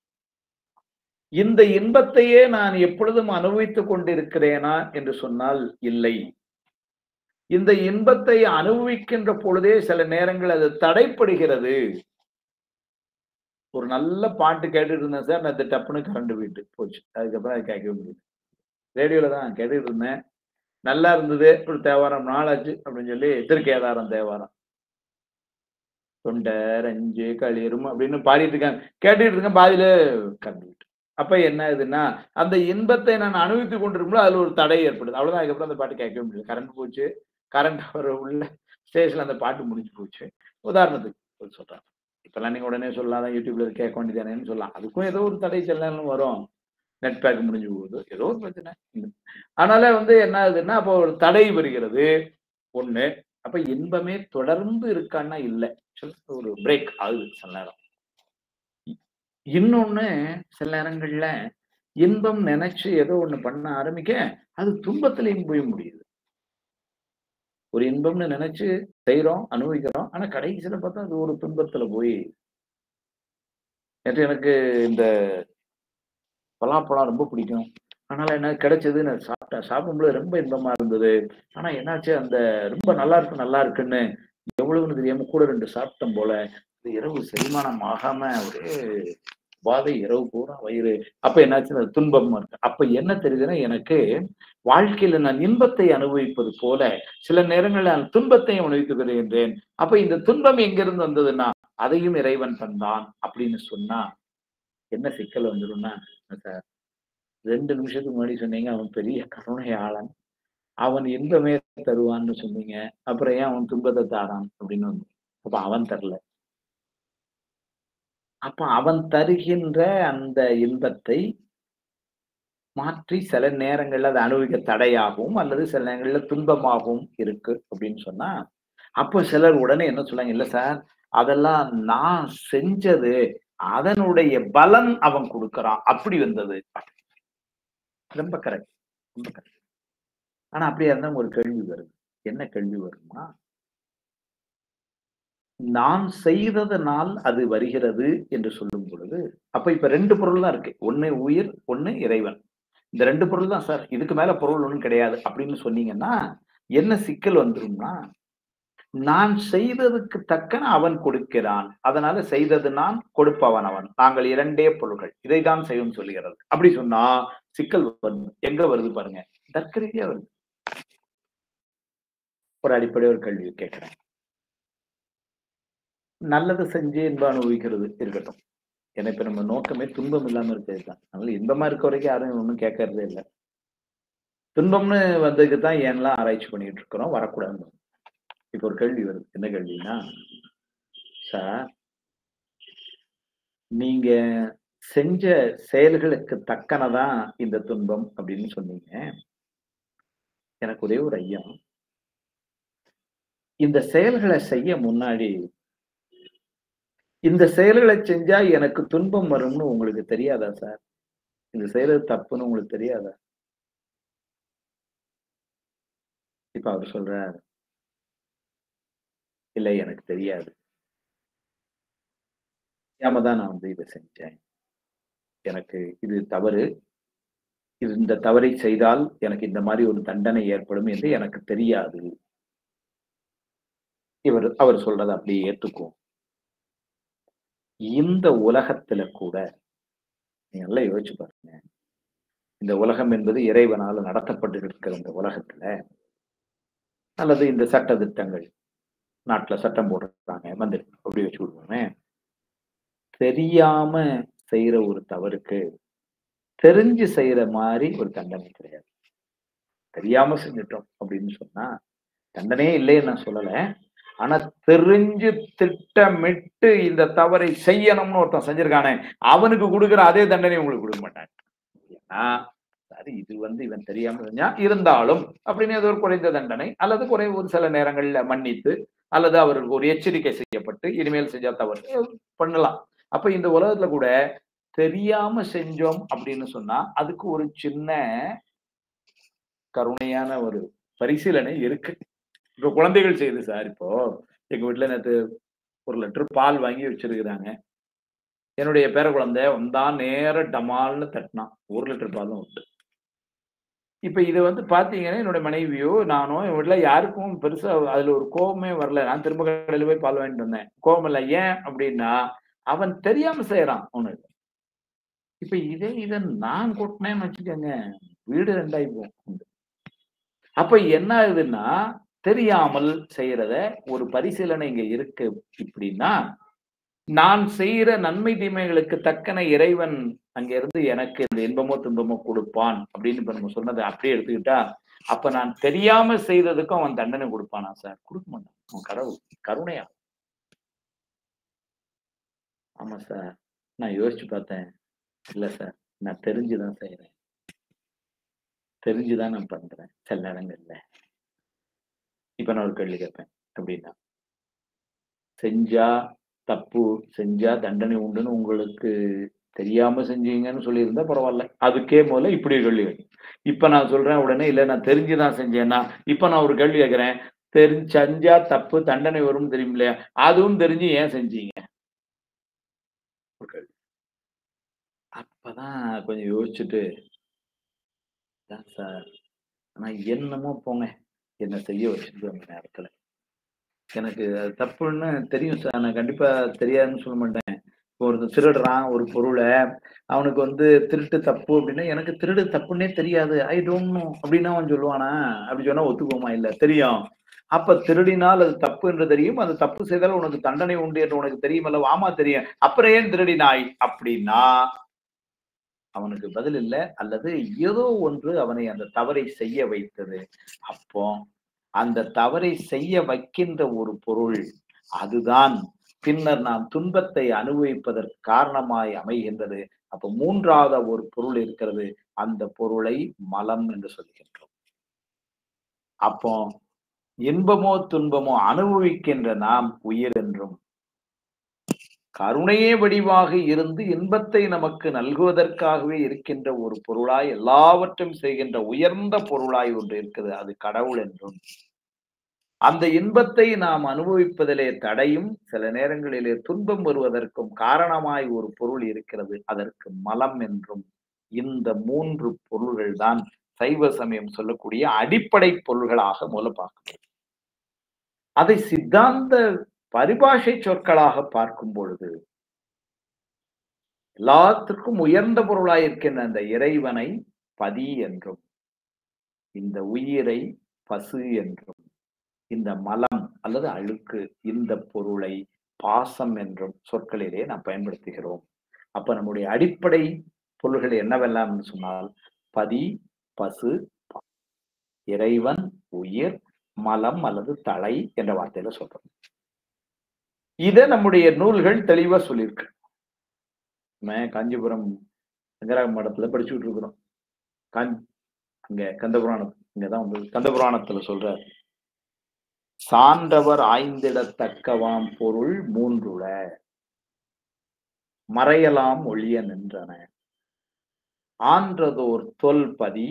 இந்த இன்பத்தையே நான் எப்பொழுதும் அனுபவித்துக் கொண்டிருக்கிறேனா என்று சொன்னால் இல்லை. இந்த இன்பத்தை அனுபவிக்கின்ற பொழுதே சில நேரங்கள் அது தடைப்படுகிறது. ஒரு நல்ல பாட்டு கேட்டுட்டு இருந்தேன் சார், நான் டப்புன்னு கரண்ட் போயிட்டு போச்சு. அதுக்கப்புறம் அது கேட்கவே முடியல. ரேடியோல தான் கேட்டுட்டு இருந்தேன், நல்லா இருந்தது. ஒரு தேவாரம் நாளாச்சு அப்படின்னு சொல்லி திருக்கேதாரம் தேவாரம் தொண்டரஞ்சு களிரும் அப்படின்னு பாடிட்டு இருக்காங்க. கேட்டுட்டு இருக்கேன், பாதியில கரண்ட் போயிட்டு. அப்ப என்ன ஆகுதுன்னா, அந்த இன்பத்தை நான் அனுபவித்துக் கொண்டிருக்கும்போது அதுல ஒரு தடை ஏற்படுது. அவ்வளவுதான். அதுக்கப்புறம் அந்த பாட்டு கேட்கவே முடியல. கரண்ட் போச்சு. கரண்ட் வர உள்ள ஸ்டேஷன்ல அந்த பாட்டு முடிஞ்சு போச்சு. உதாரணத்துக்கு சொல்றேன். இப்பெல்லாம் நீங்க உடனே சொல்லலாம், யூடியூப்ல கேட்க வேண்டியதானேன்னு சொல்லலாம். அதுக்கும் ஏதோ ஒரு தடை செல்லாம் வரும். நெட் பேக் முடிஞ்சு போகுது, ஏதோ ஒரு பிரச்சனை. அதனால வந்து என்ன ஆகுதுன்னா, அப்போ ஒரு தடை வருகிறது ஒண்ணு. அப்ப இன்பமே தொடர்ந்து இருக்கான்னா இல்ல, ஒரு பிரேக் ஆகுது சில நேரம். இன்னொன்னு, சில நேரங்கள்ல இன்பம் நினைச்சு ஏதோ ஒண்ணு பண்ண ஆரம்பிக்க அது துன்பத்திலையும் போய் முடியுது. ஒரு இன்பம்னு நினைச்சு செய்யறோம், அனுபவிக்கிறோம். ஆனா கடைசியில பார்த்தா அது ஒரு துன்பத்துல போய். நேற்று எனக்கு இந்த பலாப்பழம் ரொம்ப பிடிக்கும். அதனால என்ன கிடைச்சது, நான் சாப்பிட்டேன். சாப்பிடும்போது ரொம்ப இன்பமா இருந்தது. ஆனா என்னாச்சு, அந்த ரொம்ப நல்லா இருக்குன்னு எவ்வளவுன்னு தெரியாம கூட 2 சாப்பிட்டோம் போல. இரவு செரிமானம் ஆகாம ஒரே பாதை, இரவு பூரா வயிறு. அப்ப என்னாச்சு, அது துன்பமா இருக்கு. அப்ப என்ன தெரியுதுன்னா, எனக்கு வாழ்க்கையில நான் இன்பத்தை அனுபவிப்பது போல சில நேரங்களில் நான் துன்பத்தையும் அனுபவித்து வருகின்றேன். அப்ப இந்த துன்பம் எங்கிருந்து வந்ததுன்னா அதையும் இறைவன் தந்தான் அப்படின்னு சொன்னா என்ன சிக்கல் வந்துடும்னா, சார் 2 நிமிஷத்துக்கு முன்னாடி சொன்னீங்க அவன் பெரிய கருணையாளன், அவன் இன்பமே தருவான்னு சொன்னீங்க, அப்புறம் ஏன் அவன் துன்பத்தை தாரான் அப்படின்னு வந்து. அப்ப அவன் தரல. அப்ப அவன் தருகின்ற அந்த இன்பத்தை மாற்றி சில நேரங்கள்ல அதை அனுபவிக்க தடையாகவும் அல்லது சில நேரங்கள்ல துன்பமாகவும் இருக்கு அப்படின்னு சொன்னா, அப்போ சிலர் உடனே என்ன சொல்றாங்க, இல்ல சார் அதெல்லாம் நான் செஞ்சது, அதனுடைய பலன் அவன் கொடுக்கறான். அப்படி வந்தது. ரொம்ப கரெக்ட், ரொம்ப கரெக்ட். ஆனா அப்படியா இருந்தா ஒரு கேள்வி வருது. என்ன கேள்வி வருமா? நான் செய்ததனால் அது வருகிறது என்று சொல்லும் பொழுது, அப்ப இப்ப 2 பொருள் தான் இருக்கு. ஒண்ணு உயிர், ஒண்ணு இறைவன். இந்த 2 பொருள் தான் சார். இதுக்கு மேல பொருள் ஒண்ணும் கிடையாது அப்படின்னு சொன்னீங்கன்னா, என்ன சிக்கல் வந்துரும்னா, நான் செய்ததுக்கு தக்கன அவன் கொடுக்கிறான். அதனால செய்தது நான், கொடுப்பவன் அவன். நாங்கள் 2 பொருள்கள். இதைத்தான் செய்யும் சொல்லுகிறது. அப்படி சொன்னா சிக்கல் வருது. எங்க வருது பாருங்க. தர்க்க ரீதியா வருது. ஒரு அடிப்படை ஒரு கேள்வி கேட்கிறேன். நல்லது செஞ்சு இன்பம் அனுபவிக்கிறது இருக்கட்டும். ஏன்னா இப்ப நம்ம நோக்கமே துன்பம் இல்லாம இருக்கிறது தான். அதனால இன்பமா இருக்க வரைக்கும் யாரும் ஒண்ணும் கேட்கறதே இல்லை. துன்பம்னு வந்ததுக்கு தான் ஏன்லாம் ஆராய்ச்சி பண்ணிட்டு இருக்கிறோம். வரக்கூடாதுன்னு. இப்ப ஒரு கேள்வி வருது. என்ன கேள்வின்னா, சார் நீங்க செஞ்ச செயல்களுக்கு தக்கனதான் இந்த துன்பம் அப்படின்னு சொன்னீங்க. எனக்கு ஒரே ஒரு ஐயம். இந்த செயல்களை செய்ய முன்னாடி இந்த செயல்களை செஞ்சா எனக்கு துன்பம் வரும்னு உங்களுக்கு தெரியாதா சார்? இந்த செயல் தப்புன்னு உங்களுக்கு தெரியாதா? இப்ப அவர் சொல்றார், இல்ல எனக்கு தெரியாது. தெரியாம தான் நான் இதை செஞ்சேன். எனக்கு இது தவறு. இந்த தவறை செய்தால் எனக்கு இந்த மாதிரி ஒரு தண்டனை ஏற்படும் என்று எனக்கு தெரியாது. அவர் சொல்றதை அப்படியே ஏத்துக்குவோம். இந்த உலகத்துல கூட நீங்க நல்லா யோசிச்சு பாருங்க. இந்த உலகம் என்பது இறைவனால நடத்தப்பட்டு இருக்கிற இந்த உலகத்துல, அல்லது இந்த சட்ட திட்டங்கள் நாட்டுல சட்டம் போடுறாங்க வந்து அப்படி வச்சு விடுவோமே, தெரியாம செய்யற ஒரு தவறுக்கு தெரிஞ்சு செய்யற மாதிரி ஒரு தண்டனை கிடையாது. தெரியாம செஞ்சிட்டோம் அப்படின்னு சொன்னா தண்டனையே இல்லைன்னு நான் சொல்லல. ஆனா தெரிஞ்சு திட்டமிட்டு இந்த தவறை செய்யணும்னு ஒருத்தன் செஞ்சிருக்கானே, அவனுக்கு கொடுக்குற அதே தண்டனை உங்களுக்கு கொடுக்க மாட்டாங்க. ஏன்னா அது இது இவன் தெரியாம செஞ்சா இருந்தாலும் அப்படின்னு ஏதோ ஒரு குறைந்த தண்டனை அல்லது ஒரு சில நேரங்கள்ல மன்னித்து அல்லது அவருக்கு ஒரு எச்சரிக்கை செய்யப்பட்டு இனிமேல் செஞ்சா தவறு பண்ணலாம். அப்ப இந்த உலகத்துல கூட தெரியாம செஞ்சோம் அப்படின்னு சொன்னா அதுக்கு ஒரு சின்ன கருணையான ஒரு பரிசீலனை இருக்கு. இப்ப குழந்தைகள் செய்யுது சார். இப்போ எங்க வீட்டுல நேற்று 1 லிட்டர் பால் வாங்கி வச்சிருக்கிறாங்க. என்னுடைய பேர குழந்தை வந்தா நேர டமால்னு தட்டினான். 1 லிட்டர் பாலும் உண்டு. இப்ப இது பாத்தீங்கன்னா என்னோட மனைவியோ நானோ என் வீட்டுல யாருக்கும் பெருசா அதுல ஒரு கோபமே வரல. நான் திரும்ப கடையில போய் பால் வாங்கிட்டு வந்தேன். கோபம் இல்ல. ஏன் அப்படின்னா அவன் தெரியாம செய்யறான் அவனுக்கு. இப்ப இதை நான் கொட்டினேன்னு வச்சுக்கோங்க, வீடு 2 போகும். அப்ப என்ன ஆகுதுன்னா தெரியாமல் செய்யறத ஒரு பரிசீலனை இங்க இருக்கு. இப்படின்னா நான் செய்யற நன்மை தீமைகளுக்கு தக்கன இறைவன் அங்க இருந்து எனக்கு இந்த இன்பமோ துன்பமோ கொடுப்பான் அப்படின்னு இப்ப நம்ம சொன்னதை அப்படியே எடுத்துக்கிட்டா, அப்ப நான் தெரியாம செய்ததுக்கும் அவன் தண்டனை கொடுப்பானா சார்? கொடுக்க மாட்டான். அவன் கடவுள் கருணையா. ஆமா சார், நான் யோசிச்சு பார்த்தேன். இல்ல சார், நான் தெரிஞ்சுதான் செய்யறேன். தெரிஞ்சுதான் நான் பண்றேன் சில நேரங்கள்ல. இப்ப நான் ஒரு கேள்வி கேட்பேன். அப்படின்னா தப்பு செஞ்சா தண்டனை உண்டுன்னு உங்களுக்கு தெரியாம செஞ்சீங்கன்னு சொல்லியிருந்தா பரவாயில்ல. அதுக்கே முதல்ல இப்படி ஒரு கேள்வி கேட்கும். இப்ப நான் சொல்றேன் உடனே இல்ல நான் தெரிஞ்சுதான் செஞ்சேன்னா, இப்ப நான் ஒரு கேள்வி கேட்கிறேன். செஞ்சா தப்பு தண்டனை வரும்னு தெரியும் இல்லையா? அதுவும் தெரிஞ்சு ஏன் செஞ்சீங்க? அப்பதான் கொஞ்சம் யோசிச்சுட்டு சார், ஆனா என்னமோ போங்க, என்ன செய்ய வச்சிருக்கு அந்த நேரத்துல. எனக்கு அது தப்புன்னு தெரியும் சார். நான் கண்டிப்பா தெரியாதுன்னு சொல்ல மாட்டேன். ஒருத்தன் திருடுறான் ஒரு பொருளை, அவனுக்கு திருட்டு தப்பு அப்படின்னா எனக்கு திருடு தப்புன்னே தெரியாது, ஐ டோன்ட் நோ அப்படின்னு அவன் சொல்லுவானா? அப்படி சொன்னா ஒத்துக்குவோமா? இல்ல, தெரியும். அப்ப திருடினால் அது தப்பு என்று தெரியும், அது தப்பு செய்தால் உனக்கு தண்டனை உண்டு என்று உனக்கு தெரியும் அல்ல? ஆமா தெரியும். அப்புறம் ஏன் திருடினாய் அப்படின்னா அவனுக்கு பதில் இல்ல, அல்லது ஏதோ ஒன்று அவனை அந்த தவறை செய்ய வைத்தது. அப்போ அந்த தவறை செய்ய வைக்கின்ற ஒரு பொருள், அதுதான் பின்னர் நாம் துன்பத்தை அனுபவிப்பதற்கு காரணமாய் அமைகின்றது. அப்ப 3வது ஒரு பொருள் இருக்கிறது. அந்த பொருளை மலம் என்று சொல்கின்றோம். அப்போ இன்பமோ துன்பமோ அனுபவிக்கின்ற நாம் உயிர் என்றும், கருணையே வடிவாக இருந்து இன்பத்தை நமக்கு நல்குவதற்காகவே இருக்கின்ற ஒரு பொருளாய் எல்லாவற்றையும் செய்கின்ற உயர்ந்த பொருளாய் ஒன்று இருக்குது, அது கடவுள் என்றும் அந்த இன்பத்தை நாம் அனுபவிப்பதிலே தடையும் சில நேரங்களிலே துன்பம் வருவதற்கும் காரணமாய் ஒரு பொருள் இருக்கிறது, அதற்கு மலம் என்றும். இந்த மூன்று பொருள்கள் தான் சைவ சமயம் சொல்லக்கூடிய அடிப்படை பொருள்களாக முதல்ல பார்க்கணும். அதை சித்தாந்த பரிபாஷை சொற்களாக பார்க்கும் பொழுது எல்லாத்திற்கும் உயர்ந்த பொருளாய் இருக்கின்ற அந்த இறைவனை பதி என்றும், இந்த உயிரை பசு என்றும், இந்த மலம் அல்லது அழுக்கு இந்த பொருளை பாசம் என்றும் சொற்களிலே நாம் பயன்படுத்துகிறோம். அப்ப நம்முடைய அடிப்படை பொருள்கள் என்னவெல்லாம் சொன்னால் பதி, பசு, இறைவன், உயிர், மலம் அல்லது தலை என்ற வார்த்தையில சொல்றோம். இத நம்முடைய நூல்கள் தெளிவா சொல்லியிருக்கு. நம்ம காஞ்சிபுரம் சங்கராக மடத்துல படிச்சுட்டு இருக்கிறோம். அங்க கந்தபுராணம் இங்கதான் வந்து கந்தபுராணத்துல சொல்ற சான்றவர் ஆய்ந்திடத்தக்கவாம் பொருள் மூன்றுல மறையலாம் ஒளிய நின்றன ஆன்றதோர் தொல்பதி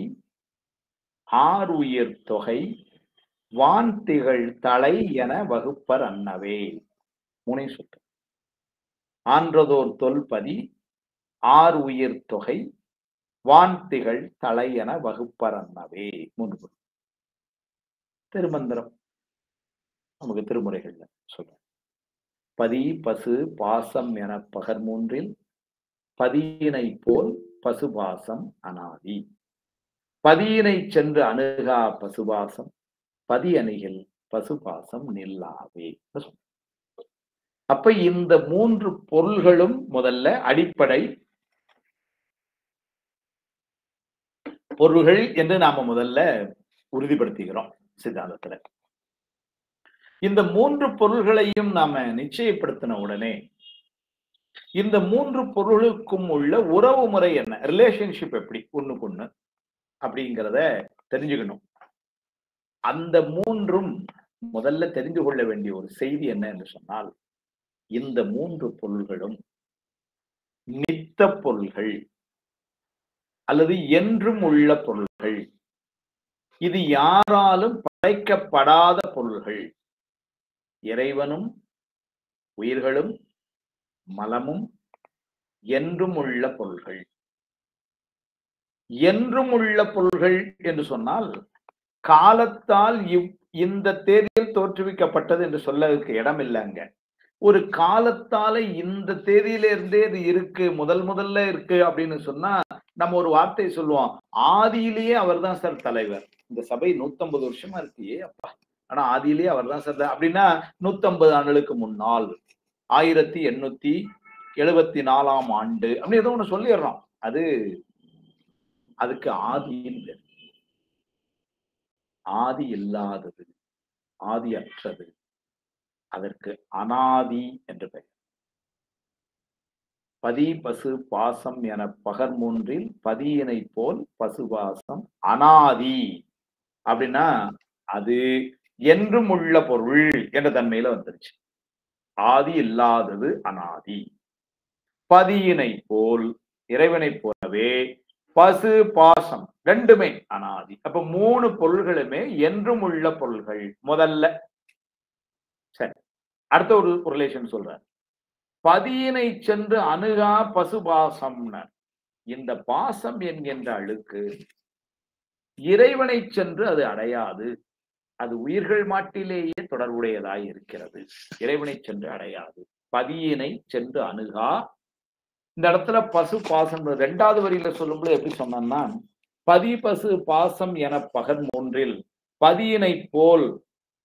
ஆறுயிர் தொகை வான்திகள் தலை என வகுப்பர் அன்னவே. மூணை சுற்று. ஆன்றதோர் தொல்பதி ஆறு உயிர் தொகை வான்திகள் தலை என வகுப்பர் அன்னவே. மூன்று திருமந்திரம் நமக்கு திருமுறைகள்ல சொல்ற பதி பசு பாசம் என பகர் மூன்றில் பதியினை போல் பசுபாசம் அனாதி பதியினை சென்று அணுகா பசுபாசம் பதி அணிகில் பசுபாசம் நில்லாவே. அப்ப இந்த மூன்று பொருள்களும் முதல்ல அடிப்படை பொருள்கள் என்று நாம முதல்ல உறுதிப்படுத்துகிறோம் சித்தாந்தத்துல. இந்த மூன்று பொருள்களையும் நாம நிச்சயப்படுத்தின உடனே இந்த மூன்று பொருளுக்கும் உள்ள உறவு முறை என்ன, ரிலேஷன்ஷிப் எப்படி ஒண்ணுக்கு ஒண்ணு அப்படிங்கிறத தெரிஞ்சுக்கணும். அந்த மூன்றும் முதல்ல தெரிந்து கொள்ள வேண்டிய ஒரு செய்தி என்ன என்று சொன்னால், இந்த மூன்று பொருள்களும் நித்த பொருள்கள் அல்லது என்றும் உள்ள பொருள்கள். இது யாராலும் படைக்கப்படாத பொருள்கள். இறைவனும் உயிர்களும் மலமும் என்றும் உள்ள பொருள்கள். என்றும் உள்ள பொருள்கள் என்று சொன்னால் காலத்தால் இந்த தேதியில் தோற்றுவிக்கப்பட்டது என்று சொல்லதுக்கு இடம் இல்லைங்க. ஒரு காலத்தால இந்த தேதியிலிருந்தே இது இருக்கு, முதல்ல இருக்கு அப்படின்னு சொன்னா நம்ம ஒரு வார்த்தை சொல்லுவோம், ஆதியிலேயே அவர் தான் சார் தலைவர். இந்த சபை 150 வருஷமா இருக்கு அப்பா, ஆனா ஆதியிலேயே அவர் தான் சார் அப்படின்னா 150 ஆண்டுகளுக்கு முன்னால் 1874ஆம் ஆண்டு அப்படி ஏதோ ஒண்ணு சொல்லிடுறோம். அதுக்கு ஆதி இல்லை, ஆதி இல்லாதது, ஆதி அற்றது, அதற்கு அனாதி என்று பெயர். பதி பசு பாசம் என பகர் மூன்றில் பதியினை போல் பசுபாசம் அனாதி அப்படின்னா அது என்றும் உள்ள பொருள் என்ற தன்மையில வந்துருச்சு. ஆதி இல்லாதது அனாதி. பதியினை போல் இறைவனை போலவே பசு பாசம் ரெண்டுமே அனாதி. அப்ப மூணு பொருள்களுமே என்றும் உள்ள பொருள்கள் முதல்ல. சரி, அடுத்த ஒரு ரிலேஷன் சொல்ற, பதியினை சென்று அணுகா பசுபாசம்னு. இந்த பாசம் என்கின்ற அழுக்கு இறைவனை சென்று அது அடையாது, அது உயிர்கள் மாட்டிலேயே தொடர்புடையதாய் இருக்கிறது, இறைவனை சென்று அடையாது. பதியினை சென்று அணுகா. இந்த இடத்துல பசு பாசம் ரெண்டாவது வரியில சொல்லும்போது எப்படி சொன்னா, பதி பசு பாசம் என பகர் மூன்றில் பதியினை போல்.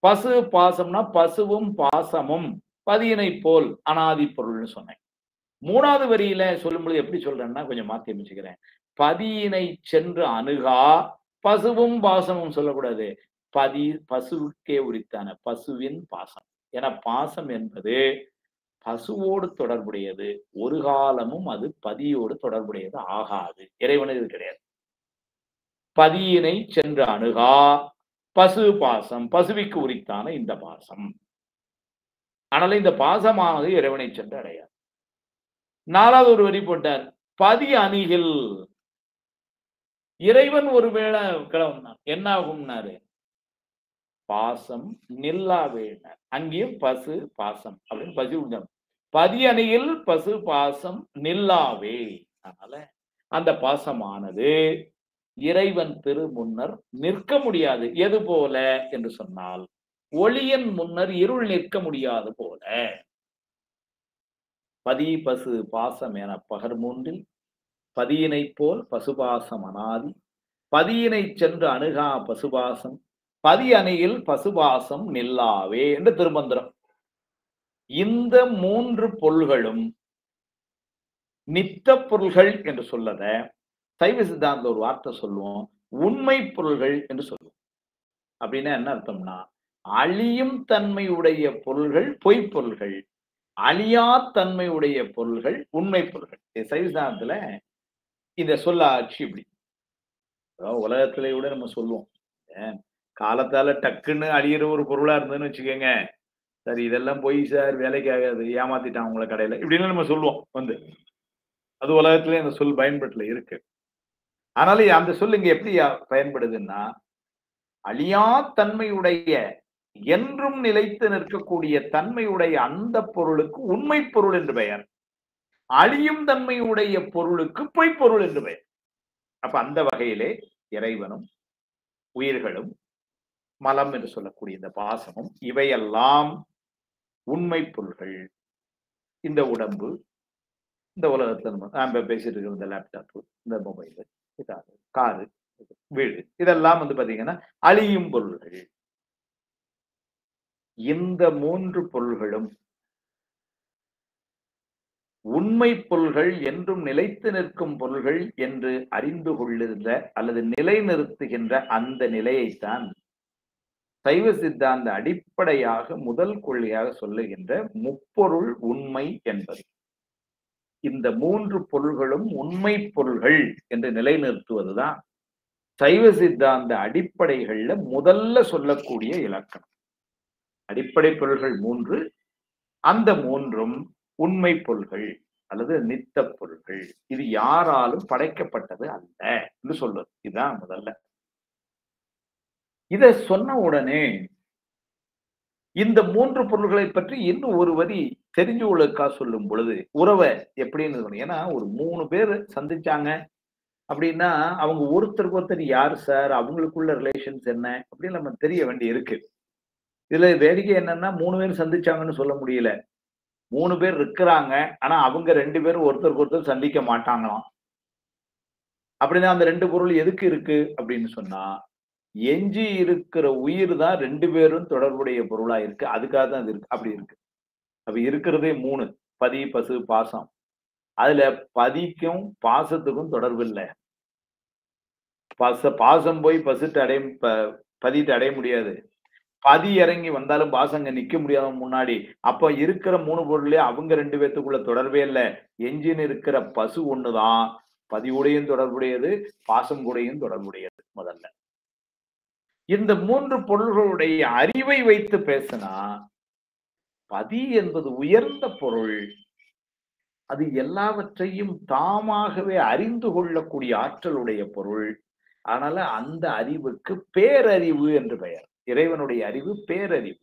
பசு பாசம்னா பசுவும் பாசமும் பதியினை போல் அனாதி பொருள்னு சொன்னேன். மூணாவது வரியில சொல்லும்போது எப்படி சொல்றேன்னா கொஞ்சம் மாத்தி அமைச்சுக்கிறேன். பதியினை சென்று அணுகா, பசுவும் பாசமும் சொல்லக்கூடாது, பசுவுக்கே உரித்தான பசுவின் பாசம். என பாசம் என்பது பசுவோடு தொடர்புடையது, ஒரு காலமும் அது பதியோடு தொடர்புடையது ஆகாது. இறைவனுக்கு கிடையாது. பதியினை சென்று அணுகா பசு பாசம், பசுவிக்கு உரித்தான இந்த பாசம். ஆனால் இந்த பாசமானது இறைவனை சென்று அடையாது. 4வது ஒரு வரி போட்டார், பதி அணிகில். இறைவன் ஒருவேளை கிளம்புனான் என்ன ஆகும்னாரு, பாசம் நில்லாவேனார். அங்கேயும் பசு பாசம் அப்படின்னு பசி உண்டாம். பதி அணியில் பசு பாசம் நில்லாவே. அதனால அந்த பாசமானது இறைவன் திரு முன்னர் நிற்க முடியாது. எது போல என்று சொன்னால், ஒளியின் முன்னர் இருள் நிற்க முடியாது போல. பதி பசு பாசம் என பகர் மூன்றில் பதியினைப் போல் பசுபாசம் அனாதி. பதியினை சென்று அணுகா பசுபாசம் பதி அணியில் பசுபாசம் நில்லாவே என்று திருமந்திரம். இந்த 3 பொருள்களும் நித்த பொருள்கள் என்று சொல்லத சைவ சித்தாந்த ஒரு வார்த்தை சொல்லுவோம், உண்மை பொருள்கள் என்று சொல்லுவோம். அப்படின்னா என்ன அர்த்தம்னா, அழியும் தன்மையுடைய பொருள்கள் பொய் பொருள்கள், அழியா தன்மையுடைய பொருள்கள் உண்மை பொருள்கள். சைவ சித்தாந்தத்துல இந்த சொல்ல ஆட்சி இப்படி. உலகத்திலே கூட நம்ம சொல்லுவோம், காலத்தால டக்குன்னு அழியிற ஒரு பொருளா இருந்ததுன்னு வச்சுக்கோங்க, சரி இதெல்லாம் போய் சார் வேலைக்கு ஆகாது, ஏமாத்திட்டான் உங்களை கடையில, இப்படின்னு நம்ம சொல்லுவோம். அது உலகத்திலே அந்த சொல் பயன்பாட்டுல இருக்கு. ஆனாலும் அந்த சொல் இங்க எப்படி பயன்படுதுன்னா, அழியா தன்மையுடைய என்றும் நிலைத்து நிற்கக்கூடிய தன்மையுடைய அந்த பொருளுக்கு உண்மை பொருள் என்று பெயர், அழியும் தன்மையுடைய பொருளுக்கு பொய்ப்பொருள் என்று பெயர். அப்ப அந்த வகையிலே இறைவனும் உயிர்களும் மலம் என்று சொல்லக்கூடிய இந்த பாசமும் இவையெல்லாம் உண்மை பொருள்கள். இந்த உடம்பு, இந்த உலகத்துல நம்ம பேசிட்டு இருக்கிற இந்த லேப்டாப், இந்த மொபைல், காரு, வீடு, இதெல்லாம் பாத்தீங்கன்னா அழியும் பொருள்கள். இந்த 3 பொருள்களும் உண்மை பொருள்கள் என்றும் நிலைத்து நிற்கும் பொருள்கள் என்று அறிந்து கொள்ளுகின்ற அல்லது நிலைநிறுத்துகின்ற அந்த நிலையைத்தான் சைவ சித்தாந்த அடிப்படையாக முதல் கொள்கையாக சொல்லுகின்ற முப்பொருள் உண்மை என்பது. இந்த 3 பொருள்களும் உண்மை பொருள்கள் என்று நிலைநிறுத்துவதுதான் சைவ சித்தாந்த அடிப்படைகள்ல முதல்ல சொல்லக்கூடிய இலக்கணம். அடிப்படை பொருள்கள் 3, அந்த 3ம் உண்மை பொருள்கள் அல்லது நித்த பொருள்கள். இது யாராலும் படைக்கப்பட்டது அல்ல என்று சொல்வது. இதுதான் முதல்ல. இத சொன்ன உடனே இந்த 3 பொருள்களை பற்றி இன்னும் ஒரு வரி தெரிஞ்சு கொள்ளுக்கா சொல்லும் பொழுது உறவை எப்படின்னு, ஏன்னா ஒரு 3 பேர் சந்திச்சாங்க அப்படின்னா அவங்க ஒருத்தருக்கு ஒருத்தர் யார் சார், அவங்களுக்குள்ள ரிலேஷன்ஸ் என்ன அப்படின்னு நம்ம தெரிய வேண்டி இருக்கு. இதுல வேடிக்கை என்னன்னா, 3 பேர் சந்திச்சாங்கன்னு சொல்ல முடியல. 3 பேர் இருக்கிறாங்க, ஆனா அவங்க 2 பேரும் ஒருத்தருக்கு ஒருத்தர் சந்திக்க மாட்டாங்களாம். அப்படின்னா அந்த 2 பொருள் எதுக்கு இருக்கு அப்படின்னு சொன்னா, எஞ்சி இருக்கிற உயிர் தான் 2 பேரும் தொடர்புடைய பொருளா இருக்கு. அதுக்காக தான் அது இருக்கு. அப்படி இருக்கு. அப்ப இருக்கிறதே 3, பதி பசு பாசம். அதுல பதிக்கும் பாசத்துக்கும் தொடர்பு இல்லை. பாசம் போய் பதிட்டு அடைய முடியாது. பதி இறங்கி வந்தாலும் பாசங்க நிக்க முடியாத முன்னாடி. அப்ப இருக்கிற 3 பொருளே அவங்க 2 பேத்துக்குள்ள தொடர்பே இல்லை. எஞ்சின் இருக்கிற பசு ஒண்ணுதான் பதிவுடையும் தொடர்புடையது, பாசம் கூடையும் தொடர்புடையது. முதல்ல இந்த 3 பொருள்களுடைய அறிவை வைத்து பேசினா, பதி என்பது உயர்ந்த பொருள். அது எல்லாவற்றையும் தாமாகவே அறிந்து கொள்ளக்கூடிய ஆற்றலுடைய பொருள். அதனால அந்த அறிவுக்கு பேரறிவு என்று பெயர். இறைவனுடைய அறிவு பேரறிவு.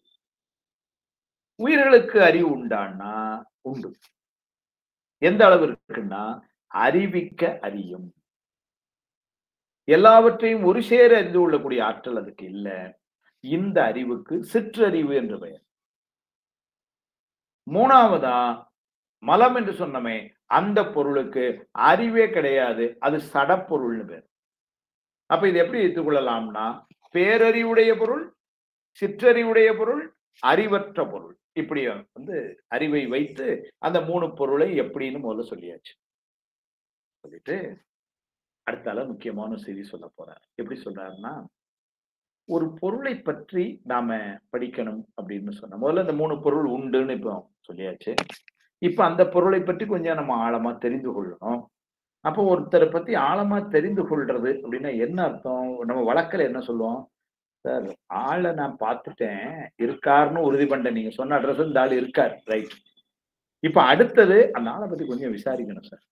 உயிர்களுக்கு அறிவு உண்டான்னா உண்டு. எந்த அளவு இருக்குன்னா, அறிவிக்க அறியும். எல்லாவற்றையும் ஒரு சேர அறிந்து கொள்ளக்கூடிய ஆற்றல் அதுக்கு இல்லை. இந்த அறிவுக்கு சிற்றறிவு என்று பெயர். 3வதா மலம் என்று சொன்னமே, அந்த பொருளுக்கு அறிவே கிடையாது. அது சடப்பொருள்னு பேர். அப்ப இது எப்படி எடுத்துக் கொள்ளலாம்னா, பேரறிவுடைய பொருள், சிற்றறிவுடைய பொருள், அறிவற்ற பொருள். இப்படி அறிவை வைத்து அந்த 3 பொருளை எப்படின்னு முதல்ல சொல்லியாச்சு. சொல்லிட்டு அடுத்தால முக்கியமான செய்தி சொல்ல போறார். எப்படி சொல்றாருன்னா, ஒரு பொருளை பற்றி நாம படிக்கணும் அப்படின்னு சொன்ன முதல்ல இந்த 3 பொருள் உண்டுன்னு இப்போ சொல்லியாச்சு. இப்ப அந்த பொருளை பற்றி கொஞ்சம் நம்ம ஆழமா தெரிந்து கொள்ளணும். அப்போ ஒருத்தரை பத்தி ஆழமா தெரிந்து கொள்றது அப்படின்னா என்ன அர்த்தம்? நம்ம வழக்கில் என்ன சொல்லுவோம், சார் ஆளை நான் பார்த்துட்டேன், இருக்காருன்னு உறுதி பண்ணிட்டேன், நீங்க சொன்ன அட்ரஸ் இந்த ஆள் இருக்கார், ரைட். இப்ப அடுத்தது அந்த ஆளை பத்தி கொஞ்சம் விசாரிக்கணும் சார்.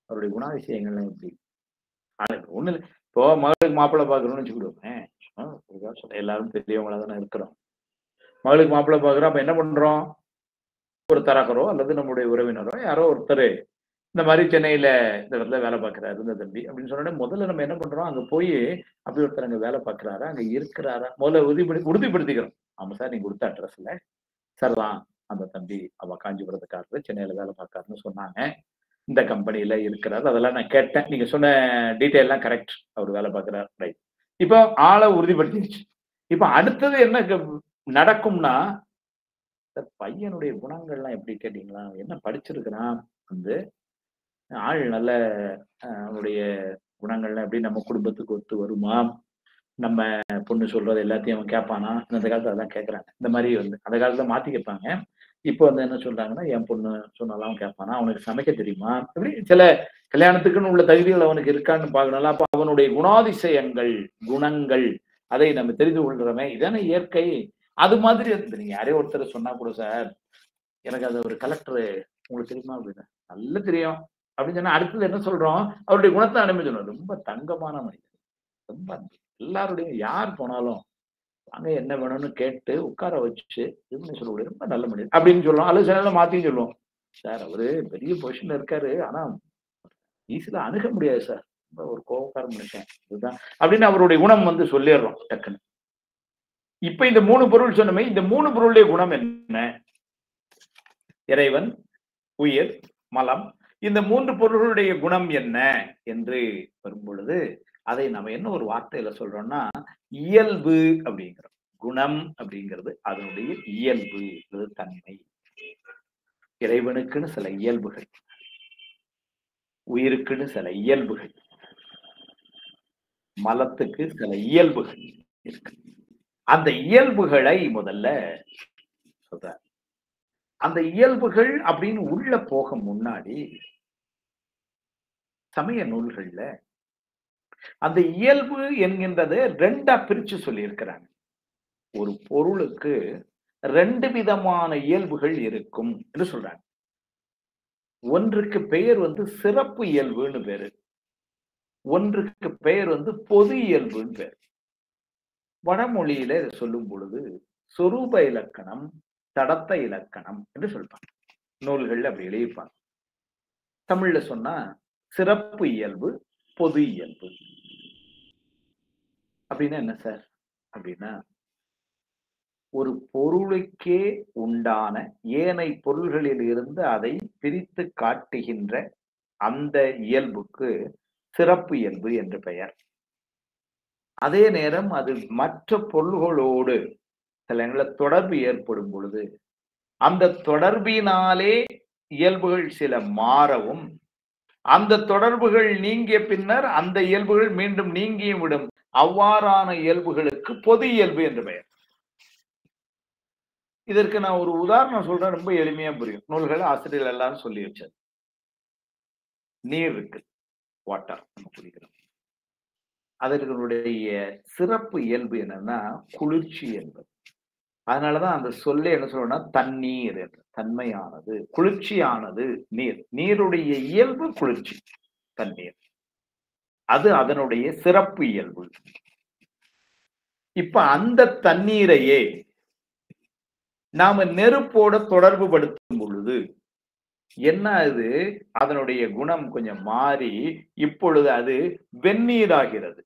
அவருடைய குணாதிசயங்கள்லாம் எப்படி? ஒண்ணு இல்ல. இப்போ மகளுக்கு மாப்பிள்ளை பாக்குறோம்னு வச்சுக்கிடுவோமே, எல்லாரும் பெரியவங்களா தானே இருக்கிறோம். மகளுக்கு மாப்பிள்ளை பாக்குறோம், அப்ப என்ன பண்றோம்? ஒரு தரகரோ அல்லது நம்முடைய உறவினரோ யாரோ ஒருத்தர் இந்த மாதிரி சென்னையில இந்த இடத்துல வேலை பார்க்கிறாரு இந்த தம்பி அப்படின்னு சொன்னோட முதல்ல நம்ம என்ன பண்றோம்? அங்க போய் அப்படி ஒருத்தர் அங்க வேலை பார்க்கிறாரா, அங்க இருக்கிறாரா முதல்ல உறுதிப்படுத்திக்கிறோம். ஆமா சார், நீங்க கொடுத்த அட்ரஸ்ல சார் தான் அந்த தம்பி அவ காஞ்சிபுரத்துக்காரரு சென்னையில வேலை பார்க்காருன்னு சொன்னாங்க. இந்த கம்பெனில இருக்கிறாரு, அதெல்லாம் நான் கேட்டேன். நீங்க சொன்ன டீட்டெயில் எல்லாம் கரெக்ட். அவர் வேலை பார்க்கிறார், ரைட். இப்போ ஆளை உறுதிப்படுத்திடுச்சு. இப்ப அடுத்தது என்ன நடக்கும்னா, பையனுடைய குணங்கள்லாம் எப்படி கேட்டீங்களா? என்ன படிச்சிருக்கிறான்? வந்து ஆள் நல்ல அவனுடைய குணங்கள்லாம் எப்படி நம்ம குடும்பத்துக்கு ஒத்து வருமா? நம்ம பொண்ணு சொல்றது எல்லாத்தையும் அவன் கேட்பானா? அந்த காலத்துல அதெல்லாம் கேட்கறாங்க. இந்த மாதிரி வந்து அந்த காலத்துல மாத்தி கேட்பாங்க. இப்போ வந்து என்ன சொல்றாங்கன்னா, என் பொண்ணு சொன்னாலும் கேட்பானா? அவனுக்கு சமைக்க தெரியுமா? இப்படி சில கல்யாணத்துக்குன்னு உள்ள தகுதிகள் அவனுக்கு இருக்கான்னு பார்க்கணும்ல. அப்ப அவனுடைய குணாதிசயங்கள், குணங்கள் அதை நம்ம தெரிந்து கொள்கிறோமே, இதானே இயற்கை. அது மாதிரி நீங்க யாரையோ ஒருத்தர் சொன்னா கூட சார், எனக்கு அது ஒரு கலெக்டர் உங்களுக்கு தெரியுமா அப்படின்னு, நல்ல தெரியும் அப்படின்னு சொன்னா அடுத்தது என்ன சொல்றோம்? அவருடைய குணத்தை அனுமதிக்கணும். ரொம்ப தங்கமான மனிதன், ரொம்ப எல்லாருடைய யார் போனாலும் வாங்க என்ன வேணும்னு கேட்டு உட்கார வச்சு இதுன்னு சொல்லக்கூடிய ரொம்ப நல்ல மனிதன் அப்படின்னு சொல்லுவோம். அல்லது சில நேரம் மாத்தியும் சொல்லுவோம், சார் அவரு பெரிய பொசிஷன்ல இருக்காரு, ஆனா ஈஸியில அணுக முடியாது சார், ரொம்ப ஒரு கோபக்கார மனுஷன் இதுதான் அப்படின்னு அவருடைய குணம் வந்து சொல்லிடுறோம் டக்குன்னு. இப்ப இந்த 3 பொருள் சொன்னமே, இந்த 3 பொருளுடைய குணம் என்ன? இறைவன், உயிர், மலம், இந்த 3 பொருளுடைய குணம் என்ன என்று வரும் பொழுது அதை நம்ம என்ன ஒரு வார்த்தையில சொல்றோம்னா இயல்பு அப்படிங்கிறோம். குணம் அப்படிங்கிறது அதனுடைய இயல்பு, தன்மை. இறைவனுக்குன்னு சில இயல்புகள், உயிருக்குன்னு சில இயல்புகள், மலத்துக்கு சில இயல்புகள் இருக்கு. அந்த இயல்புகளை முதல்ல சொல்ற. அந்த இயல்புகள் அப்படின்னு உள்ள போக முன்னாடி சமய நூல்கள்ல அந்த இயல்பு என்கின்றதை 2ஆ பிரிச்சு சொல்லி இருக்கிறாங்க. ஒரு பொருளுக்கு 2 விதமான இயல்புகள் இருக்கும் என்று சொல்றாங்க. ஒன்றுக்கு பெயர் வந்து சிறப்பு இயல்புன்னு பேரு, ஒன்றுக்கு பெயர் வந்து பொது இயல்புன்னு பேரு. வடமொழியில இதை சொல்லும் பொழுது சொரூப இலக்கணம், தடத்த இலக்கணம் என்று சொல்றாங்க. நூல்கள் அப்படி எழுதிப்பாங்க. தமிழ்ல சொன்னா சிறப்பு இயல்பு, பொது இயல்பு. அப்படின்னா என்ன சார்? அப்படின்னா ஒரு பொருளுக்கே உண்டான ஏனை பொருள்களில் இருந்து அதை பிரித்து காட்டுகின்ற அந்த இயல்புக்கு சிறப்பு இயல்பு என்று பெயர். அதே நேரம் அது மற்ற பொருள்களோடு சில நேரங்களில் தொடர்பு ஏற்படும் பொழுது அந்த தொடர்பினாலே இயல்புகள் சில மாறவும், அந்த தொடர்புகள் நீங்கிய பின்னர் அந்த இயல்புகள் மீண்டும் நீங்கியும் விடும். அவ்வாறான இயல்புகளுக்கு பொது இயல்பு என்று பெயர். இதற்கு நான் ஒரு உதாரணம் சொல்றேன், ரொம்ப எளிமையா புரியும். நூல்கள் ஆசிரியர்கள் எல்லாரும் சொல்லி வச்சது. நீர் இருக்கு, வாட்டர், நம்ம குடிக்கிறோம். அதனுடைய சிறப்பு இயல்பு என்னன்னா குளிர்ச்சி என்பது. அதனாலதான் அந்த சொல்ல என்ன சொல்றோம்னா தண்ணீர் என்று, தன்மையானது, குளிர்ச்சியானது நீர். நீருடைய இயல்பு குளிர்ச்சி, தண்ணீர். அது அதனுடைய சிறப்பு இயல்பு. இப்ப அந்த தண்ணீரையே நாம நெருப்போட தொடர்பு படுத்தும் பொழுது என்ன ஆகுது? அதனுடைய குணம் கொஞ்சம் மாறி இப்பொழுது அது வெந்நீராகிறது.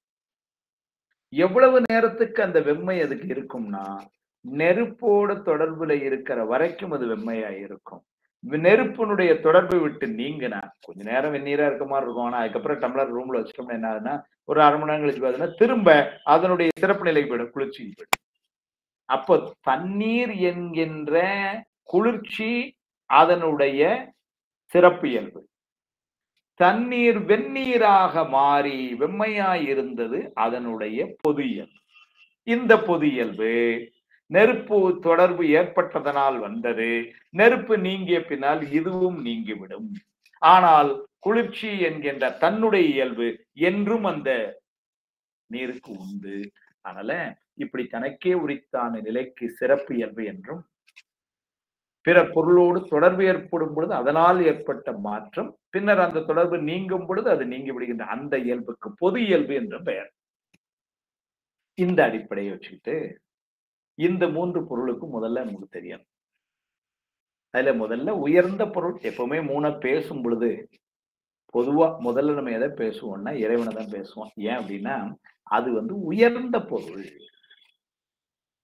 எவ்வளவு நேரத்துக்கு அந்த வெம்மை அதுக்கு இருக்கும்னா நெருப்போட தொடர்புல இருக்கிற வரைக்கும் அது வெம்மையா இருக்கும். நெருப்பினுடைய தொடர்பை விட்டு நீங்கினா கொஞ்ச நேரம் வெந்நீரா இருக்க மாதிரி இருக்கும். ஆனா அதுக்கப்புறம் டம்ளர் ரூம்ல வச்சிட்டோம்னா என்ன ஆகுதுன்னா ஒரு அரை மணி நேரம் கழிச்சு பார்த்தீங்கன்னா திரும்ப அதனுடைய சிறப்பு நிலைக்கு போயிடும், குளிர்ச்சிக்கு போயிடும். அப்போ தண்ணீர் என்கின்ற குளிர்ச்சி அதனுடைய சிறப்பு இயல்பு. தண்ணீர் வெந்நீராக மாறி வெம்மையாய் இருந்தது அதனுடைய பொது இயல்பு. இந்த பொது இயல்பு நெருப்பு தொடர்பு ஏற்பட்டதனால் வந்தது. நெருப்பு நீங்கிய பின்னால் இதுவும் நீங்கிவிடும். ஆனால் குளிர்ச்சி என்கின்ற தன்னுடைய இயல்பு என்றும் அந்த நீருக்கு உண்டு. அதனால இப்படி தனக்கே உரித்தான நிலைக்கு சிறப்பு இயல்பு என்றும், பிற பொருளோடு தொடர்பு ஏற்படும் பொழுது அதனால் ஏற்பட்ட மாற்றம், பின்னர் அந்த தொடர்பு நீங்கும் பொழுது அது நீங்கி விடுகின்ற அந்த இயல்புக்கு பொது இயல்பு என்று பெயர். இந்த அடிப்படையை வச்சுக்கிட்டு இந்த 3 பொருளுக்கும் முதல்ல நமக்கு தெரியணும். அதுல முதல்ல உயர்ந்த பொருள். எப்பவுமே 3 பேசும் பொழுது பொதுவா முதல்ல நம்ம எதை பேசுவோம்னா இறைவனை தான் பேசுவோம். ஏன் அப்படின்னா அது உயர்ந்த பொருள்.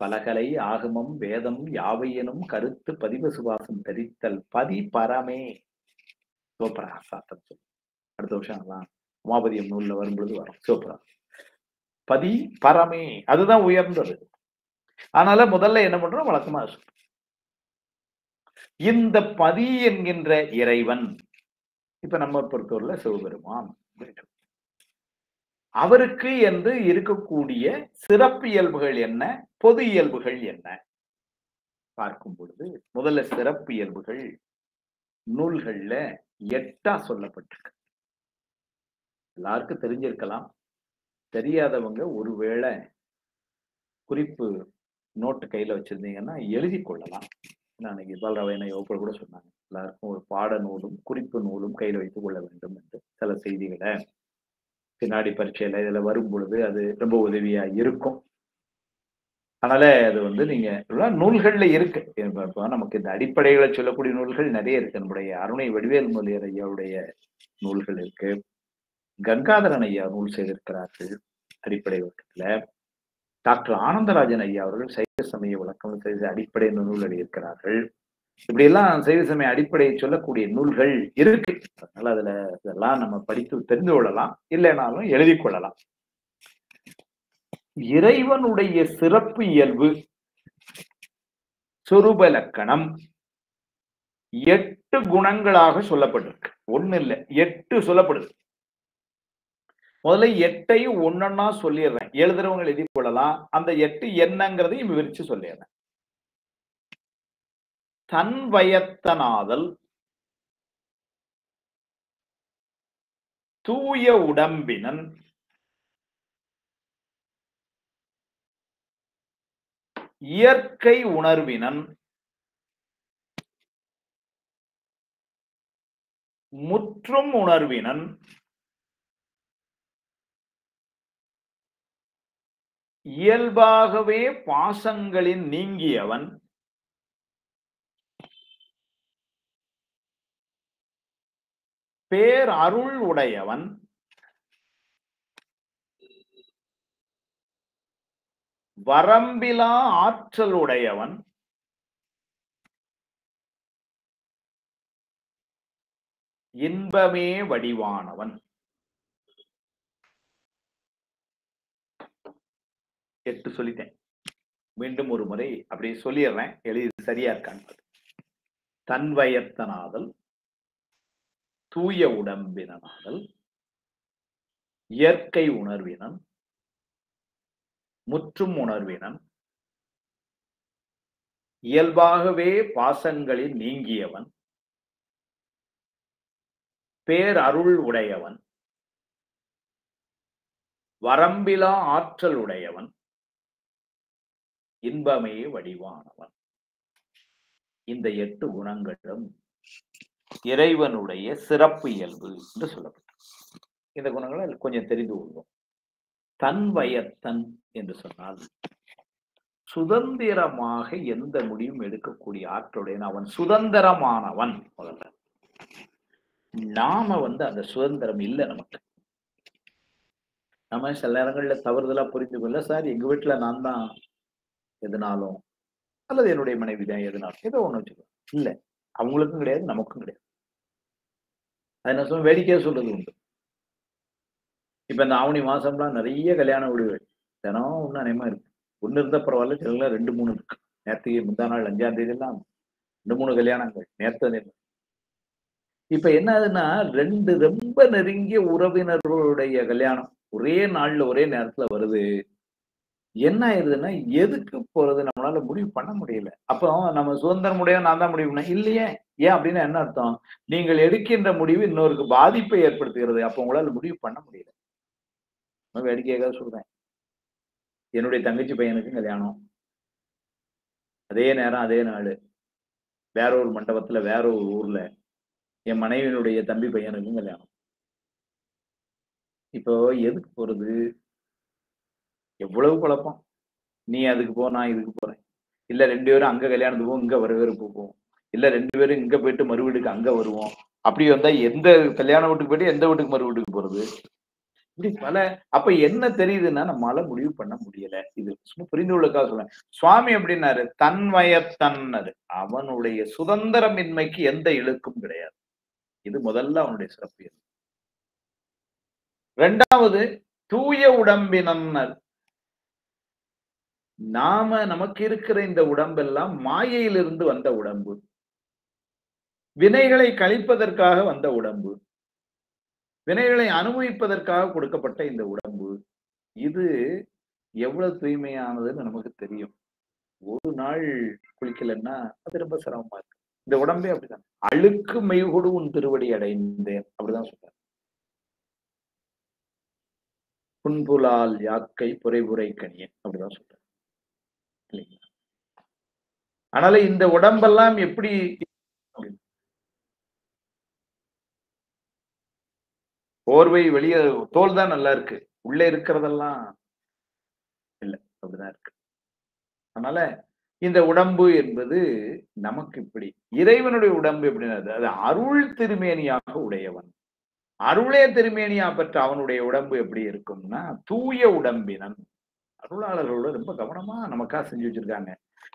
பலகலை ஆகமம் வேதம் யாவையெனும் கருத்து பதிவு சுவாசம் தரித்தல் பதி பரமே. சிவபிரகாசம் அடுத்த வருஷம் உமாபதியம் நூல்ல வரும்பொழுது வரும். சிவபிரகாசம் பதி பரமே, அதுதான் உயர்ந்தது. அதனால முதல்ல என்ன பண்றோம், வழக்கமா இந்த பதி என்கின்ற இறைவன், இப்ப நம்ம பொறுத்தவரையில சிவபெருமான், அவருக்கு என்று இருக்கக்கூடிய சிறப்பு இயல்புகள் என்ன, பொது இயல்புகள் என்ன பார்க்கும் பொழுது முதல்ல சிறப்பு இயல்புகள் நூல்கள்ல 8 சொல்லப்பட்டிருக்கு. எல்லாருக்கும் தெரிஞ்சிருக்கலாம். தெரியாதவங்க ஒருவேளை குறிப்பு நோட்டு கையில வச்சிருந்தீங்கன்னா எழுதி கொள்ளலாம். அன்னைக்கு பாலராவையனை வகுப்புல கூட சொன்னாங்க, எல்லாருக்கும் ஒரு பாட நூலும் குறிப்பு நூலும் கையில் வைத்துக் கொள்ள வேண்டும் என்று. சில செய்திகளை பின்னாடி பரீட்சையில இதுல வரும் பொழுது அது ரொம்ப உதவியா இருக்கும். அதனால அது நீங்க நூல்கள்ல இருக்கு. நமக்கு இந்த அடிப்படைகளை சொல்லக்கூடிய நூல்கள் நிறைய இருக்கு. நம்முடைய அருணை வடிவேல் முதலியார் ஐயாவுடைய நூல்கள் இருக்கு. கங்காதரன் ஐயா நூல் செய்திருக்கிறார்கள் அடிப்படை வழக்கத்துல. டாக்டர் ஆனந்தராஜன் ஐயா அவர்கள் சைவ சமய விளக்கம் அடிப்படை நூல் எழுதியிருக்கிறார்கள். இப்படி எல்லாம் சைவ சமய அடிப்படையை சொல்லக்கூடிய நூல்கள் இருக்கு. அதனால அதுல இதெல்லாம் நம்ம படித்து தெரிந்து கொள்ளலாம், இல்லைனாலும் எழுதி கொள்ளலாம். இறைவனுடைய சிறப்பு இயல்பு சொரூப லக்கணம் 8 குணங்களாக சொல்லப்பட்டிருக்கு. 1 இல்ல 8 சொல்லப்படுது. முதல்ல 8ஐயும் ஒன்னொன்னா சொல்லிடுறேன். எழுதுறவங்க எழுதி கொள்ளலாம். அந்த 8 என்னங்கிறதையும் விவரிச்சு சொல்லிடுறேன். தன் வயத்தனாதல், தூய உடம்பினன், இயற்கை உணர்வினன், முற்றும் உணர்வினன், இயல்பாகவே பாசங்களின் நீங்கியவன், பேர் அருள் உடையவன், வரம்பிலா ஆற்றல் உடையவன், இன்பமே வடிவானவன். 8 சொல்லிட்டேன். மீண்டும் ஒரு முறை அப்படியே சொல்லிடுறேன், எழுதி சரியா இருக்கான்னு. தன்வயத்தனாதல், தூய உடம்பினாதல், இயற்கை உணர்வினன், முற்றும் உணர்வினன், இயல்பாகவே பாசங்களில் நீங்கியவன், பேர் அருள் உடையவன், வரம்பிலா ஆற்றல் உடையவன், இன்பமே வடிவானவன். இந்த 8 குணங்களும் இறைவனுடைய சிறப்பு இயல்பு என்று சொல்லப்பட்டது. இந்த குணங்களை கொஞ்சம் தெரிந்து கொள்வோம். தன் வயத்தன் என்று சொன்னால் சுதந்திரமாக எந்த முடிவும் எடுக்கக்கூடிய ஆற்றலுடைய அவன் சுதந்திரமானவன். முதல்ல நாம அந்த சுதந்திரம் இல்லை நமக்கு. நம்ம சில நேரங்கள்ல தவறுதலா புரிந்து கொள்ள, சார் எங்க வீட்டுல நான் தான் எதுனாலும், அல்லது என்னுடைய மனைவி தான் எதுனாலும், ஏதோ ஒண்ணு வச்சுக்கோ. இல்ல, அவங்களுக்கும் கிடையாது, நமக்கும் கிடையாது. அது என்ன சொல்ல வேடிக்கையா சொல்றது உண்டு. இப்ப இந்த ஆவணி மாசம்லாம் நிறைய கல்யாண வீடுகள் தினம் ஒண்ணு அநேகமா இருக்கு. ஒண்ணு இருந்தா பரவாயில்ல, சில 2 3 இருக்கு. நேற்றுக்கு முந்தா நாள் 5ஆம் தேதி எல்லாம் 2 3 கல்யாணங்கள் நேற்று. இப்ப என்ன ஆகுதுன்னா 2 ரொம்ப நெருங்கிய உறவினர்களுடைய கல்யாணம் ஒரே நாள்ல ஒரே நேரத்துல வருது. என்ன ஆயிருதுன்னா எதுக்கு போறது நம்மளால முடிவு பண்ண முடியல. அப்போ நம்ம சுதந்திரம் உடைய நான் தான் முடிவு பண்ண இல்லையே. ஏன் அப்படின்னா என்ன அர்த்தம், நீங்கள் எடுக்கின்ற முடிவு இன்னொருக்கு பாதிப்பை ஏற்படுத்துகிறது. அப்போ உங்களால முடிவு பண்ண முடியல. வேடிக்கையாக சொல்றேன், என்னுடைய தங்கச்சி பையனுக்கும் கல்யாணம் அதே நேரம் அதே நாள். வேற ஒரு மண்டபத்துல வேற ஒரு ஊர்ல என் மனைவியினுடைய தம்பி பையனுக்கும் கல்யாணம். இப்போ எதுக்கு போறது? எவ்வளவு குழப்பம். நீ அதுக்கு போ, நான் இதுக்கு போறேன். இல்ல 2 பேரும் அங்க கல்யாணத்துக்கு போவோம், இங்க வரவேற்பு போவோம். இல்ல 2 பேரும் இங்க போயிட்டு மறு வீட்டுக்கு அங்க வருவோம். அப்படி வந்தா எந்த கல்யாண வீட்டுக்கு போயிட்டு எந்த வீட்டுக்கு மறு வீட்டுக்கு போறது? இப்படி அப்ப என்ன தெரியுதுன்னா நம்மால முடிவு பண்ண முடியல. இது சும்மா புரிந்து கொள்ளக்காக சொல்றேன். சுவாமி எப்படின்னாரு, தன் வயத்தன்னாரு. அவனுடைய சுதந்திரமின்மைக்கு எந்த இழுக்கும் கிடையாது. இது முதல்ல அவனுடைய சிறப்பு. இரண்டாவது, தூய உடம்பினர். நமக்கு இருக்கிற இந்த உடம்பெல்லாம் மாயையிலிருந்து வந்த உடம்பு, வினைகளை கழிப்பதற்காக வந்த உடம்பு, வினைகளை அனுபவிப்பதற்காக கொடுக்கப்பட்ட இந்த உடம்பு, இது எவ்வளவு தூய்மையானதுன்னு நமக்கு தெரியும். ஒரு நாள் குளிக்கலன்னா அது ரொம்ப சிரமமா இருக்கு. இந்த உடம்பே அப்படிதான். அழுக்கு மெய்கொடு உன் திருவடி அடைந்தேன் அப்படிதான் சொல்றாரு. புன்புலால் யாக்கை புரைபுரை கணியன் அப்படிதான் சொல்றாரு. இல்லைங்களா? ஆனால இந்த உடம்பெல்லாம் எப்படி போர்வை வெளியே தோல் தான் நல்லா இருக்கு, உள்ள இருக்கிறதெல்லாம் இல்ல, அப்படிதான் இருக்கு. அதனால இந்த உடம்பு என்பது நமக்கு இப்படி இறைவனுடைய உடம்பு எப்படின்னா அது அருள் திருமேனியாக உடையவன். அருளே திருமேனியா பெற்ற அவனுடைய உடம்பு எப்படி இருக்கும்னா தூய உடம்பினன். அருளாளர்களோட ரொம்ப கவனமா நமக்காக செஞ்சு வச்சிருக்காங்க.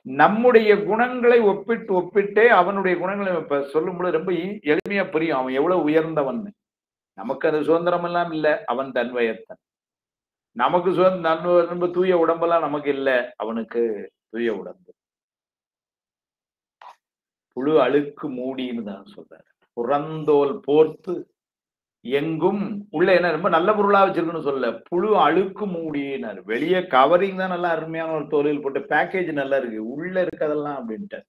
நம்முடைய குணங்களை ஒப்பிட்டே அவனுடைய குணங்களை இப்ப சொல்லும்போது ரொம்ப எளிமையா புரியும் அவன் எவ்வளவு உயர்ந்தவன். நமக்கு அது சுதந்திரம் எல்லாம் இல்ல, அவன் தன்வயத்தன். நமக்கு சுதந்திரம் தூய உடம்பெல்லாம் நமக்கு இல்ல, அவனுக்கு தூய உடம்பு. புழு அழுக்கு மூடின்னு தான் சொல்றாரு. புறந்தோல் போர்த்து எங்கும் உள்ள என்ன ரொம்ப நல்ல பொருளா வச்சிருக்குன்னு சொல்ல, புழு அழுக்கு மூடினாரு. வெளியே கவரிங் தான் நல்லா அருமையான ஒரு தோலில் போட்டு பேக்கேஜ் நல்லா இருக்கு, உள்ள இருக்கதெல்லாம் அப்படின்ட்டு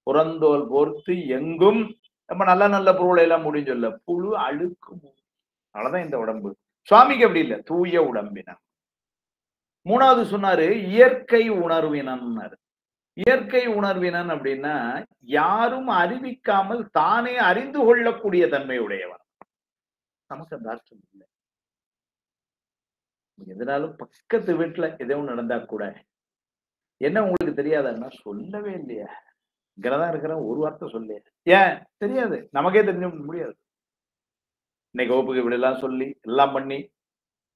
புறந்தோல் போர்த்து எங்கும் ரொம்ப நல்ல நல்ல பொருளை எல்லாம் முடிஞ்சு சொல்ல, புழு அழுக்கு மூடி. அதனாலதான் இந்த உடம்பு. சுவாமிக்கு அப்படி இல்லை, தூய உடம்பினன். மூணாவது சொன்னாரு இயற்கை உணர்வினன்னாரு. இயற்கை உணர்வினன் அப்படின்னா யாரும் அறிவிக்காமல் தானே அறிந்து கொள்ளக்கூடிய தன்மை உடையவன். நமக்கு அந்த அர்த்தம் இல்லை. எதனாலும் பக்கத்து வீட்டுல எதோ நடந்தா கூட என்ன உங்களுக்கு தெரியாதுன்னா சொல்லவே இல்லையா, இங்கதான் இருக்கிறேன் ஒரு வார்த்தை சொல்ல, ஏன் தெரியாது, நமக்கே தெரிஞ்ச முடியாது. இன்னைக்கு வகுப்புக்கு இப்படி எல்லாம் சொல்லி எல்லாம் பண்ணி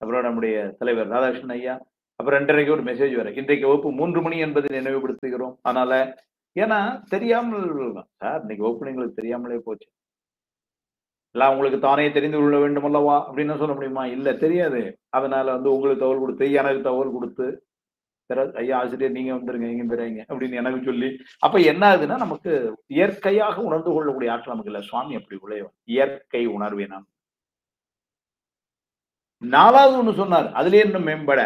அப்புறம் நம்முடைய தலைவர் ராதாகிருஷ்ணன் ஐயா அப்புறம் 2:30 ஒரு மெசேஜ் வர, இன்றைக்கு வகுப்பு 3 மணி என்பதை நினைவுபடுத்துகிறோம். அதனால ஏன்னா தெரியாமல் சார் இன்னைக்கு வகுப்பு எங்களுக்கு தெரியாமலே போச்சு, எல்லாம் உங்களுக்கு தானே தெரிந்து கொள்ள வேண்டும் அல்லவா அப்படின்னு சொல்ல முடியுமா? இல்ல, தெரியாது. அதனால உங்களுக்கு தகவல் கொடுத்து எனக்கு தகவல் கொடுத்து ஐயா ஆசிரியர் நீங்க வந்துருங்க, நீங்க பெறாங்க அப்படின்னு எனக்கு சொல்லி அப்ப என்ன ஆகுதுன்னா நமக்கு இயற்கையாக உணர்ந்து கொள்ளக்கூடிய ஆற்றல் நமக்கு இல்ல. சுவாமி அப்படி உழையவன், இயற்கை உணர்வினான். 4வது ஒண்ணு சொன்னார், அதுல இன்னும் மேம்பட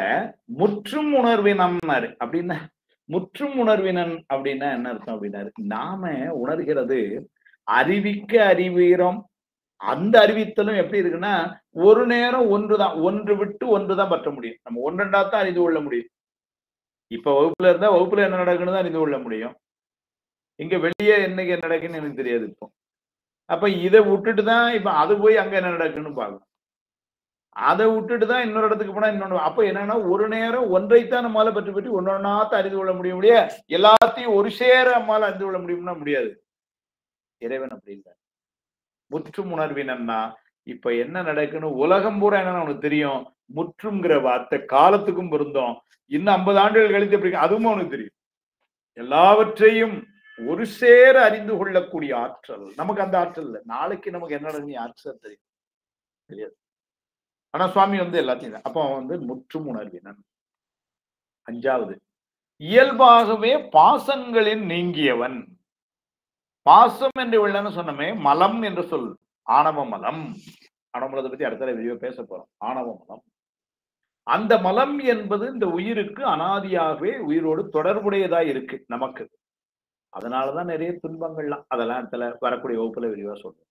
முற்றும் உணர்வினார். அப்படின்னா முற்றும் உணர்வினன் அப்படின்னா என்ன அர்த்தம் அப்படின்னாரு, நாம உணர்கிறது அறிவிக்க அறிவீரம். அந்த அறிவித்தலும் எப்படி இருக்குன்னா ஒரு நேரம் ஒன்றுதான், ஒன்று விட்டு ஒன்றுதான் பற்ற முடியும். நம்ம ஒன்றா தான் அறிந்து கொள்ள முடியும். இப்ப வகுப்புல இருந்தா வகுப்புல என்ன நடக்குன்னு தான் அறிந்து கொள்ள முடியும். இங்க வெளியே என்னைக்கு என்ன நடக்குன்னு எனக்கு தெரியாது இப்போ. அப்ப இதை விட்டுட்டு தான் இப்ப அது போய் அங்க என்ன நடக்குன்னு பார்க்கணும். அதை விட்டுட்டு தான் இன்னொரு இடத்துக்கு போனா இன்னொன்னு. அப்ப என்னன்னா ஒரு நேரம் ஒன்றைத்தான் நம்மளால பற்றி ஒன்னொன்னாத்தான் அறிந்து கொள்ள முடியும். எல்லாத்தையும் ஒரு சேர நம்மளால அறிந்து கொள்ள முடியும்னா முடியாது. இறைவன் அப்படி இல்லை. முற்றும் உணர்வினா இப்ப என்ன நடக்குன்னு உலகம் பூரா என்னன்னு அவனுக்கு தெரியும். முற்றும்ங்கிற வார்த்தை காலத்துக்கும் பொருந்தும். இன்னும் 50 ஆண்டுகள் கழித்து எப்படி அதுவும் அவனுக்கு தெரியும். எல்லாவற்றையும் ஒரு சேர அறிந்து கொள்ளக்கூடிய ஆற்றல் நமக்கு அந்த ஆற்றல் இல்லை. நாளைக்கு நமக்கு என்ன நடக்குன்னு ஆற்றல் தெரியும் தெரியாது. ஆனா சுவாமி எல்லாத்தையும் அப்ப அவன் முற்றும் உணர்வினன். 5வது இயல்பாகவே பாசங்களின் நீங்கியவன். பாசம் என்று உள்ளன்னு சொன்னமே மலம் என்று சொல், ஆணவ மலம். ஆணவ மலத்தை பத்தி அடுத்த வீடியோ பேச போறோம். ஆணவ மலம், அந்த மலம் என்பது இந்த உயிருக்கு அனாதியாகவே உயிரோடு தொடர்புடையதா இருக்கு நமக்கு. அதனாலதான் நிறைய துன்பங்கள்லாம் அதெல்லாம் இடத்துல வரக்கூடிய வகுப்புல விரிவா சொல்றோம்.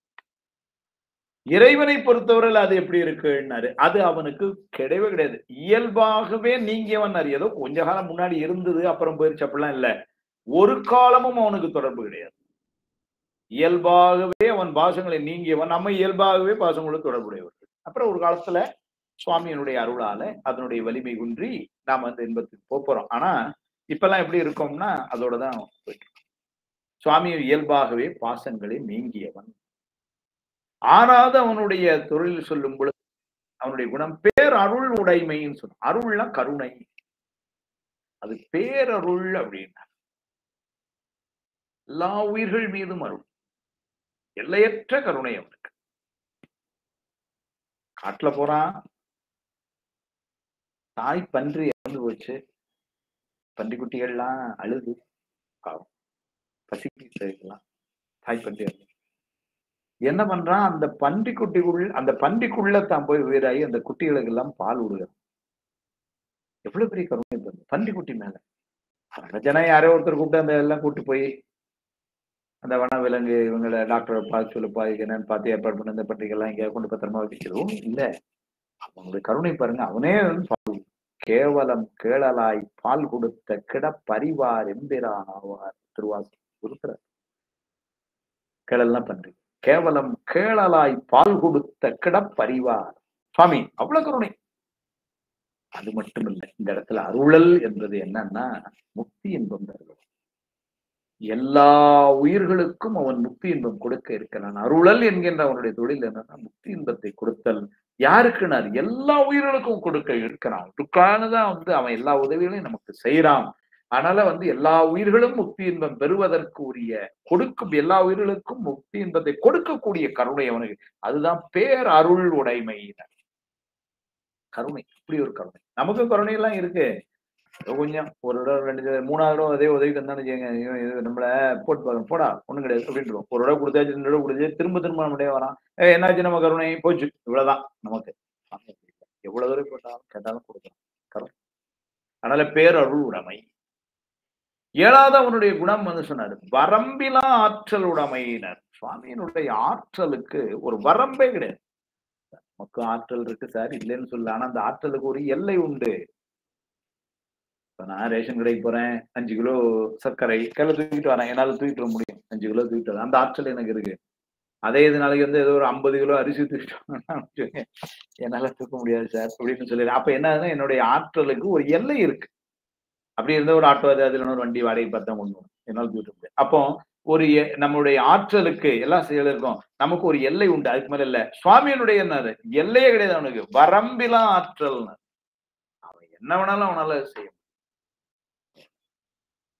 இறைவனை பொறுத்தவரையில் அது எப்படி இருக்குன்னாரு, அது அவனுக்கு கிடையவே கிடையாது. இயல்பாகவே நீங்கியவன். ஏதோ கொஞ்ச காலம் முன்னாடி இருந்தது அப்புறம் போயிருச்சு அப்படிலாம் இல்லை. ஒரு காலமும் அவனுக்கு தொடர்பு கிடையாது. இயல்பாகவே அவன் பாசங்களை நீங்கியவன், நம்ம இயல்பாகவே பாசங்களோடு தொடர்புடையவர்கள். அப்புறம் ஒரு காலத்துல சுவாமியினுடைய அருளால அதனுடைய வலிமை குன்றி நாம அந்த இன்பத்துக்கு போறோம். ஆனா இப்பெல்லாம் எப்படி இருக்கோம்னா அதோடதான் போயிட்டு இருக்கோம். சுவாமி இயல்பாகவே பாசங்களை நீங்கியவன். ஆறாத அவனுடைய தொழில் சொல்லும் பொழுது அவனுடைய குணம் பேர் அருள் உடைமைன்னு சொன்ன. அருள்னா கருணை, அது பேரருள் அப்படின்னா எல்லா உயிர்கள் மீதும் அருள், எல்லையற்ற கருணை அவனுக்கு. காட்டுல போறான், தாய் பன்றி இறந்து போச்சு, பன்றிக்குட்டிகள்லாம் அழுது பசிக்கலாம், தாய் பன்றி என்ன பண்றான், அந்த பன்றிக்குள்ள தான் போய் உயிராகி அந்த குட்டிகளுக்கு எல்லாம் பால் விடுகிறான். எவ்வளவு பெரிய கருணை பன்றிக்குட்டி மேல. பிரச்சனை யாரோ ஒருத்தர் கூப்பிட்டு அந்த எல்லாம் கூட்டு போய் அந்த வனவிலங்கு இவங்களை டாக்டரை பார்த்து சொல்லுப்பா என்னன்னு பார்த்து ஏற்பாடு பண்ண இந்த பன்றிகள்லாம் எங்கேயா கொண்டு பத்திரமா வைக்கிறோம் இல்ல. அவங்களுடைய கருணை பாருங்க. அவனே கேவலம் கேளலாய் பால் கொடுத்த கிட பரிவார் எம்பிரான் ஆவார். திருவாசகம் கொடுக்கிறார். கேளல்லாம் பன்றி கேவலம் கேளலாய் பால் கொடுத்த கிட பரிவார். சுவாமி அவ்வளவு கருணை. அது மட்டும் இல்லை, இந்த இடத்துல அருளல் என்பது என்னன்னா முக்தி இன்பம் தருவது. எல்லா உயிர்களுக்கும் அவன் முக்தி இன்பம் கொடுக்க இருக்கிறான். அருளல் என்கின்ற அவனுடைய தொழில் என்னன்னா முக்தி இன்பத்தை கொடுத்தல். யாருக்குனார்? எல்லா உயிர்களுக்கும் கொடுக்க இருக்கிறான். துக்கானதான் அவன் எல்லா உதவிகளையும் நமக்கு செய்யறான். அதனால எல்லா உயிர்களும் முக்தி இன்பம் பெறுவதற்கு உரிய கொடுக்கும், எல்லா உயிர்களுக்கும் முக்தி இன்பத்தை கொடுக்கக்கூடிய கருணை அவனுக்கு. அதுதான் பேர் அருள் உடைமையினர். கருணை, அப்படி ஒரு கருணை. நமக்கும் கருணை எல்லாம் இருக்கு. கொஞ்சம் ஒரு இடம் 2 3வது இடம் அதே உதவி தந்தானு செய்யுங்க, நம்மள போட்டு பார்க்கணும், போடா ஒண்ணும் கிடையாது அப்படின்றோம். ஒரு இடம் கொடுத்தாச்சு, 2 இடம் கொடுத்து திரும்ப நம்மளே வரான். என்னாச்சு, நம்ம கருணை போச்சு, இவ்வளவுதான் நமக்கு. எவ்வளவு தூரம் போட்டாலும் கேட்டாலும் கொடுக்கலாம் கருணை. அதனால பேரருள் உடைமை. 7வது அவனுடைய குணம் சொன்னாரு வரம்பிலா ஆற்றல் உடைமையினர். சுவாமியினுடைய ஆற்றலுக்கு ஒரு வரம்பே கிடையாது. நமக்கு ஆற்றல் இருக்கு சார் இல்லைன்னு சொல்ல, ஆனா அந்த ஆற்றலுக்கு ஒரு எல்லை உண்டு. நான் ரேஷன் கடைக்கு போறேன், 5 கிலோ சர்க்கரை கையில தூக்கிட்டு வரேன், என்னால தூக்கிட்டு வர முடியும். 5 கிலோ தூக்கிட்டு வரேன், அந்த ஆற்றல் எனக்கு இருக்கு. அதே இது நாளைக்கு ஏதோ ஒரு 50 கிலோ அரிசி தூக்கிட்டு என்னால தூக்க முடியாது சார் அப்படின்னு சொல்லி. அப்ப என்னதுன்னா என்னுடைய ஆற்றலுக்கு ஒரு எல்லை இருக்கு. அப்படி இருந்த ஒரு ஆட்டோ அதுல ஒரு வண்டி வாடகை பார்த்தா கொண்டு என்னால தூக்கிட்டு முடியாது. அப்போ ஒரு நம்மளுடைய ஆற்றலுக்கு எல்லாம் செயல் இருக்கும், நமக்கு ஒரு எல்லை உண்டு, அதுக்கு மேல இல்ல. சுவாமியினுடைய என்னது எல்லையே கிடையாது அவனுக்கு, வரம்பிலா ஆற்றல். அவன் என்ன வேணாலும் அவனால செய்ய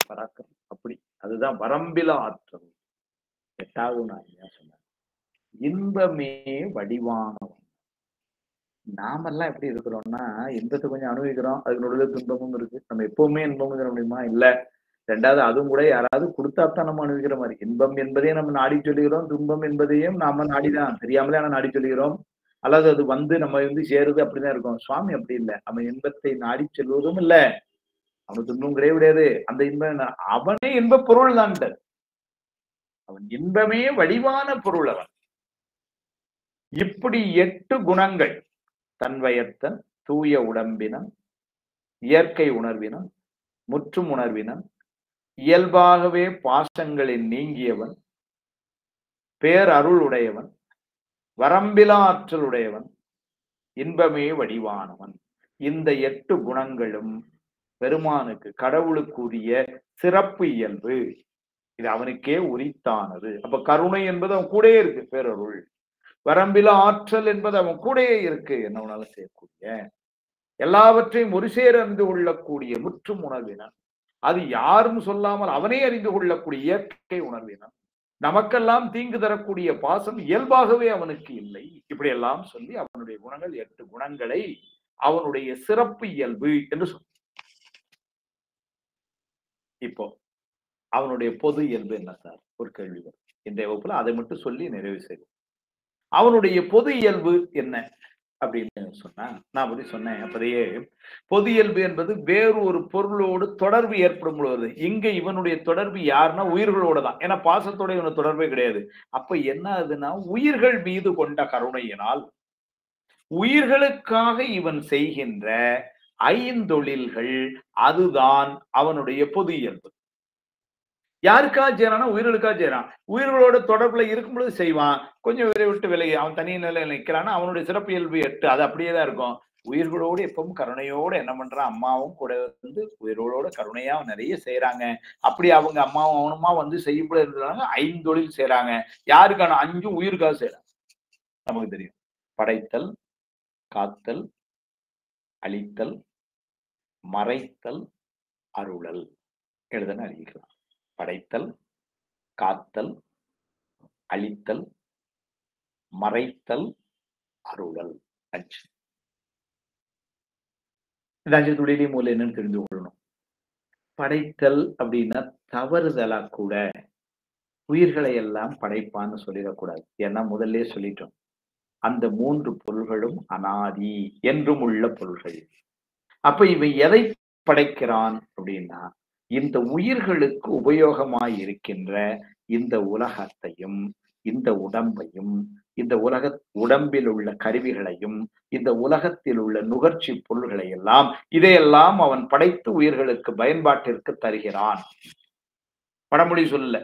பராக்கிரம். அப்படி அதுதான் வரம்பிலா ஆற்றல். 8வது நான் சொன்னேன் இன்பமே வடிவானவன். நாமெல்லாம் எப்படி இருக்கிறோம்னா இன்பத்தை கொஞ்சம் அனுபவிக்கிறோம், அதுக்கு நடுவில் துன்பமும் இருக்கு. நம்ம எப்பவுமே இன்பம் முடியுமா? இல்ல. 2வது அதுவும் கூட யாராவது கொடுத்தாத்தான் நம்ம அனுபவிக்கிற மாதிரி. இன்பம் என்பதையும் நம்ம நாடி சொல்லுகிறோம், துன்பம் என்பதையும் நாம நாடிதான் தெரியாமலே ஆனா நாடி சொல்லுகிறோம். அல்லது அது நம்ம சேருது, அப்படிதான் இருக்கும். சுவாமி அப்படி இல்லை. அவன் இன்பத்தை நாடி செல்வதும் இல்லை, அவனுக்கு துன்பம் கிடையாது. அந்த இன்பம் அவனே இன்ப பொருள் தான். அவன் இன்பமே வடிவான பொருள் அவன். இப்படி 8 குணங்கள், தன்வயத்தன், தூய உடம்பினன், இயற்கை உணர்வினன், முற்றும் உணர்வினன், இயல்பாகவே பாசங்களில் நீங்கியவன், பேரருள் உடையவன், வரம்பிலா ஆற்றல் உடையவன், இன்பமே வடிவானவன். இந்த 8 குணங்களும் பெருமானுக்கு கடவுளுக்குரிய சிறப்பு இயல்பு. இது அவனுக்கே உரித்தானது. அப்ப கருணை என்பது அவன் கூடயே இருக்கு, பேரருள். வரம்பிலா ஆற்றல் என்பது அவன் கூடயே இருக்கு, என்னவனால செய்யக்கூடிய எல்லாவற்றையும் ஒரு சேர அறிந்து கொள்ளக்கூடிய முற்றும் உணர்வினன். அது யாரும் சொல்லாமல் அவனே அறிந்து கொள்ளக்கூடிய இயற்கை உணர்வினன். நமக்கெல்லாம் தீங்கு தரக்கூடிய பாசம் இயல்பாகவே அவனுக்கு இல்லை. இப்படி எல்லாம் சொல்லி அவனுடைய குணங்கள் 8 குணங்களை அவனுடைய சிறப்பு இயல்பு என்று சொல். இப்போ அவனுடைய பொது இயல்பு என்ன சார்? ஒரு கேள்வி வரும் இன்றைய வகுப்புல. அதை மட்டும் சொல்லி நிறைவு செய்வோம். அவனுடைய பொது இயல்பு என்ன அப்படின்னு சொன்னா, நான் அப்படி சொன்னேன் அப்பதையே, பொது இயல்பு என்பது வேறு ஒரு பொருளோடு தொடர்பு ஏற்படும் பொழுது, இங்க இவனுடைய தொடர்பு யாருன்னா உயிர்களோட தான். ஏன்னா பாசத்தோட இவனு தொடர்பே கிடையாது. அப்ப என்ன ஆகுதுன்னா உயிர்கள் மீது கொண்ட கருணையினால் உயிர்களுக்காக இவன் செய்கின்ற ஐந்தொழில்கள், அதுதான் அவனுடைய பொது இயல்பு. யாருக்காக செய்யறான்னா உயிர்களுக்காக செய்யறான். உயிர்களோட தொடர்புல இருக்கும் பொழுது செய்வான். கொஞ்சம் உயிரை விட்டு விலகி அவன் தனி நிலையில நிக்கிறான்னா அவனுடைய சிறப்பியல்பு 8 அது அப்படியே தான் இருக்கும். உயிர்களோடு எப்பவும் கருணையோட என்ன பண்றான், அம்மாவும் கூட வந்து உயிர்களோட கருணையா நிறைய செய்யறாங்க. அப்படி அவங்க அம்மாவும் அவனுமா வந்து செய்யும்போது இருந்தாங்க 5 தொழில் செய்யறாங்க. யாருக்கான 5 உயிருக்காக செய்யறாங்க. நமக்கு தெரியும். படைத்தல், காத்தல், அழித்தல், மறைத்தல், அருளல். எழுதன்னு அறிவிக்கலாம். படைத்தல், காத்தல், அழித்தல், மறைத்தல், அருளல். 5. இந்த 5 தொழிலையும் முதல்ல என்னன்னு தெரிந்து கொள்ளணும். படைத்தல் அப்படின்னா தவறுதலா கூட உயிர்களை எல்லாம் படைப்பான்னு சொல்லிடக்கூடாது. ஏன்னா முதல்ல சொல்லிட்டோம். அந்த 3 பொருள்களும் அனாதி என்றும் உள்ள பொருள்கள். அப்ப இவன் எதை படைக்கிறான் அப்படின்னா இந்த உயிர்களுக்கு உபயோகமாய் இருக்கின்ற இந்த உலகத்தையும் இந்த உடம்பையும் இந்த உடம்பில் உள்ள கருவிகளையும் இந்த உலகத்தில் உள்ள நுகர்ச்சி பொருள்களை எல்லாம் இதையெல்லாம் அவன் படைத்து உயிர்களுக்கு பயன்பாட்டிற்கு தருகிறான். படமொழி சொல்ல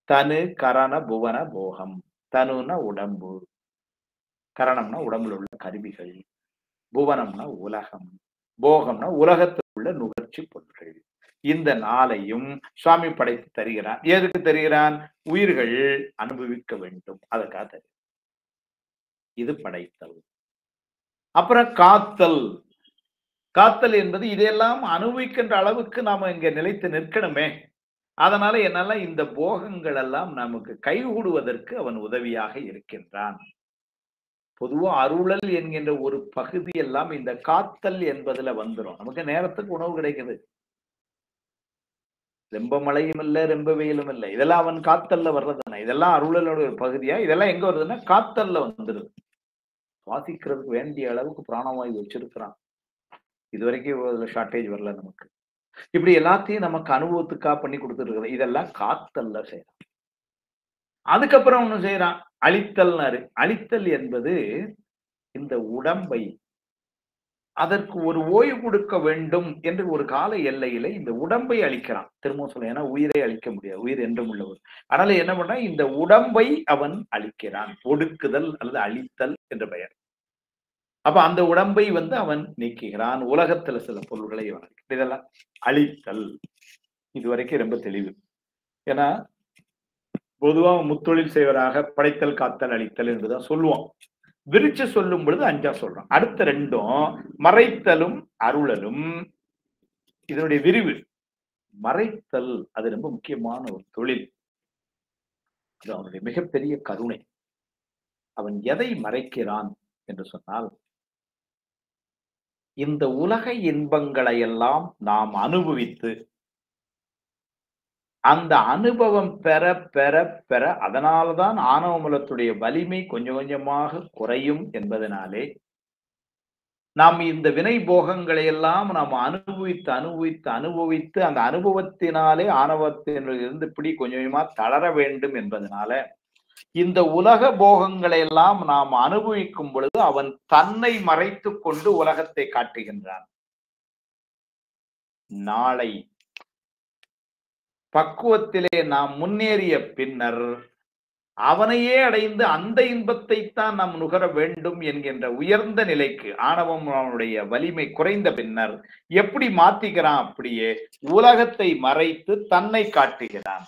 தனு கரண புவன போகம். தனுன்னா உடம்பு, கரணம்னா உடம்புல உள்ள கருவிகள், புவனம்னா உலகம், போகம்னா உலகத்தில் உள்ள நுகர்ச்சி பொருட்கள். இந்த 4ஐயும் சுவாமி படைத்து தருகிறான். எதுக்கு தருகிறான்? உயிர்கள் அனுபவிக்க வேண்டும், அதற்காக தருகிறான். இது படைத்தல். அப்புறம் காத்தல். காத்தல் என்பது இதையெல்லாம் அனுபவிக்கின்ற அளவுக்கு நாம இங்க நிலைத்து நிற்கணுமே. அதனால என்னால இந்த போகங்கள் எல்லாம் நமக்கு கைகூடுவதற்கு அவன் உதவியாக இருக்கின்றான். பொதுவா அருளல் என்கின்ற ஒரு பகுதி எல்லாம் இந்த காத்தல் என்பதுல வந்துடும். நமக்கு நேரத்துக்கு உணவு கிடைக்குது, ரொம்ப மழையும் இல்லை ரொம்ப வெயிலும் இல்லை, இதெல்லாம் அவன் காத்தல்ல வர்றதுதானே. இதெல்லாம் அருளலோட ஒரு பகுதியா. இதெல்லாம் எங்க வருதுன்னா காத்தல்ல வந்துருது. சுவாசிக்கிறதுக்கு வேண்டிய அளவுக்கு பிராணவாயு வச்சிருக்கிறான். இதுவரைக்கும் ஷார்டேஜ் வரல நமக்கு. இப்படி எல்லாத்தையும் நமக்கு அனுபவத்துக்கா பண்ணி கொடுத்துருக்குறோம். இதெல்லாம் காத்தல்ல செய்யறான். அதுக்கப்புறம் ஒண்ணு செய்யறான், அழித்தல்னாரு. அழித்தல் என்பது இந்த உடம்பை அதற்கு ஒரு ஓய்வு கொடுக்க வேண்டும் என்று ஒரு கால எல்லையில இந்த உடம்பை அழிக்கிறான். திரும்ப சொல்ல, ஏன்னா உயிரை அழிக்க முடியாது, உயிர் என்றும் உள்ளவர். அதனால என்ன பண்ணா, இந்த உடம்பை அவன் அழிக்கிறான். ஒடுக்குதல் அல்லது அழித்தல் என்ற பெயர். அப்ப அந்த உடம்பை வந்து அவன் நீக்குகிறான். உலகத்துல சில பொருள்களை அவன் அழிக்கிறான். இதெல்லாம் அழித்தல். இதுவரைக்கும் ரொம்ப தெளிவு. ஏன்னா பொதுவா முத்தொழில் செய்வராக படைத்தல், காத்தல், அழித்தல் என்றுதான் சொல்லுவோம். விரிச்சு சொல்லும் பொழுது 5ஆ சொல்றோம். அடுத்த 2ம் மறைத்தலும் அருளலும். இதனுடைய விரிவு. மறைத்தல் அது ரொம்ப முக்கியமான ஒரு தொழில். அது அவனுடைய மிகப்பெரிய கருணை. அவன் எதை மறைக்கிறான் என்று சொன்னால், இந்த உலக இன்பங்களை எல்லாம் நாம் அனுபவித்து அந்த அனுபவம் பெற பெற பெற அதனால்தான் ஆணவ மலத்துடைய வலிமை கொஞ்சம் கொஞ்சமாக குறையும் என்பதனாலே நாம் இந்த வினை போகங்களை எல்லாம் நாம் அனுபவித்து அனுபவித்து அனுபவித்து அந்த அனுபவத்தினாலே ஆணவத்திலிருந்து இப்படி கொஞ்சம் கொஞ்சமா தளர வேண்டும் என்பதனால இந்த உலக போகங்களை எல்லாம் நாம் அனுபவிக்கும் பொழுது அவன் தன்னை மறைத்து கொண்டு உலகத்தை காட்டுகின்றான். நாளை பக்குவத்திலே நாம் முன்னேறிய பின்னர் அவனையே அடைந்து அந்த இன்பத்தை தான் நாம் நுகர வேண்டும் என்கின்ற உயர்ந்த நிலைக்கு ஆணவம் அவனுடைய வலிமை குறைந்த பின்னர் எப்படி மாத்திக்கிறான்? அப்படியே உலகத்தை மறைத்து தன்னை காட்டுகிறான்.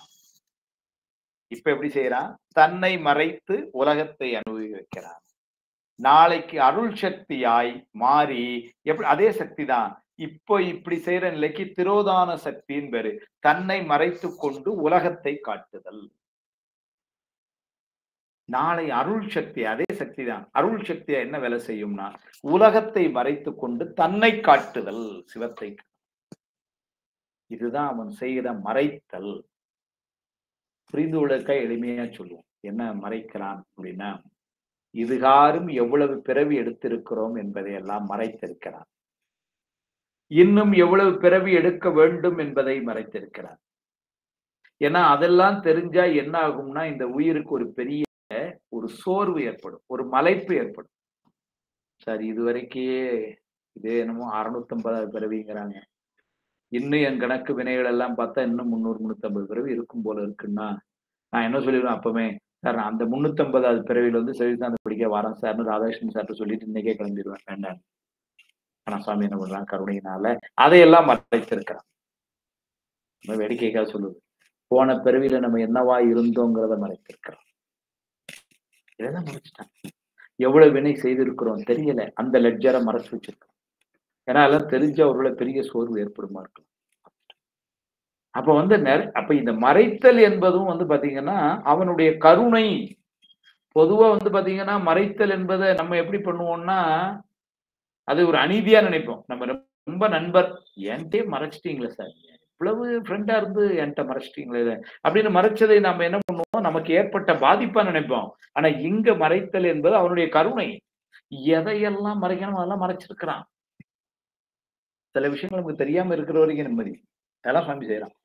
இப்ப எப்படி செய்யறான்? தன்னை மறைத்து உலகத்தை அனுபவிக்கிறான். நாளைக்கு அருள் சக்தியாய் மாறி எப்படி அதே சக்தி தான் இப்போ இப்படி செய்யற நிலைக்கு திரோதான சக்தியின் பேரு. தன்னை மறைத்து கொண்டு உலகத்தை காட்டுதல். நாளை அருள் சக்தி அதே சக்தி தான். அருள் சக்தியா என்ன வேலை செய்யும்னா உலகத்தை மறைத்து கொண்டு தன்னை காட்டுதல், சிவத்தை. இதுதான் அவன் செய்கிற மறைத்தல். புரிந்து கொள்ள எளிமையா சொல்லுவோம். என்ன மறைக்கிறான் அப்படின்னா, இதுகாரும் எவ்வளவு பிறவி எடுத்திருக்கிறோம் என்பதை எல்லாம் மறைத்திருக்கிறான். இன்னும் எவ்வளவு பிறவி எடுக்க வேண்டும் என்பதை மறைத்திருக்கிறான். ஏன்னா அதெல்லாம் தெரிஞ்சா என்ன ஆகும்னா இந்த உயிருக்கு ஒரு பெரிய ஒரு சோர்வு ஏற்படும், ஒரு மலைப்பு ஏற்படும். சரி இதுவரைக்கே இதே என்னமோ 650 பிறவிங்கிறாங்க, இன்னும் என் கணக்கு வினைகள் எல்லாம் பார்த்தா இன்னும் 300 350 பிறவி இருக்கும் போல இருக்குன்னா நான் என்ன சொல்லிடுவேன் அப்பவுமே, சார் நான் அந்த 350வது பிறவியில வந்து சித்தாந்தம் படிக்க வரேன் சார்னு ராதாகிருஷ்ணன் சார்ட்ட சொல்லிட்டு இன்னைக்கே கிளம்பிடுவேன். வேண்டாம். ஆனா சாமி என்ன பண்றான் கருணையினால அதையெல்லாம் மறைத்திருக்கிறான். நம்ம வேடிக்கைக்காக சொல்லுது. போன பிறவியில நம்ம என்னவா இருந்தோங்கிறத மறைத்திருக்கிறோம். இதெல்லாம் மறைச்சிட்டான். எவ்வளவு வினை செய்திருக்கிறோம் தெரியல. அந்த லெட்ஜரை மறைச்சு வச்சிருக்கோம். ஏன்னா அதெல்லாம் தெரிஞ்ச ஒருவேளை பெரிய சோர்வு ஏற்படுமா இருக்கலாம். அப்ப வந்து அப்ப இந்த மறைத்தல் என்பதும் வந்து பாத்தீங்கன்னா அவனுடைய கருணை. பொதுவா வந்து பாத்தீங்கன்னா மறைத்தல் என்பதை நம்ம எப்படி பண்ணுவோம்னா அது ஒரு அநீதியா நினைப்போம். நம்ம ரொம்ப நண்பர் என்கிட்டயே மறைச்சிட்டீங்களே சார், இவ்வளவு ஃப்ரெண்டா இருந்து என்கிட்ட மறைச்சிட்டீங்களே அப்படின்னு மறைச்சதை நம்ம என்ன பண்ணுவோம், நமக்கு ஏற்பட்ட பாதிப்பா நினைப்போம். ஆனா இங்க மறைத்தல் என்பது அவனுடைய கருணை. எதையெல்லாம் மறைக்கணும் அதெல்லாம் மறைச்சிருக்கிறான். சில விஷயங்கள் நமக்கு தெரியாம இருக்கிற வரைக்கும் நிம்மதி. அதெல்லாம் சாமி செய்யறான்.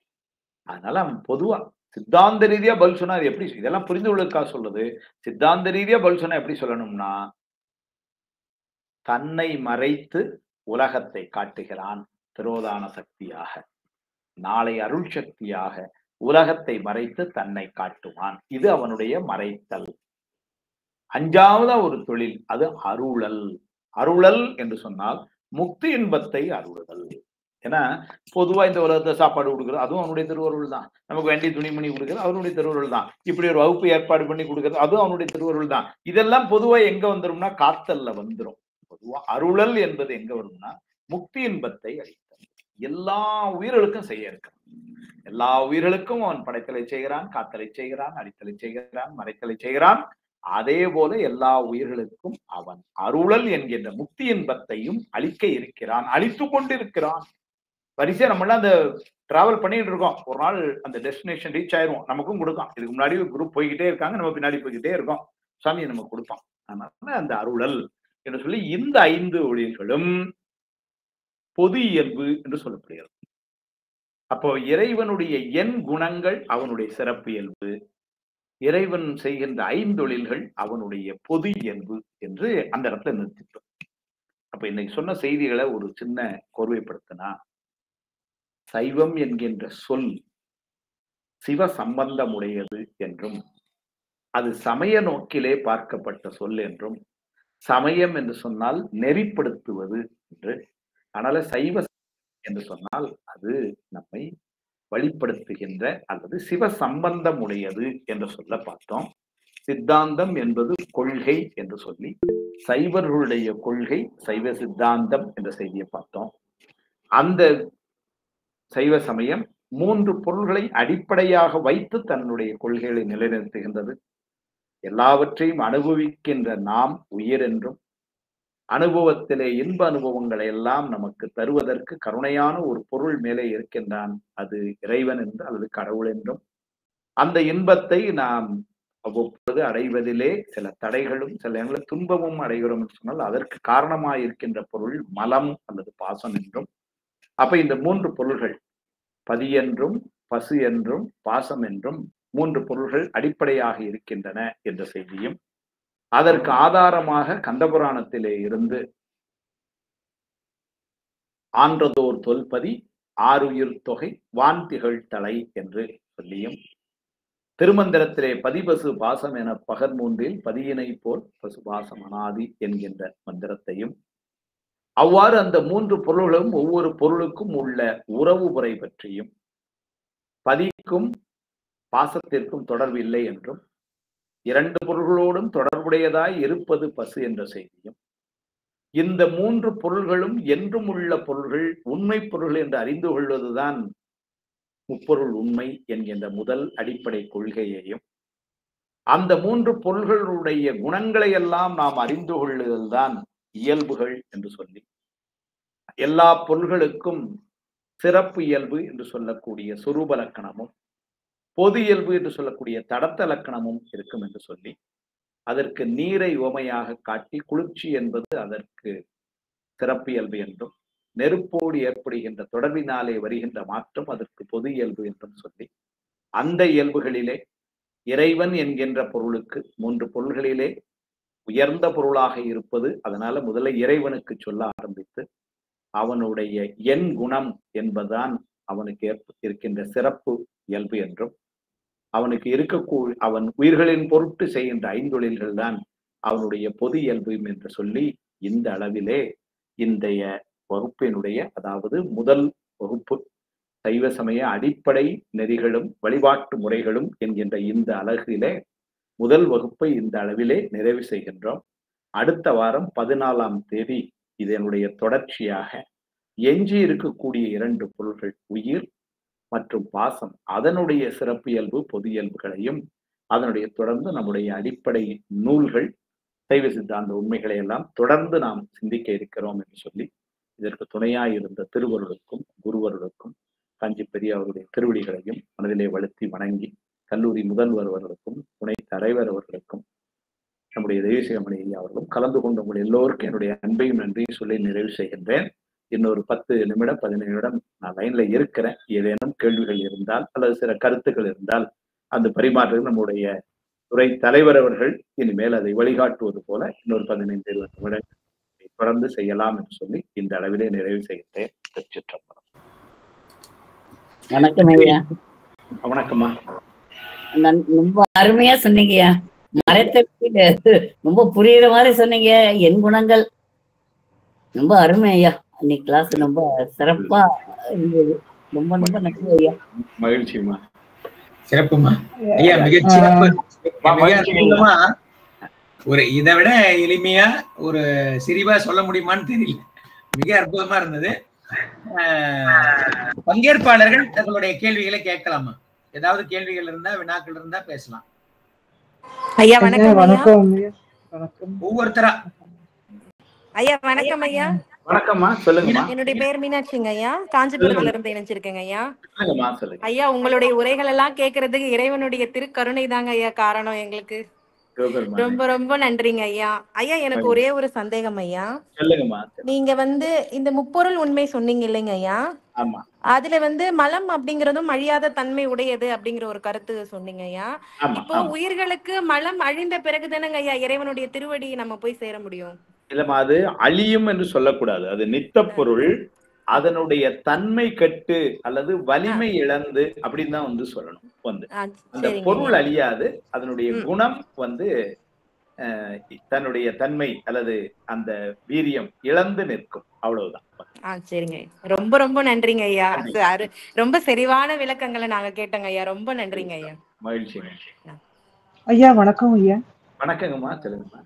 அதனால அவன் பொதுவா சித்தாந்த ரீதியா பதில் சொன்னா அது எப்படி இதெல்லாம் புரிந்து கொள்வதற்காக சொல்லுது. சித்தாந்த ரீதியா பதில் சொன்னா எப்படி சொல்லணும்னா தன்னை மறைத்து உலகத்தை காட்டுகிறான் திரோதான சக்தியாக. நாளை அருள் சக்தியாக உலகத்தை மறைத்து தன்னை காட்டுவான். இது அவனுடைய மறைத்தல். அஞ்சாவதா ஒரு தொழில் அது அருளல். அருளல் என்று சொன்னால் முக்தி இன்பத்தை அருளுதல். ஏன்னா பொதுவா இந்த உலகத்தை சாப்பாடு கொடுக்குறது அதுவும் அவனுடைய திருவருள் தான். நமக்கு வேண்டிய துணிமணி கொடுக்குறது அவனுடைய திருவருள் தான். இப்படி ஒரு வகுப்பு ஏற்பாடு பண்ணி கொடுக்குறது அதுவும் அவனுடைய திருவருள் தான். இதெல்லாம் பொதுவா எங்க வந்துரும்னா காத்தல்ல வந்துரும். பொதுவா அருளல் என்பது எங்க வரும்னா முக்தி இன்பத்தை அளித்தல். எல்லா உயிர்களுக்கும் செய்ய இருக்கான். எல்லா உயிர்களுக்கும் அவன் படைத்தலை செய்கிறான், காத்தலை செய்கிறான், அடித்தலை செய்கிறான், மறைத்தலை செய்கிறான். அதே போல எல்லா உயிர்களுக்கும் அவன் அருளல் என்கின்ற முக்தி இன்பத்தையும் அளிக்க இருக்கிறான், அளித்து கொண்டிருக்கிறான். வரிசையா நம்மளாம் அந்த டிராவல் பண்ணிட்டு இருக்கோம். ஒரு நாள் அந்த டெஸ்டினேஷன் ரீச் ஆயிரும், நமக்கும் கொடுப்பான். இதுக்கு முன்னாடி குரூப் போய்கிட்டே இருக்காங்க, நம்ம பின்னாடி போய்கிட்டே இருக்கோம். சாமி நமக்கு கொடுப்பான். அதனால அந்த அருளல் என்று சொல்லி இந்த 5 ஒளிகளும் பொது இயல்பு என்று சொல்லப்படுகிறது. அப்போ இறைவனுடைய எண் குணங்கள் அவனுடைய சிறப்பு இயல்பு, இறைவன் செய்கின்ற 5 தொழில்கள் அவனுடைய பொது இயல்பு என்று அந்த இடத்துல நிறுத்திட்டோம். அப்ப இன்னைக்கு சொன்ன செய்திகளை ஒரு சின்ன கோர்வைப்படுத்தினா சைவம் என்கின்ற சொல் சிவ சம்பந்தமுடையது என்றும் அது சமய நோக்கிலே பார்க்கப்பட்ட சொல் என்றும், சமயம் என்று சொன்னால் நெறிப்படுத்துவது என்று, அதனால சைவ என்று சொன்னால் அது நம்மை வழிப்படுத்துகின்ற அல்லது சிவ சம்பந்தம் உடையது என்று சொல்ல பார்த்தோம். சித்தாந்தம் என்பது கொள்கை என்று சொல்லி சைவர்களுடைய கொள்கை சைவ சித்தாந்தம் என்ற செய்தியை பார்த்தோம். அந்த சைவ சமயம் 3 பொருள்களை அடிப்படையாக வைத்து தன்னுடைய கொள்கைகளை நிலைநிறுத்துகின்றது. எல்லாவற்றையும் அனுபவிக்கின்ற நாம் உயிர் என்றும், அனுபவத்திலே இன்ப அனுபவங்களை எல்லாம் நமக்கு தருவதற்கு கருணையான ஒரு பொருள் மேலே இருக்கின்றான், அது இறைவன் என்று அல்லது கடவுள் என்றும், அந்த இன்பத்தை நாம் அவ்வப்பொழுது அடைவதிலே சில தடைகளும் சில நேரங்களில் துன்பமும் அடைகிறோம் என்று சொன்னால் அதற்கு காரணமாக இருக்கின்ற பொருள் மலம் அல்லது பாசம் என்றும். அப்ப இந்த 3 பொருள்கள் பதி என்றும் பசு என்றும் பாசம் என்றும் 3 பொருள்கள் அடிப்படையாக இருக்கின்றன என்ற செய்தியும், அதற்கு ஆதாரமாக கந்தபுராணத்திலே இருந்து ஆன்றதோர் தொல்பதி ஆறுயிர் தொகை வான்திகள் தலை என்று சொல்லியும், திருமந்திரத்திலே பதிபசு பாசம் என பகர் 3இல் பதியினை போல் பசு பாசம் அனாதி என்கின்ற மந்திரத்தையும், அவ்வாறு அந்த 3 பொருள்களும் ஒவ்வொரு பொருளுக்கும் உள்ள உறவு முறை பற்றியும், பதிக்கும் பாசத்திற்கும் தொடர்பு இல்லை என்றும், 2 பொருள்களோடும் தொடர்புடையதாய் இருப்பது பசு என்ற செய்தியும், இந்த 3 பொருள்களும் என்றும் உள்ள பொருள்கள் உண்மை பொருள் என்று அறிந்து கொள்வதுதான் முப்பொருள் உண்மை என்கின்ற முதல் அடிப்படை கொள்கையையும், அந்த 3 பொருள்களுடைய குணங்களை எல்லாம் நாம் அறிந்து கொள்ளுதல்தான் இயல்புகள் என்று சொல்லி, எல்லா பொருள்களுக்கும் சிறப்பு இயல்பு என்று சொல்லக்கூடிய சொரூப லக்கணமும் பொது இயல்பு என்று சொல்லக்கூடிய தடத்த லக்கணமும் இருக்கும் என்று சொல்லி, அதற்கு நீரை உவமையாக காட்டி குளிர்ச்சி என்பது அதற்கு சிறப்பு இயல்பு என்றும், நெருப்போடு ஏற்படுகின்ற தொடர்பினாலே வருகின்ற மாற்றம் அதற்கு பொது இயல்பு என்றும் சொல்லி, அந்த இயல்புகளிலே இறைவன் என்கின்ற பொருளுக்கு 3 பொருள்களிலே உயர்ந்த பொருளாக இருப்பது, அதனால முதல்ல இறைவனுக்கு சொல்ல ஆரம்பித்து அவனுடைய எண் குணம் என்பதுதான் அவனுக்கு இருக்கின்ற சிறப்பு இயல்பு என்றும், அவனுக்கு இருக்கக்கூடிய அவன் உயிர்களின் பொருட்டு செய்கின்ற ஐந்தொழில்கள் தான் அவனுடைய பொது இயல்பு என்று சொல்லி, இந்த அளவிலே இன்றைய வகுப்பினுடைய, அதாவது முதல் வகுப்பு சைவ சமய அடிப்படை நெறிகளும் வழிபாட்டு முறைகளும் என்கின்ற இந்த அலகிலே முதல் வகுப்பை இந்த அளவிலே நிறைவு செய்கின்றோம். அடுத்த வாரம் 14ஆம் தேதி இதனுடைய தொடர்ச்சியாக எஞ்சி இருக்கக்கூடிய 2 பொருள்கள் உயிர் மற்றும் பாசம், அதனுடைய சிறப்பு இயல்பு பொது இயல்புகளையும், அதனுடைய தொடர்ந்து நம்முடைய அடிப்படை நூல்கள் சைவ சித்தாந்த உண்மைகளை எல்லாம் தொடர்ந்து நாம் சிந்திக்க இருக்கிறோம் என்று சொல்லி, இதற்கு துணையாய் இருந்த திருவருளுக்கும் குருவருளுக்கும் காஞ்சி பெரிய அவருடைய திருவடிகளையும் மனதிலே வலுத்தி வணங்கி, கல்லூரி முதல்வர் அவர்களுக்கும் துணை தலைவர் அவர்களுக்கும் நம்முடைய தெய்வசிகமணி அவர்களும் கலந்து கொண்டு உங்கள் எல்லோருக்கும் என்னுடைய அன்பையும் நன்றியும் சொல்லி நிறைவு செய்கின்றேன். இன்னொரு 10 நிமிடம் 15 நிமிடம் நான் லைன்ல இருக்கிறேன். ஏதேனும் கேள்விகள் இருந்தால் அல்லது சில கருத்துக்கள் இருந்தால் அந்த பரிமாற்றம் நம்முடைய துறை தலைவர் அவர்கள் இனிமேல் அதை வழிகாட்டுவது போல இன்னொரு 15-20 நிமிடம் தொடர்ந்து செய்யலாம் என்று சொல்லி இந்த அளவிலே நிறைவு செய்கின்றேன். திருச்சிற்றம்பலம். வணக்கம் ஐயா. வணக்கம்மா. ரொம்ப அருமையா சொன்னீங்கய்யா. மறைத்த ரொம்ப புரியுற மாதிரி சொன்னீங்க. என் குணங்கள் ரொம்ப அருமை ஐயா. இன்னைக்கு கிளாஸ் ரொம்ப சிறப்பா இருந்தது. ரொம்ப ரொம்ப நன்றி ஐயா. மகிழ்ச்சிமா. சிறப்புமா ஐயா. மிகச்சிறப்பு. ஒரு இதை விட எளிமையா ஒரு சிரிவா சொல்ல முடியுமான்னு தெரியல. மிக அற்புதமா இருந்தது. பங்கேற்பாளர்கள் தங்களுடைய கேள்விகளை கேட்கலாமா? ஏதாவது கேள்விகள் இருந்தா வினாக்கள் இருந்தா பேசலாம். ஐயா வணக்கம். வணக்கம். ஒவ்வொருத்தரா. ஐயா வணக்கம் ஐயா. வணக்கம்மா, சொல்லுங்கம்மா. என்னுடைய பேர் மீனாட்சிங்க ஐயா. காஞ்சிபுரத்துல இருந்து இணைஞ்சிருக்கேங்க ஐயா. சொல்லுங்க ஐயா, உங்களுடைய உரைகள் எல்லாம் கேட்கறதுக்கு இறைவனுடைய திருக்கருணை தாங்க ஐயா காரணம் எங்களுக்கு. ரொம்ப ரொம்ப நன்றிங்க ஐயா. ஐயா, எனக்கு ஒரே ஒரு சந்தேகம் ஐயா. நீங்க இந்த முப்பொருள் உண்மை சொன்னீங்க இல்லைங்க ஐயா? அதுல மலம் அப்படிங்கறதும் அழியாத தன்மை உடையது அப்படிங்கிற ஒரு கருத்து சொன்னீங்க ஐயா. இப்போ உயிர்களுக்கு மலம் அழிந்த பிறகுதானங்க ஐயா இறைவனுடைய திருவடி நம்ம போய் சேர முடியும்? இல்லம்மா, அது அழியும் என்று சொல்லக்கூடாது. அது நித்த பொருள். அதனுடைய தன்மை கெட்டு அல்லது வலிமை இழந்து அப்படின்னு தான் சொல்லணும். அந்த பொருள் அழியாது, அதனுடைய குணம் தன்னுடைய தன்மை அல்லது அந்த வீரியம் இழந்து நிற்கும், அவ்வளவுதான். சரிங்க, ரொம்ப ரொம்ப நன்றிங்க ஐயா. ரொம்ப செறிவான விளக்கங்களை நாங்க கேட்டோங்க ஐயா. ரொம்ப நன்றிங்க ஐயா. மகிழ்ச்சி ஐயா. வணக்கம் ஐயா. வணக்கங்கம்மா, சொல்லுங்கம்மா.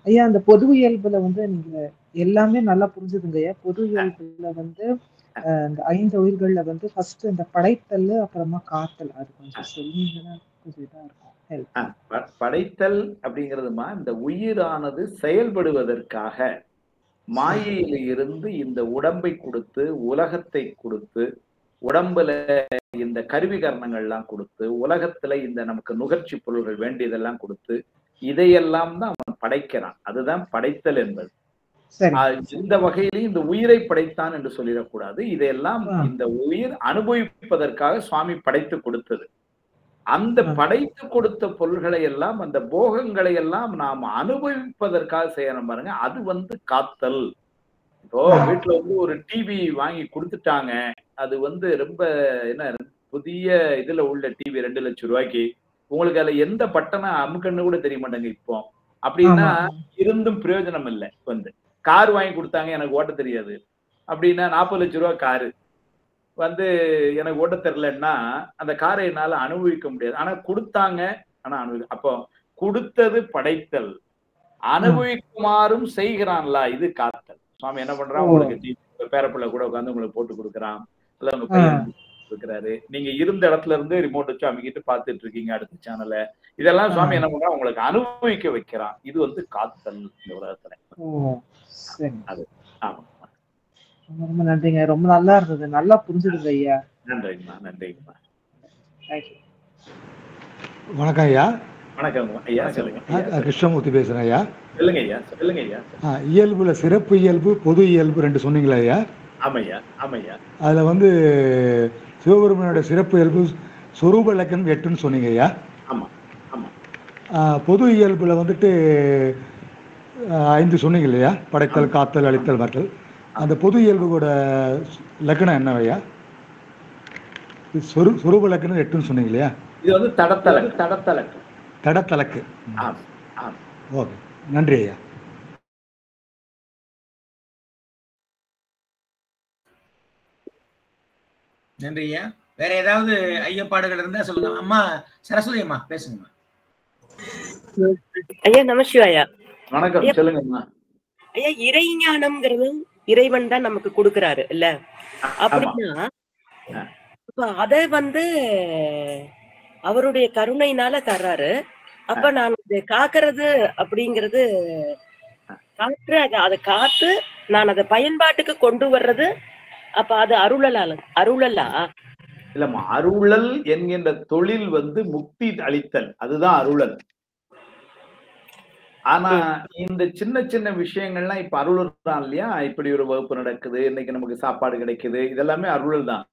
ஐயா, அந்த பொது இயல்புல நீங்க எல்லாமே நல்லா புரிஞ்சுதுங்க ஐயா. பொது இயல்புல இந்த 5 உயிர்கள்ல ஃபர்ஸ்ட் இந்த படைத்தல், அப்புறமா காத்தல், அது கொஞ்சம் சொன்னீங்கன்னா கொஞ்சம் இதா இருக்கும். படைத்தல் அப்படிங்கிறதுமா, இந்த உயிரானது செயல்படுவதற்காக மாயையில இருந்து இந்த உடம்பை கொடுத்து, உலகத்தை கொடுத்து, உடம்புல இந்த கருவி கரணங்கள்லாம் கொடுத்து, உலகத்துல இந்த நமக்கு நுகர்ச்சி பொருள்கள் வேண்டியதெல்லாம் கொடுத்து, இதையெல்லாம் தான் அவன் படைக்கிறான். அதுதான் படைத்தல் என்பது. இந்த வகையிலையும் இந்த உயிரை படைத்தான் என்று சொல்லிடக்கூடாது. இதையெல்லாம் இந்த உயிர் அனுபவிப்பதற்காக சுவாமி படைத்து கொடுத்தது. அந்த படைத்து கொடுத்த பொருள்களை எல்லாம், அந்த போகங்களை எல்லாம் நாம் அனுபவிப்பதற்காக செய்யணும் பாருங்க. அது காத்தல். இப்போ வீட்டுல ஒரு டிவி வாங்கி கொடுத்துட்டாங்க. அது ரொம்ப புதிய இதுல உள்ள டிவி 2 லட்சம் ரூபாய்க்கு. உங்களுக்கு அதுல எந்த பட்டனை அமுக்கன்னு கூட தெரிய மாட்டாங்க இப்போ. அப்படின்னா இருந்தும் பிரயோஜனம் இல்லை. கார் வாங்கி கொடுத்தாங்க, எனக்கு ஓட்ட தெரியாது அப்படின்னா 40 லட்சம் ரூபாய் காரு எனக்கு ஓட்ட தெரியலன்னா அந்த காரை என்னால அனுபவிக்க முடியாது. ஆனா கொடுத்தாங்க, ஆனா அப்போ கொடுத்தது படைத்தல், அனுபவிக்குமாறும் செய்கிறான்ல, இது காத்தல். சுவாமி என்ன பண்றான், உங்களுக்கு பேரப்பிள்ளை கூட உட்காந்து உங்களுக்கு போட்டு கொடுக்குறான், அல்ல உங்க பையன் இருக்கிறாரு, நீங்க இருந்த இடத்துல இருந்து ரிமோட் வச்சு அமைக்கிட்டு பாத்துட்டு இருக்கீங்க அடுத்த சேனலை. இதெல்லாம் சுவாமி என்ன பண்றான், உங்களுக்கு அனுபவிக்க வைக்கிறான். இது காத்தல் இந்த உலகத்துல. அது ஆமா. ரொம்ப நன்றிங்க. ரொம்ப நல்லா இருந்தது, நல்லா புரிஞ்சுதுங்க ஐயா. நன்றிங்கம்மா, நன்றிங்கம்மா. வணக்கம் ஐயா. வணக்கம் ஐயா, சொல்லுங்க. கிருஷ்ணமூர்த்தி பேசுறேன் ஐயா. சொல்லுங்க ஐயா, சொல்லுங்க ஐயா. இயல்புல சிறப்பு இயல்பு, பொது இயல்பு 2 சொன்னீங்களா ஐயா? ஆமையா, ஆமையா. அதுல சிவபெருமானோட சிறப்பு இயல்பு சொரூப இலக்கணம் 8ன்னு சொன்னீங்க ஐயா. ஆமா ஆமா. பொது இயல்புல 5 சொன்னீங்க இல்லையா? படைத்தல், காத்தல், அழித்தல், மற்றல். அந்த பொது இயல்புகளோட லக்கணம் என்னவையா? சொரூப லக்கணம் 8ன்னு சொன்னீங்க இல்லையா? இது வந்து தடத்தலக்கு. தடத்தலக்கு. ஓகே, நன்றி ஐயா. நன்றி ஐயா. வேற ஏதாவது ஐயப்பாடுகள் இருந்தா சொல்லுங்க. அம்மா சரஸ்வதி அம்மா பேசுங்க. ஐயா நமசிவாயா. வணக்கம், சொல்லுங்க ஐயா. இறைஞானம்ங்கிறது இறைவன் தான் நமக்கு கொடுக்கறாரு இல்ல? அப்படின்னா இப்ப அத வந்து அவருடைய கருணையினால தர்றாரு. அப்ப நான் இதை காக்கிறது அப்படிங்கிறது காற்று, அதை காத்து நான் அதை பயன்பாட்டுக்கு கொண்டு வர்றது, அப்ப அது அருளலா? இல்லம்மா, அருளல் என்கின்ற தொழில் வந்து முக்தி அளித்தல், அதுதான் அருளல். ஆனா இந்த சின்ன சின்ன விஷயங்கள்லாம் இப்ப அருளல் தான் இல்லையா? இப்படி ஒரு வகுப்பு நடக்குது, இன்னைக்கு நமக்கு சாப்பாடு கிடைக்குது, இதெல்லாமே அருளல் தான்.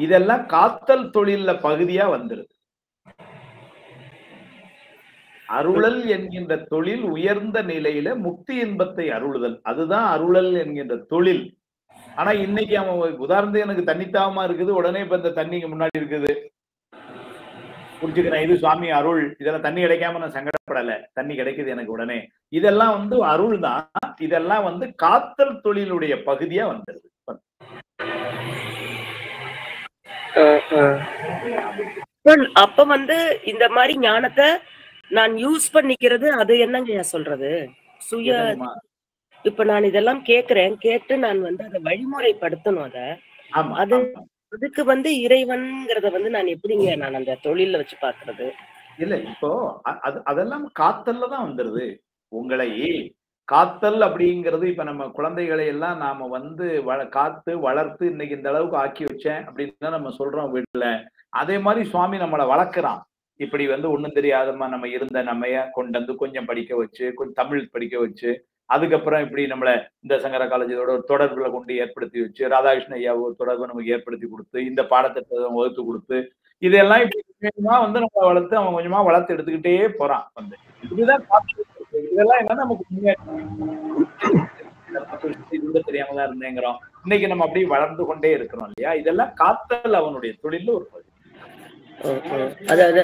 இதெல்லாம் காத்தல் தொழில்ல பகுதியா வந்துருது. அருளல் என்கின்ற தொழில் உயர்ந்த நிலையில முக்தி இன்பத்தை அருளுதல், அதுதான் அருளல் என்கின்ற தொழில். ஆனா இன்னைக்கு அவன் உதாரணத்துக்கு எனக்கு தண்ணி தாகமா இருக்குது, உடனே இப்ப இந்த தண்ணிக்கு முன்னாடி இருக்குது குடிச்சுக்கிறேன், இது சுவாமி அருள், இதெல்லாம் தண்ணி கிடைக்காம நான் சங்கடப்படல, தண்ணி கிடைக்குது எனக்கு உடனே, இதெல்லாம் வந்து அருள் தான். இதெல்லாம் வந்து காத்தல் தொழிலுடைய பகுதியா வந்துருது. அப்ப வந்து இந்த மாதிரி ஞானத்தை நான் யூஸ் பண்ணிக்கிறது, அது என்னங்க சொல்றது? சுய இப்ப நான் இதெல்லாம் கேக்குறேன், கேட்டு நான் வந்து அதை வழிமுறைப்படுத்தணும். அது அதுக்கு வந்து இறைவன்ங்கிறத வந்து நான் எப்படிங்க நான் அந்த தொழில வச்சு பாக்குறது? இல்ல, இப்போ அதெல்லாம் காத்தல்ல தான் வந்துருது. உங்களை காத்தல் அப்படிங்கிறது, இப்ப நம்ம குழந்தைகளை எல்லாம் நாம வந்து காத்து வளர்த்து இன்னைக்கு இந்த அளவுக்கு ஆக்கி வச்சேன் அப்படின்னு தான் நம்ம சொல்றோம் வீட்டுல. அதே மாதிரி சுவாமி நம்மளை வளர்க்குறான். இப்படி வந்து ஒண்ணும் தெரியாதமா நம்ம இருந்த நம்மைய கொண்டு வந்து கொஞ்சம் படிக்க வச்சு, கொஞ்சம் தமிழ் படிக்க வச்சு, அதுக்கப்புறம் இப்படி நம்மளை இந்த சங்கர காலேஜோட தொடர்புல கொண்டு ஏற்படுத்தி வச்சு, ராதாகிருஷ்ண ஐயாவோ தொடர்பு நமக்கு ஏற்படுத்தி கொடுத்து, இந்த பாடத்திட்டத்தை வகுத்து கொடுத்து, இதெல்லாம் இப்படி கொஞ்சமா வந்து நம்ம வளர்த்து அவன் கொஞ்சமா வளர்த்து எடுத்துக்கிட்டே போறான் வந்து. இதுதான் இதெல்லாம் என்ன நமக்கு தெரியாமதான் இருந்தேங்கிறோம். இன்னைக்கு நம்ம அப்படியே வளர்ந்து கொண்டே இருக்கிறோம் இல்லையா? இதெல்லாம் காத்தல் அவனுடைய தொழில ஒரு பகுதி. அதாவது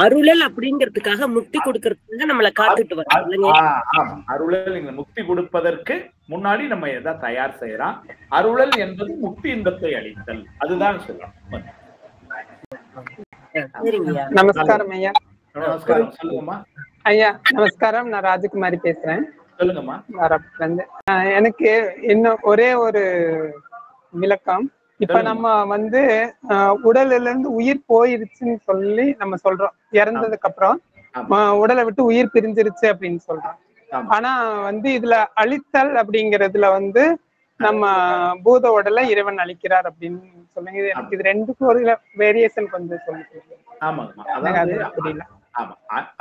அருளல் அப்படிங்கிறதுக்காக முக்தி கொடுக்கறதுக்காக நம்மள காத்துட்டு வரோம். அருளல் முக்தி கொடுப்பதற்கு முன்னாடி நம்ம எதை தயார் செய்யறோம். அருளல் என்பது முக்தி இன்பத்தை அளித்தல், அதுதான் சொல்லணும். நமஸ்காரம் ஐயா. நமஸ்காரம், சொல்லுங்கம்மா. ஐயா நமஸ்காரம், நான் ராஜகுமாரி பேசுறேன். சொல்லுங்கம்மா. எனக்கு இன்னும் ஒரே ஒரு விளக்கம். இப்ப நம்ம வந்து உடல்ல இருந்து உயிர் போயிருச்சுன்னு சொல்லி நம்ம சொல்றோம், இறந்ததுக்கு அப்புறம் உடலை விட்டு உயிர் பிரிஞ்சிருச்சு அப்படின்னு சொல்றோம். ஆனா வந்து இதுல அழித்தல் அப்படிங்கறதுல வந்து நம்ம பூத உடலை இறைவன் அழிக்கிறார் அப்படின்னு சொல்லுங்க. எனக்கு இது ரெண்டுக்கும் ஒரு வேரியேஷன் கொஞ்சம் சொல்லிட்டு.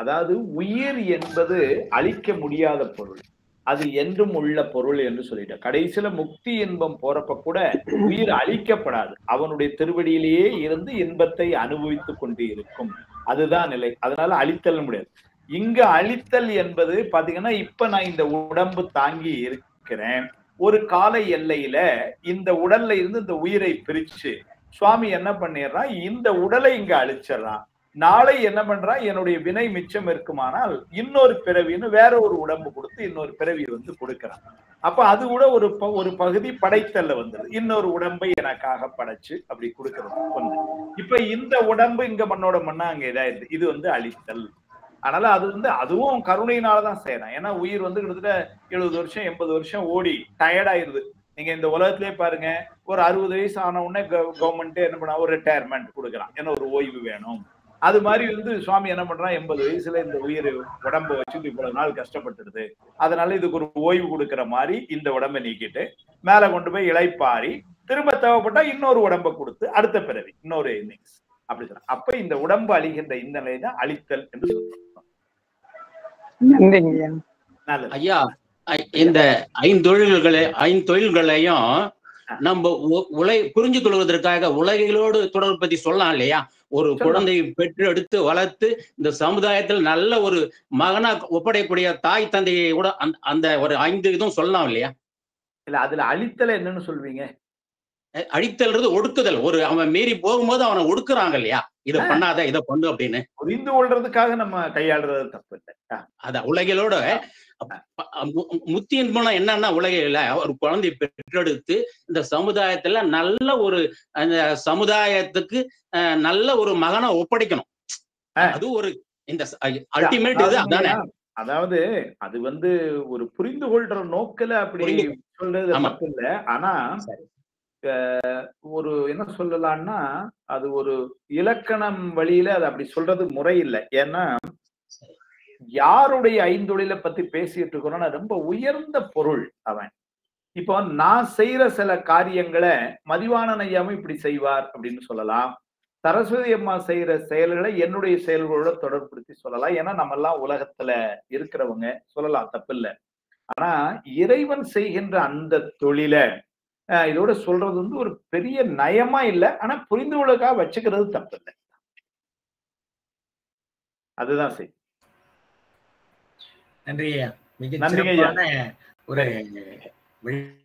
அதாவது உயிர் என்பது அழிக்க முடியாத பொருள், அது என்றும் உள்ள பொருள் என்று சொல்லிட்ட. கடைசியில முக்தி இன்பம் போறப்ப கூட உயிர் அழிக்கப்படாது, அவனுடைய திருவடியிலேயே இருந்து இன்பத்தை அனுபவித்துக் கொண்டு இருக்கும், அதுதான் நிலை. அதனால அழித்தல் முடியாது. இங்க அழித்தல் என்பது பாத்தீங்கன்னா, இப்ப நான் இந்த உடம்பு தாங்கி இருக்கிறேன், ஒரு கால எல்லையில இந்த உடல்ல இருந்து இந்த உயிரை பிரிச்சு சுவாமி என்ன பண்ணிடுறான், இந்த உடலை இங்க அழிச்சிடறான். நாளை என்ன பண்றான், என்னுடைய வினை மிச்சம் இருக்குமானால் இன்னொரு பிறவின்னு வேற ஒரு உடம்பு கொடுத்து இன்னொரு பிறவி வந்து கொடுக்கறான். அப்ப அது கூட ஒரு பகுதி படைத்தல்ல வந்துருது, இன்னொரு உடம்பை எனக்காக படைச்சு அப்படி கொடுக்கறது ஒண்ணு. இப்ப இந்த உடம்பு இங்க மண்ணோட மண்ணா அங்க இதாயிருது, இது வந்து அழித்தல். அதனால அது வந்து அதுவும் கருணையினாலதான் செய்யறான். ஏன்னா உயிர் வந்து கிட்டத்தட்ட 70 வருஷம் 80 வருஷம் ஓடி டயர்ட் ஆயிருது. நீங்க இந்த உலகத்திலே பாருங்க, ஒரு 60 வயசு ஆன உடனே கவர்மெண்ட் என்ன பண்ணா, ஒரு ரிட்டையர்மெண்ட் கொடுக்குறான், ஏன்னா ஒரு ஓய்வு வேணும். அது மாதிரி வந்து சுவாமி என்ன பண்றான், 80 வயசுல இந்த உயிர் உடம்ப வச்சு இவ்வளவு நாள் கஷ்டப்பட்டுடுது, அதனால இதுக்கு ஒரு ஓய்வு கொடுக்குற மாதிரி இந்த உடம்பை நீக்கிட்டு மேல கொண்டு போய் இளைப்பாரி திரும்ப தேவைப்பட்டா இன்னொரு உடம்பை கொடுத்து அடுத்த பிறவி இன்னொரு இன்னிங்ஸ் அப்படி சொல்றான். அப்ப இந்த உடம்பு அழிகின்ற இந்த நிலை தான் அழித்தல் என்று சொல்றோம். ஐயா, இந்த 5 தொழில்களையும் நம்ம புரிஞ்சு கொள்வதற்காக உலகிலோடு தொடர்பு பத்தி சொல்லலாம் இல்லையா? ஒரு குழந்தையை பெற்று எடுத்து வளர்த்து இந்த சமுதாயத்தில் நல்ல ஒரு மகனா ஒப்படைக்கூடிய தாய் தந்தையை கூட அந்த ஒரு 5 இதுவும் சொல்லலாம் இல்லையா? இல்ல அதுல அழித்தல என்னன்னு சொல்வீங்க? அழித்தல்றது ஒடுக்குதல். ஒரு அவன் மீறி போகும்போது அவனை ஒடுக்குறாங்க இல்லையா, இதை பண்ணாத இதை பண்ணு அப்படின்னு. புரிந்து கொள்றதுக்காக நம்ம கையாளுறது தப்பு இல்லை. அதான் உலகிலோட முத்தியின் மூலம் என்னன்னா, உலகில ஒரு குழந்தை பெற்றெடுத்து இந்த சமுதாயத்துல நல்ல ஒரு அந்த சமுதாயத்துக்கு நல்ல ஒரு மகனை ஒப்படைக்கணும். அது ஒரு இந்த அல்டிமேட் இது அதானே. அதாவது அது வந்து ஒரு புரிந்து கொள்ற நோக்கில அப்படி சொல்றது தப்பு இல்லை. ஆனா ஒரு என்ன சொல்லலாம்னா அது ஒரு இலக்கணம் வழியில அது அப்படி சொல்றது முறை இல்லை. ஏன்னா யாருடைய ஐந்தொழிலை பத்தி பேசிட்டு இருக்கோம்னா ரொம்ப உயர்ந்த பொருள் அவன். இப்போ நான் செய்யற சில காரியங்களை மதிவாணன் ஐயாவும் இப்படி செய்வார் அப்படின்னு சொல்லலாம். சரஸ்வதி அம்மா செய்யற செயல்களை என்னுடைய செயல்களோட தொடர்புபடுத்தி சொல்லலாம். ஏன்னா நம்ம எல்லாம் உலகத்துல இருக்கிறவங்க சொல்லலாம், தப்பு இல்லை. ஆனா இறைவன் செய்கின்ற அந்த தொழில இதோட சொல்றது வந்து ஒரு பெரிய நயமா இல்லை. ஆனா புரிந்து கொள்ளக்காக வச்சுக்கிறது தப்பு இல்லை. அதுதான் சரி. நன்றி ஐயா. மிக நன்றிங்க ஐயா. ஒரு